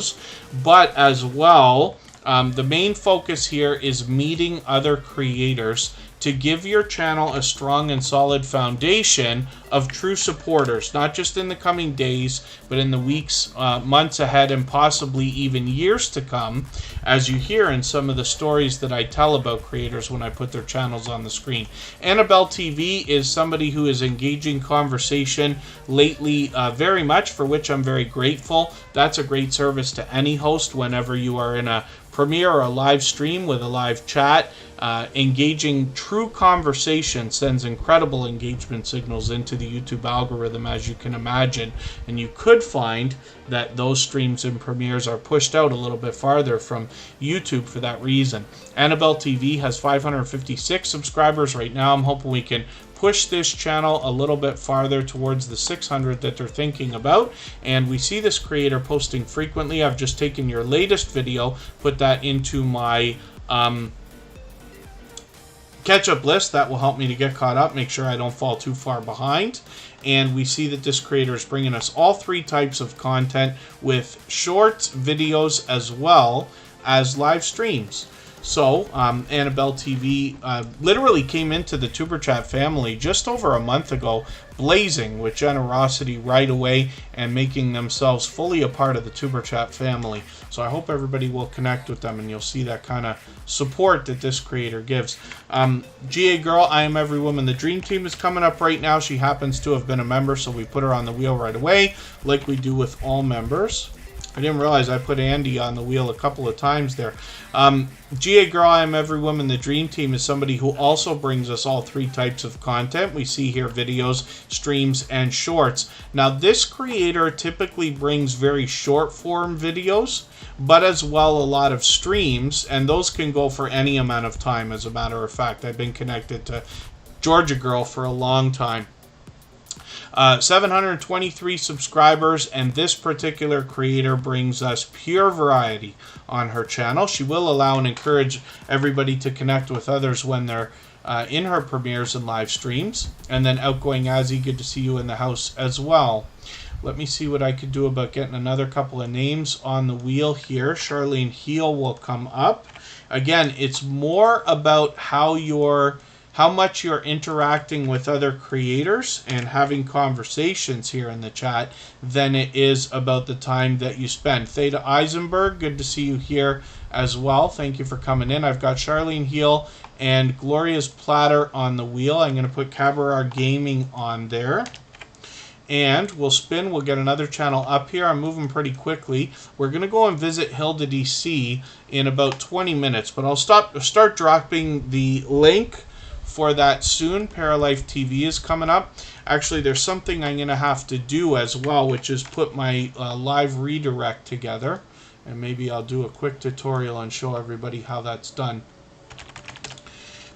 but as well, the main focus here is meeting other creators to give your channel a strong and solid foundation of true supporters, not just in the coming days, but in the weeks, months ahead, and possibly even years to come, as you hear in some of the stories that I tell about creators when I put their channels on the screen. Annabelle TV is somebody who is engaging conversation lately very much, for which I'm very grateful. That's a great service to any host whenever you are in a premiere or a live stream with a live chat. Engaging true conversation sends incredible engagement signals into the YouTube algorithm, as you can imagine, and you could find that those streams and premieres are pushed out a little bit farther from YouTube for that reason. Annabelle TV has 556 subscribers right now. I'm hoping we can push this channel a little bit farther towards the 600 that they're thinking about, and we see this creator posting frequently. I've just taken your latest video, put that into my catch-up list. That will help me to get caught up, make sure I don't fall too far behind. And we see that this creator is bringing us all three types of content with shorts, videos, as well as live streams. So, Annabelle TV literally came into the Tuber Chat family just over a month ago, blazing with generosity right away and making themselves fully a part of the Tuber Chat family. So I hope everybody will connect with them and you'll see that kind of support that this creator gives. GA Girl, I Am Every Woman, the Dream Team is coming up right now. She happens to have been a member, so we put her on the wheel right away, like we do with all members. I didn't realize I put Andy on the wheel a couple of times there. GA Girl, I Am Every Woman, the Dream Team is somebody who also brings us all three types of content. We see here videos, streams, and shorts. Now, this creator typically brings very short form videos, but as well a lot of streams, and those can go for any amount of time, as a matter of fact. I've been connected to Georgia Girl for a long time. 723 subscribers, and this particular creator brings us pure variety on her channel. She will allow and encourage everybody to connect with others when they're in her premieres and live streams. And then Outgoing Azzy, good to see you in the house as well. Let me see what I could do about getting another couple of names on the wheel here. Charlene Heel will come up. Again, it's more about how much you're interacting with other creators and having conversations here in the chat than it is about the time that you spend. Theta Eisenberg, good to see you here as well. Thank you for coming in. I've got Charlene Heel and Gloria's Platter on the wheel. I'm going to put Cabaret Gaming on there. And we'll spin. We'll get another channel up here. I'm moving pretty quickly. We're going to go and visit Hilda DC in about 20 minutes. But I'll start dropping the link for that soon. Paralife TV is coming up. Actually, there's something I'm going to have to do as well, which is put my live redirect together. And maybe I'll do a quick tutorial and show everybody how that's done.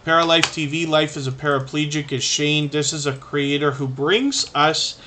Paralife TV, Life as a Paraplegic, is Shane. This is a creator who brings us,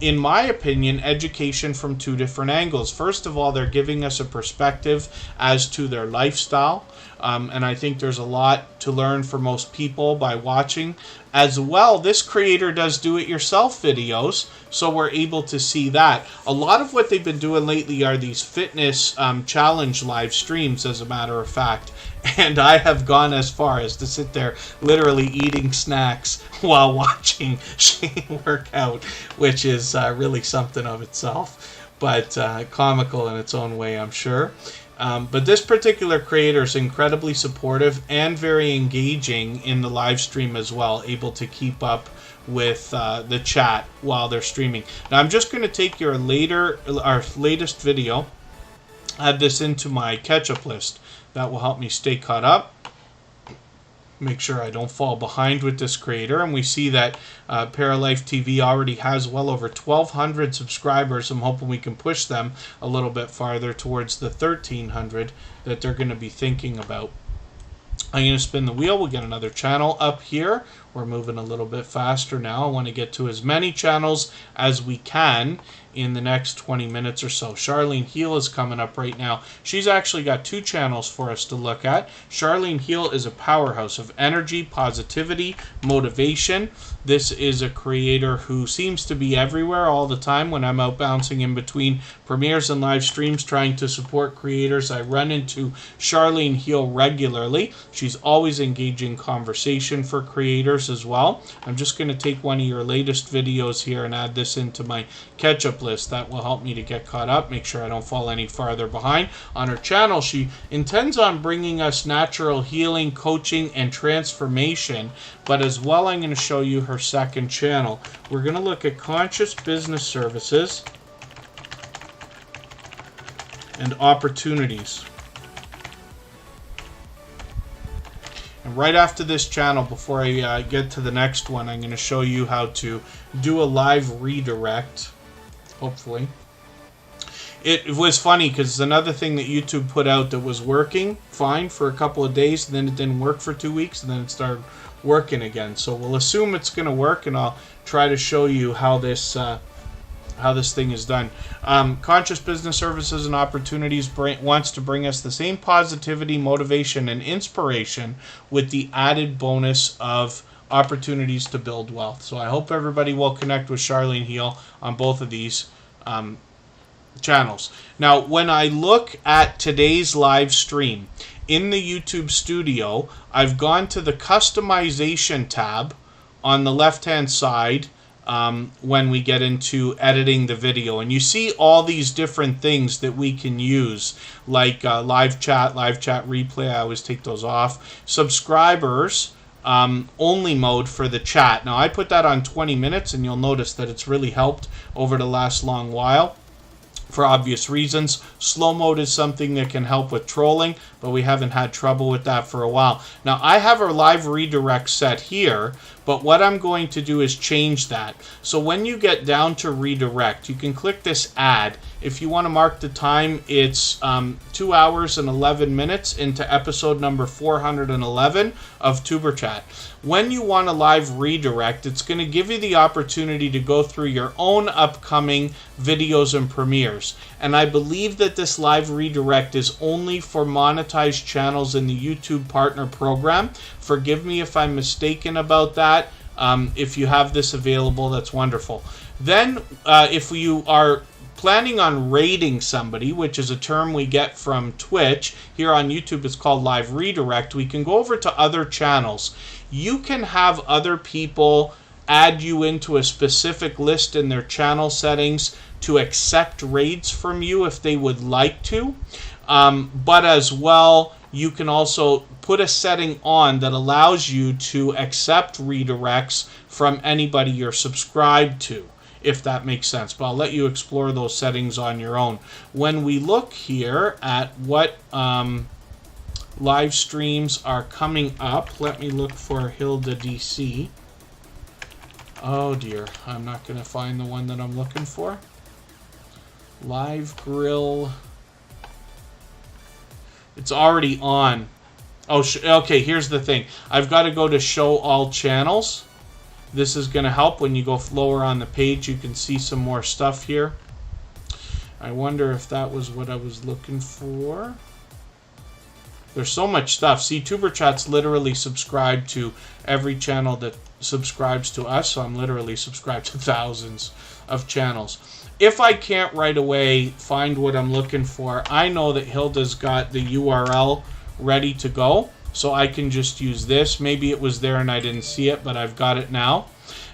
in my opinion, education from two different angles. First of all, they're giving us a perspective as to their lifestyle. And I think there's a lot to learn for most people by watching. As well, this creator does do-it-yourself videos, so we're able to see that. A lot of what they've been doing lately are these fitness challenge live streams, as a matter of fact. And I have gone as far as to sit there literally eating snacks while watching Shane work out, which is really something of itself, but comical in its own way, I'm sure. But this particular creator is incredibly supportive and very engaging in the live stream as well, able to keep up with the chat while they're streaming. Now I'm just going to take our latest video, add this into my catch-up list. That will help me stay caught up. make sure I don't fall behind with this creator. And we see that Paralife TV already has well over 1,200 subscribers. I'm hoping we can push them a little bit farther towards the 1,300 that they're going to be thinking about. I'm going to spin the wheel. We'll get another channel up here. We're moving a little bit faster now. I want to get to as many channels as we can in the next 20 minutes or so. Charlene Heal is coming up right now. She's actually got 2 channels for us to look at. Charlene Heal is a powerhouse of energy, positivity, motivation. This is a creator who seems to be everywhere all the time. When I'm out bouncing in between premieres and live streams trying to support creators, I run into Charlene Heal regularly. She's always engaging conversation for creators as well. I'm just going to take one of your latest videos here and add this into my catch-up list. That will help me to get caught up, make sure I don't fall any farther behind. On her channel, she intends on bringing us natural healing, coaching, and transformation, but as well, I'm going to show you her second channel. We're going to look at conscious business services and opportunities. And right after this channel, before I get to the next one, I'm going to show you how to do a live redirect, hopefully. It was funny because it's another thing that YouTube put out that was working fine for a couple of days, and then it didn't work for 2 weeks, and then it started working again. So we'll assume it's going to work, and I'll try to show you how this thing is done. Conscious Business Services and Opportunities wants to bring us the same positivity, motivation, and inspiration with the added bonus of opportunities to build wealth. So I hope everybody will connect with Charlene Heal on both of these channels. Now, when I look at today's live stream in the YouTube studio, I've gone to the customization tab on the left-hand side when we get into editing the video, and you see all these different things that we can use, like live chat replay. I always take those off. Subscribers only mode for the chat. Now I put that on 20 minutes, and you'll notice that it's really helped over the last long while for obvious reasons. Slow mode is something that can help with trolling, but we haven't had trouble with that for a while. Now I have our live redirect set here, but what I'm going to do is change that. So when you get down to redirect, you can click this add. If you want to mark the time, it's 2 hours and 11 minutes into episode number 411 of Superchat. When you want a live redirect, it's going to give you the opportunity to go through your own upcoming videos and premieres. And I believe that this live redirect is only for monetized channels in the YouTube Partner Program. Forgive me if I'm mistaken about that. If you have this available, that's wonderful. Then, if you are planning on raiding somebody, which is a term we get from Twitch, here on YouTube it's called live redirect, we can go over to other channels. You can have other people add you into a specific list in their channel settings to accept raids from you if they would like to. But as well, you can also put a setting on that allows you to accept redirects from anybody you're subscribed to, if that makes sense. But I'll let you explore those settings on your own. When we look here at what live streams are coming up, let me look for Hilda DC. Oh dear, I'm not going to find the one that I'm looking for. Live Grill. It's already on. Oh, okay, here's the thing. I've got to go to show all channels. This is going to help. When you go lower on the page, you can see some more stuff here. I wonder if that was what I was looking for. There's so much stuff. See, Superchat's literally subscribed to every channel that subscribes to us, so I'm literally subscribed to thousands of channels. If I can't right away find what I'm looking for, I know that Hilda's got the URL ready to go, so I can just use this. Maybe it was there and I didn't see it, but I've got it now.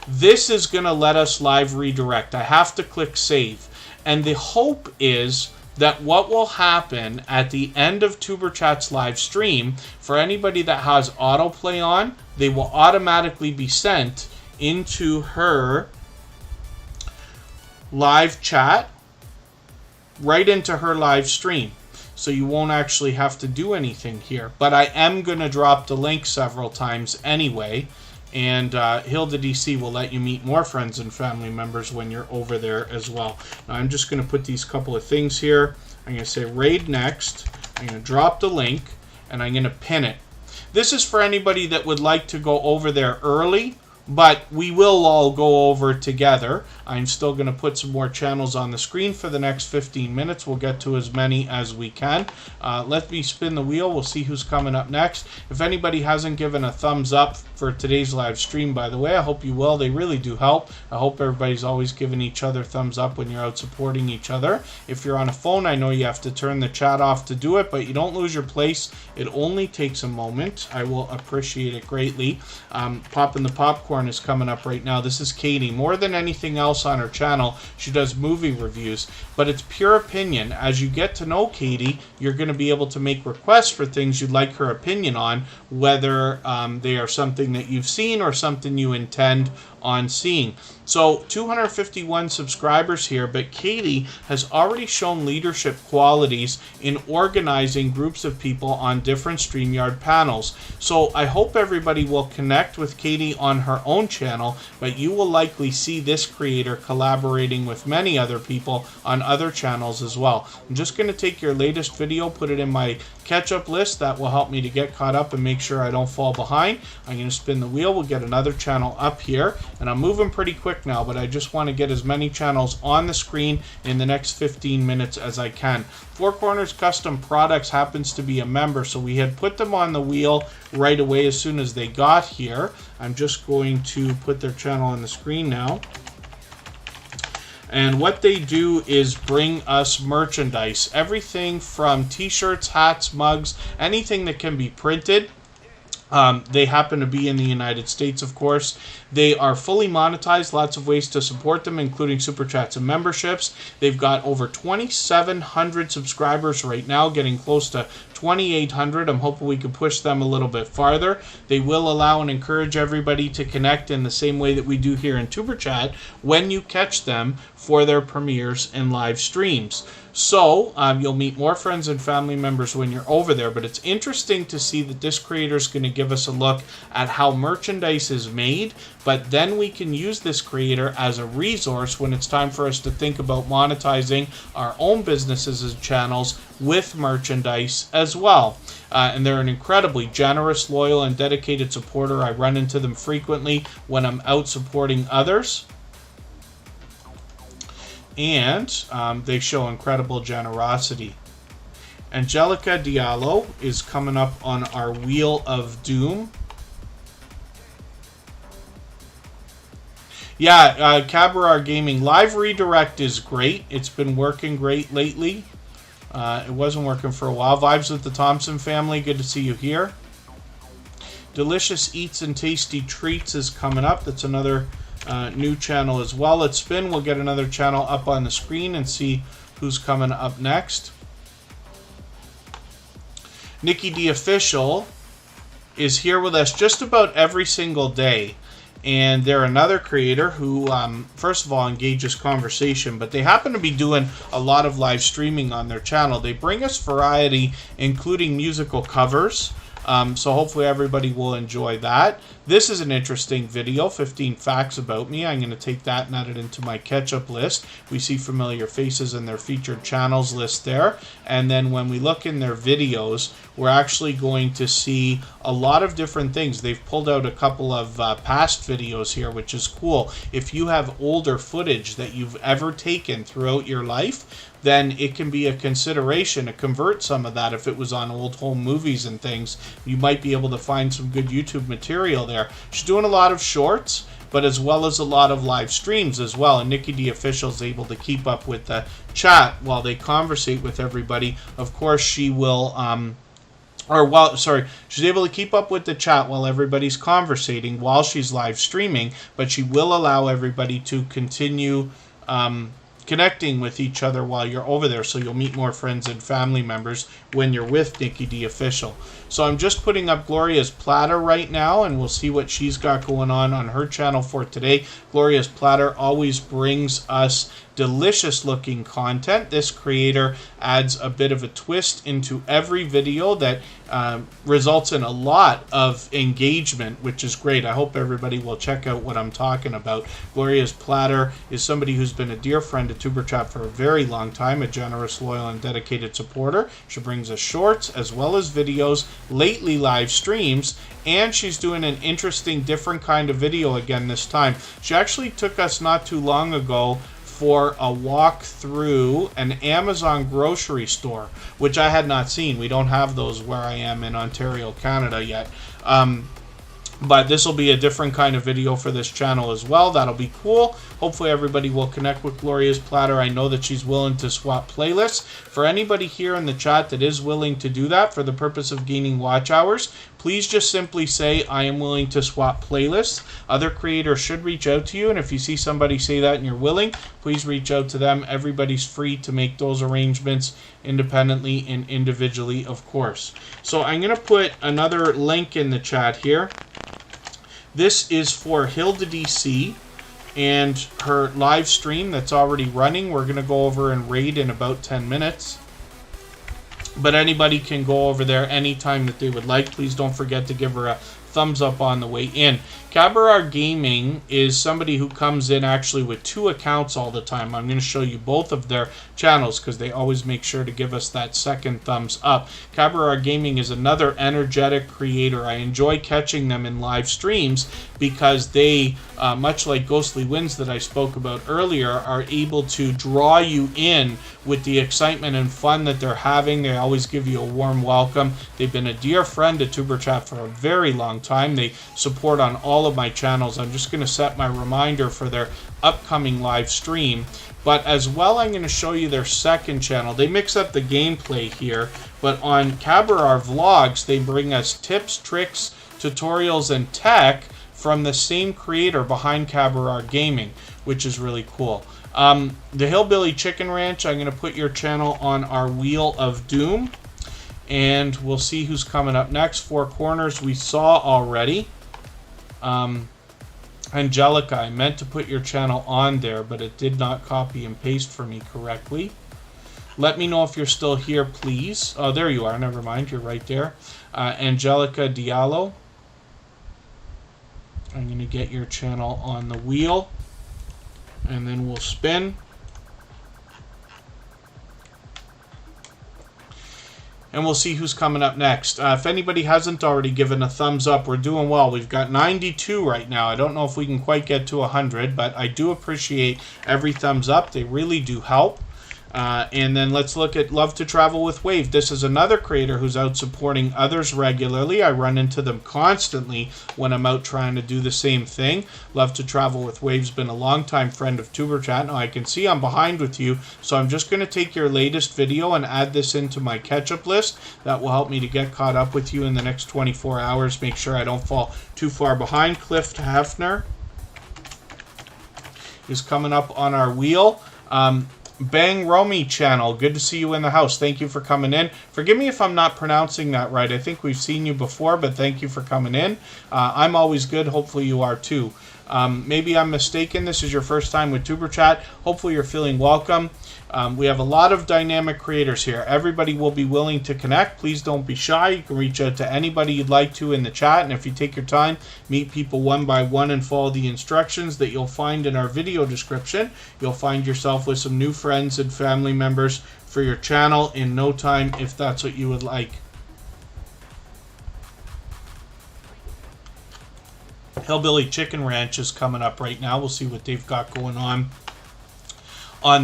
This is going to let us live redirect. I have to click save. And the hope is that what will happen at the end of Superchat's live stream, for anybody that has autoplay on, they will automatically be sent into her live chat, right into her live stream. so you won't actually have to do anything here. But I am going to drop the link several times anyway, and Hilda DC will let you meet more friends and family members when you're over there as well. Now I'm just going to put these couple of things here. I'm going to say raid next. I'm going to drop the link, and I'm going to pin it. This is for anybody that would like to go over there early, but we will all go over together. I'm still going to put some more channels on the screen for the next 15 minutes. We'll get to as many as we can. Let me spin the wheel. We'll see who's coming up next. If anybody hasn't given a thumbs up for today's live stream, by the way, I hope you will. They really do help. I hope everybody's always giving each other thumbs up when you're out supporting each other. If you're on a phone, I know you have to turn the chat off to do it, but you don't lose your place. It only takes a moment. I will appreciate it greatly. Popping the Popcorn is coming up right now. This is Katie. More than anything else on her channel, she does movie reviews, but it's pure opinion. As you get to know Katie, you're going to be able to make requests for things you'd like her opinion on, whether they are something that you've seen or something you intend on seeing. So 251 subscribers here, but Katie has already shown leadership qualities in organizing groups of people on different StreamYard panels. So I hope everybody will connect with Katie on her own channel, but you will likely see this creator collaborating with many other people on other channels as well. I'm just going to take your latest video, put it in my catch-up list. That will help me to get caught up and make sure I don't fall behind. I'm going to spin the wheel. We'll get another channel up here, and I'm moving pretty quick now, but I just want to get as many channels on the screen in the next 15 minutes as I can. Four Corners Custom Products happens to be a member, so we had put them on the wheel right away as soon as they got here. I'm just going to put their channel on the screen now. And what they do is bring us merchandise. Everything from t-shirts, hats, mugs, anything that can be printed. They happen to be in the United States, of course. They are fully monetized, lots of ways to support them, including super chats and memberships. They've got over 2,700 subscribers right now, getting close to 2,800. I'm hoping we can push them a little bit farther. They will allow and encourage everybody to connect in the same way that we do here in Superchat when you catch them for their premieres and live streams. So you'll meet more friends and family members when you're over there, but it's interesting to see that this creator is going to give us a look at how merchandise is made, but then we can use this creator as a resource when it's time for us to think about monetizing our own businesses and channels with merchandise as well. And they're an incredibly generous, loyal, and dedicated supporter. I run into them frequently when I'm out supporting others. And they show incredible generosity. Angelica Diallo is coming up on our Wheel of Doom. Yeah, Cabarar Gaming. Live redirect is great. It's been working great lately. It wasn't working for a while. Vibes with the Thompson family. Good to see you here. Delicious Eats and Tasty Treats is coming up. That's another new channel as well. Let's spin. We'll get another channel up on the screen and see who's coming up next. Nikki D Official is here with us just about every single day, and they're another creator who first of all engages conversation, but they happen to be doing a lot of live streaming on their channel. They bring us variety, including musical covers. So hopefully everybody will enjoy that. This is an interesting video, 15 facts about me. I'm going to take that and add it into my catch-up list. We see familiar faces in their featured channels list there. And then when we look in their videos, we're actually going to see a lot of different things. They've pulled out a couple of past videos here, which is cool. If you have older footage that you've ever taken throughout your life, then it can be a consideration to convert some of that. If it was on old home movies and things, you might be able to find some good YouTube material there. She's doing a lot of shorts, but as well as a lot of live streams as well. And Nikki D Official is able to keep up with the chat while they conversate with everybody. Of course, she will... she's able to keep up with the chat while everybody's conversating while she's live streaming, but she will allow everybody to continue connecting with each other while you're over there, so you'll meet more friends and family members when you're with Nikki D Official. So I'm just putting up Gloria's Platter right now, and we'll see what she's got going on her channel for today. Gloria's Platter always brings us delicious looking content. This creator adds a bit of a twist into every video that results in a lot of engagement, which is great. I hope everybody will check out what I'm talking about. Gloria's Platter is somebody who's been a dear friend of Superchat for a very long time, a generous, loyal, and dedicated supporter. She brings us shorts as well as videos, lately live streams, and she's doing an interesting, different kind of video again this time. She actually took us not too long ago for a walk through an Amazon grocery store, which I had not seen. We don't have those where I am in Ontario, Canada yet. But this will be a different kind of video for this channel as well. That'll be cool. Hopefully everybody will connect with Gloria's Platter. I know that she's willing to swap playlists. For anybody here in the chat that is willing to do that for the purpose of gaining watch hours, please just simply say, I am willing to swap playlists. Other creators should reach out to you, and if you see somebody say that and you're willing, please reach out to them. Everybody's free to make those arrangements independently and individually, of course. So I'm going to put another link in the chat here. This is for Hilda DC and her live stream that's already running. We're going to go over and raid in about 10 minutes. But anybody can go over there anytime that they would like. Please don't forget to give her a thumbs up on the way in. Cabarar Gaming is somebody who comes in actually with 2 accounts all the time. I'm going to show you both of their channels because they always make sure to give us that second thumbs up. Cabarar Gaming is another energetic creator. I enjoy catching them in live streams because they, much like Ghostly Winds that I spoke about earlier, are able to draw you in with the excitement and fun that they're having. They always give you a warm welcome. They've been a dear friend to Superchat for a very long time. They support on all of my channels. I'm just going to set my reminder for their upcoming live stream. But as well, I'm going to show you their second channel. They mix up the gameplay here, but on Cabarar Vlogs, they bring us tips, tricks, tutorials, and tech from the same creator behind Cabarar Gaming, which is really cool. The Hillbilly Chicken Ranch, I'm going to put your channel on our Wheel of Doom, and we'll see who's coming up next. Four Corners we saw already. Angelica, I meant to put your channel on there, but it did not copy and paste for me correctly. Let me know if you're still here, please. Oh, there you are. Never mind. You're right there. Angelica Diallo. I'm going to get your channel on the wheel, and then we'll spin. And we'll see who's coming up next. If anybody hasn't already given a thumbs up, we're doing well. We've got 92 right now. I don't know if we can quite get to 100, but I do appreciate every thumbs up. They really do help. And then let's look at Love to Travel with Wave. This is another creator who's out supporting others regularly. I run into them constantly when I'm out trying to do the same thing. Love to Travel with Wave's been a longtime friend of Superchat. Now I can see I'm behind with you, so I'm just going to take your latest video and add this into my catch-up list. That will help me to get caught up with you in the next 24 hours. Make sure I don't fall too far behind. Cliff Hefner is coming up on our wheel. Bang Romy channel, good to see you in the house. Thank you for coming in. Forgive me if I'm not pronouncing that right. I think we've seen you before, but thank you for coming in. I'm always good. Hopefully you are too. Maybe I'm mistaken. This is your first time with Superchat. Hopefully you're feeling welcome. We have a lot of dynamic creators here. Everybody will be willing to connect. Please don't be shy. You can reach out to anybody you'd like to in the chat. And if you take your time, meet people one by one and follow the instructions that you'll find in our video description, you'll find yourself with some new friends and family members for your channel in no time if that's what you would like. Hillbilly Chicken Ranch is coming up right now. We'll see what they've got going on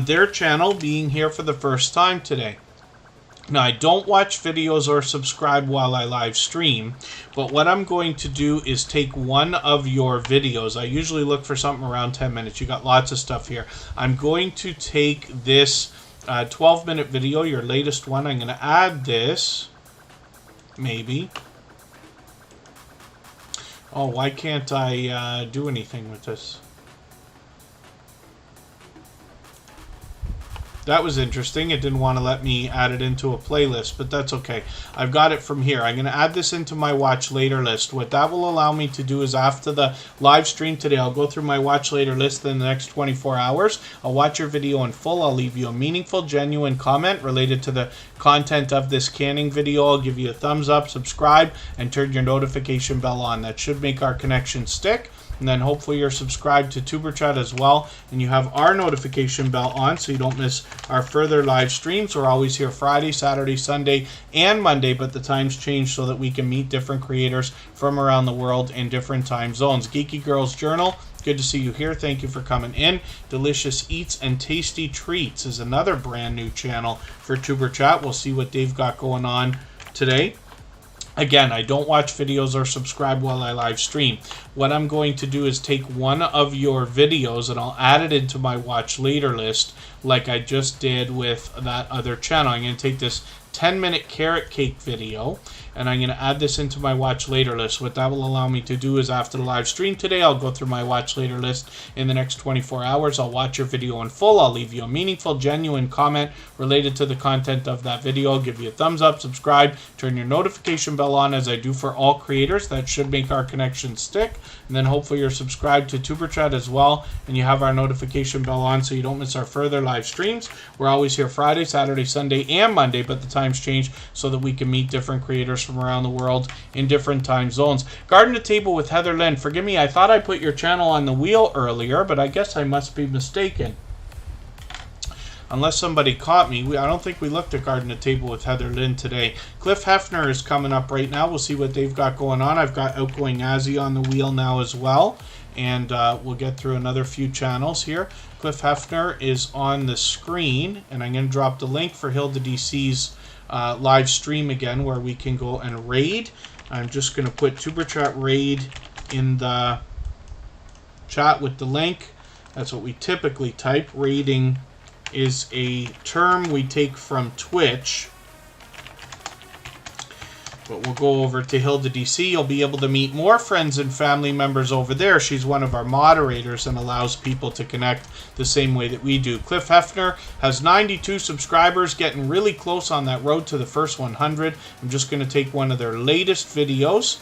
their channel, being here for the first time today. Now, I don't watch videos or subscribe while I live stream, but what I'm going to do is take one of your videos. I usually look for something around 10 minutes. You got lots of stuff here. I'm going to take this 12-minute video, your latest one. I'm going to add this, maybe. Oh, why can't I do anything with this? That was interesting. It didn't want to let me add it into a playlist, but that's okay. I've got it from here. I'm going to add this into my watch later list. What that will allow me to do is after the live stream today, I'll go through my watch later list in the next 24 hours. I'll watch your video in full. I'll leave you a meaningful, genuine comment related to the content of this canning video. I'll give you a thumbs up, subscribe, and turn your notification bell on. That should make our connection stick. And then hopefully you're subscribed to Superchat as well, and you have our notification bell on so you don't miss our further live streams. We're always here Friday, Saturday, Sunday, and Monday, but the times change so that we can meet different creators from around the world in different time zones. Geeky Girls Journal, good to see you here. Thank you for coming in. Delicious Eats and Tasty Treats is another brand new channel for Superchat. We'll see what they've got going on today. Again, I don't watch videos or subscribe while I live stream. What I'm going to do is take one of your videos and I'll add it into my watch later list like I just did with that other channel. I'm going to take this 10-minute carrot cake video and I'm going to add this into my watch later list. What that will allow me to do is after the live stream today, I'll go through my watch later list in the next 24 hours. I'll watch your video in full. I'll leave you a meaningful, genuine comment related to the content of that video. I'll give you a thumbs up, subscribe, turn your notification bell on as I do for all creators. That should make our connection stick. And then hopefully you're subscribed to Superchat as well and you have our notification bell on so you don't miss our further live streams. We're always here Friday, Saturday, Sunday, and Monday, but the times change so that we can meet different creators from around the world in different time zones. Garden to Table with Heather Lynn. Forgive me, I thought I put your channel on the wheel earlier, but I guess I must be mistaken. Unless somebody caught me. I don't think we looked at Garden to Table with Heather Lynn today. Cliff Hefner is coming up right now. We'll see what they've got going on. I've got Outgoing Azzy on the wheel now as well. And we'll get through another few channels here. Cliff Hefner is on the screen. And I'm going to drop the link for Hilda DC's live stream again where we can go and raid. I'm just going to put Superchat raid in the chat with the link. That's what we typically type. Raiding is a term we take from Twitch. But we'll go over to Hilda DC. You'll be able to meet more friends and family members over there. She's one of our moderators and allows people to connect the same way that we do. Cliff Hefner has 92 subscribers, getting really close on that road to the first 100. I'm just going to take one of their latest videos.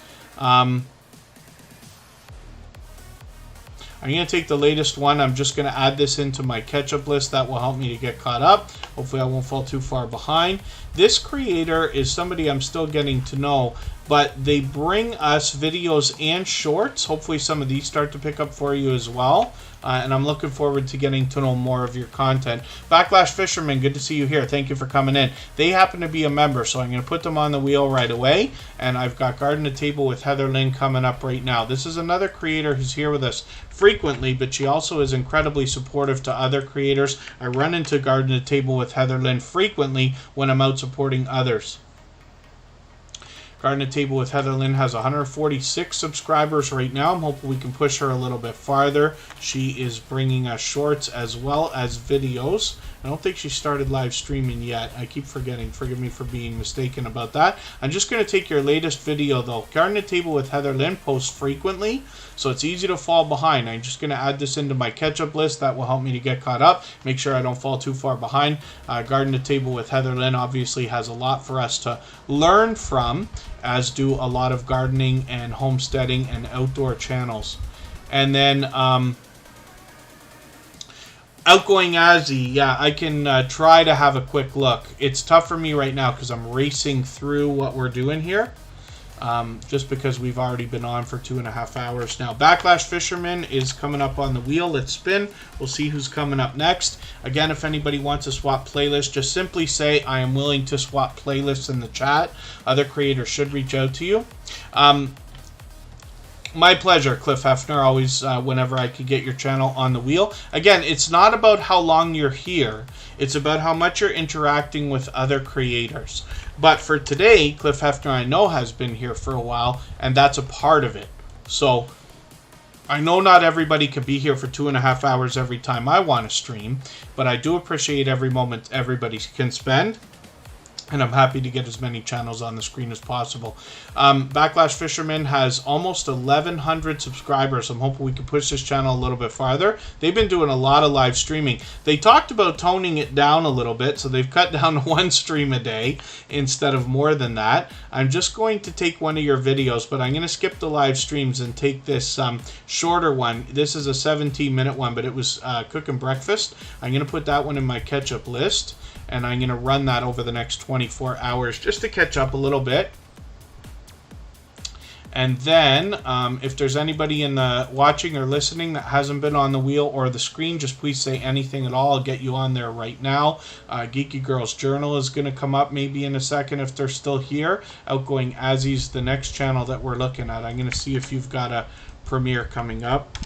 I'm going to take the latest one. I'm just going to add this into my catch-up list. That will help me to get caught up. Hopefully I won't fall too far behind. This creator is somebody I'm still getting to know, but they bring us videos and shorts. Hopefully some of these start to pick up for you as well. And I'm looking forward to getting to know more of your content. Backlash Fisherman, good to see you here. Thank you for coming in. They happen to be a member, so I'm going to put them on the wheel right away. And I've got Garden to Table with Heather Lynn coming up right now. This is another creator who's here with us frequently, but she also is incredibly supportive to other creators. I run into Garden to Table with Heather Lynn frequently when I'm out supporting others. Garden to Table with Heather Lynn has 146 subscribers right now. I'm hoping we can push her a little bit farther. She is bringing us shorts as well as videos. I don't think she started live streaming yet. I keep forgetting. Forgive me for being mistaken about that. I'm just going to take your latest video, though. Garden to Table with Heather Lynn posts frequently, so it's easy to fall behind. I'm just going to add this into my catch-up list. That will help me to get caught up, make sure I don't fall too far behind. Garden to Table with Heather Lynn obviously has a lot for us to learn from, as do a lot of gardening and homesteading and outdoor channels. And then Outgoing Azzy, yeah, I can try to have a quick look. It's tough for me right now because I'm racing through what we're doing here. Just because we've already been on for 2.5 hours now. Backlash Fisherman is coming up on the wheel. Let's spin. We'll see who's coming up next. Again, if anybody wants to swap playlists, just simply say, I am willing to swap playlists in the chat. Other creators should reach out to you. My pleasure, Cliff Hefner. Always, whenever I could get your channel on the wheel. Again, it's not about how long you're here. It's about how much you're interacting with other creators. But for today, Cliff Hefner, I know, has been here for a while, and that's a part of it. So I know not everybody can be here for 2.5 hours every time I want to stream, but I do appreciate every moment everybody can spend. And I'm happy to get as many channels on the screen as possible. Backlash Fisherman has almost 1,100 subscribers. I'm hoping we can push this channel a little bit farther. They've been doing a lot of live streaming. They talked about toning it down a little bit, so they've cut down to 1 stream a day instead of more than that. I'm just going to take one of your videos, but I'm going to skip the live streams and take this shorter one. This is a 17-minute one, but it was cooking breakfast. I'm going to put that one in my catch-up list. And I'm going to run that over the next 24 hours just to catch up a little bit. And then, if there's anybody in the watching or listening that hasn't been on the wheel or the screen, just please say anything at all. I'll get you on there right now. Geeky Girls Journal is going to come up maybe in a second if they're still here. Outgoing Azzy's the next channel that we're looking at. I'm going to see if you've got a premiere coming up.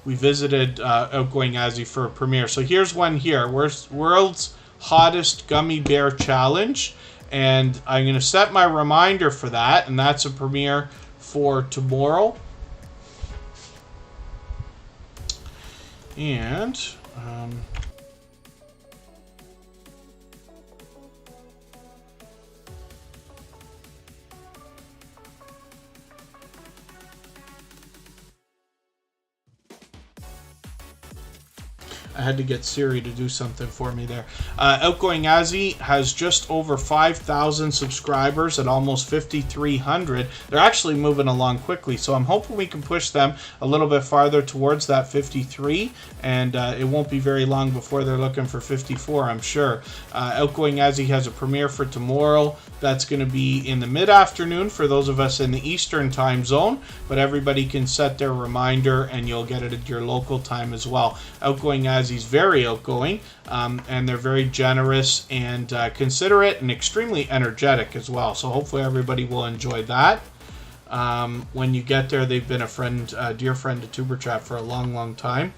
We visited Outgoing Azzy for a premiere. So here's one here. World's Hottest Gummy Bear Challenge. And I'm going to set my reminder for that. And that's a premiere for tomorrow. And I had to get Siri to do something for me there. Outgoing Azzy has just over 5,000 subscribers at almost 5,300. They're actually moving along quickly, so I'm hoping we can push them a little bit farther towards that 53, and it won't be very long before they're looking for 54, I'm sure. Outgoing Azzy has a premiere for tomorrow. That's going to be in the mid-afternoon for those of us in the Eastern time zone, but everybody can set their reminder and you'll get it at your local time as well. Outgoing Azzy's very outgoing, and they're very generous and considerate and extremely energetic as well. So hopefully everybody will enjoy that. When you get there, they've been a dear friend to Tuber Chat for a long, long time.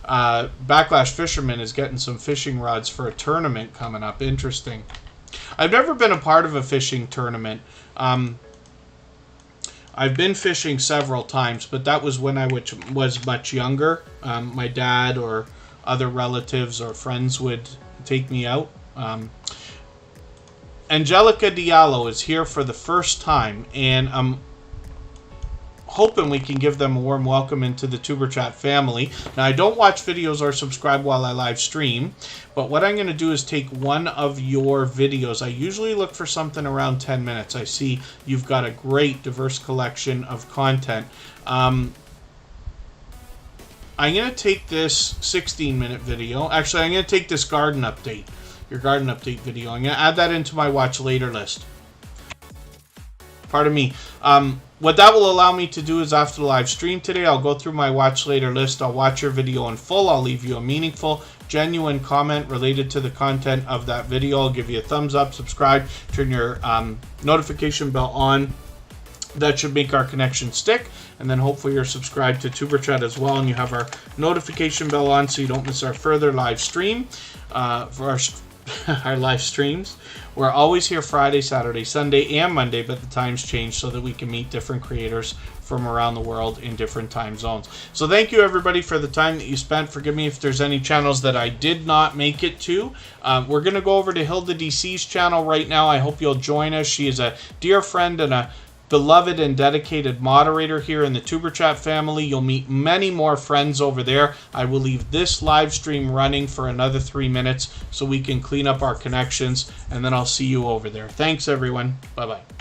Backlash Fisherman is getting some fishing rods for a tournament coming up. Interesting. I've never been a part of a fishing tournament. I've been fishing several times, but that was when I was much younger. My dad or other relatives or friends would take me out. Angelica Diallo is here for the first time, and I'm hoping we can give them a warm welcome into the Tuber Chat family. Now, I don't watch videos or subscribe while I live stream, but what I'm going to do is take one of your videos. I usually look for something around 10 minutes. I see you've got a great diverse collection of content. I'm going to take this 16-minute video. Actually, I'm going to take this garden update, your garden update video. I'm going to add that into my watch later list. Pardon me. What that will allow me to do is after the live stream today, I'll go through my watch later list. I'll watch your video in full. I'll leave you a meaningful, genuine comment related to the content of that video. I'll give you a thumbs up, subscribe, turn your notification bell on. That should make our connection stick. And then hopefully you're subscribed to Tuber Chat as well, and you have our notification bell on so you don't miss our further live stream. For our live streams. We're always here Friday, Saturday, Sunday, and Monday, but the times change so that we can meet different creators from around the world in different time zones. So thank you, everybody, for the time that you spent. Forgive me if there's any channels that I did not make it to. We're going to go over to Hilda DC's channel right now. I hope you'll join us. She is a dear friend and a beloved and dedicated moderator here in the Tuber Chat family. You'll meet many more friends over there. I will leave this live stream running for another 3 minutes so we can clean up our connections, and then I'll see you over there. Thanks, everyone. Bye-bye.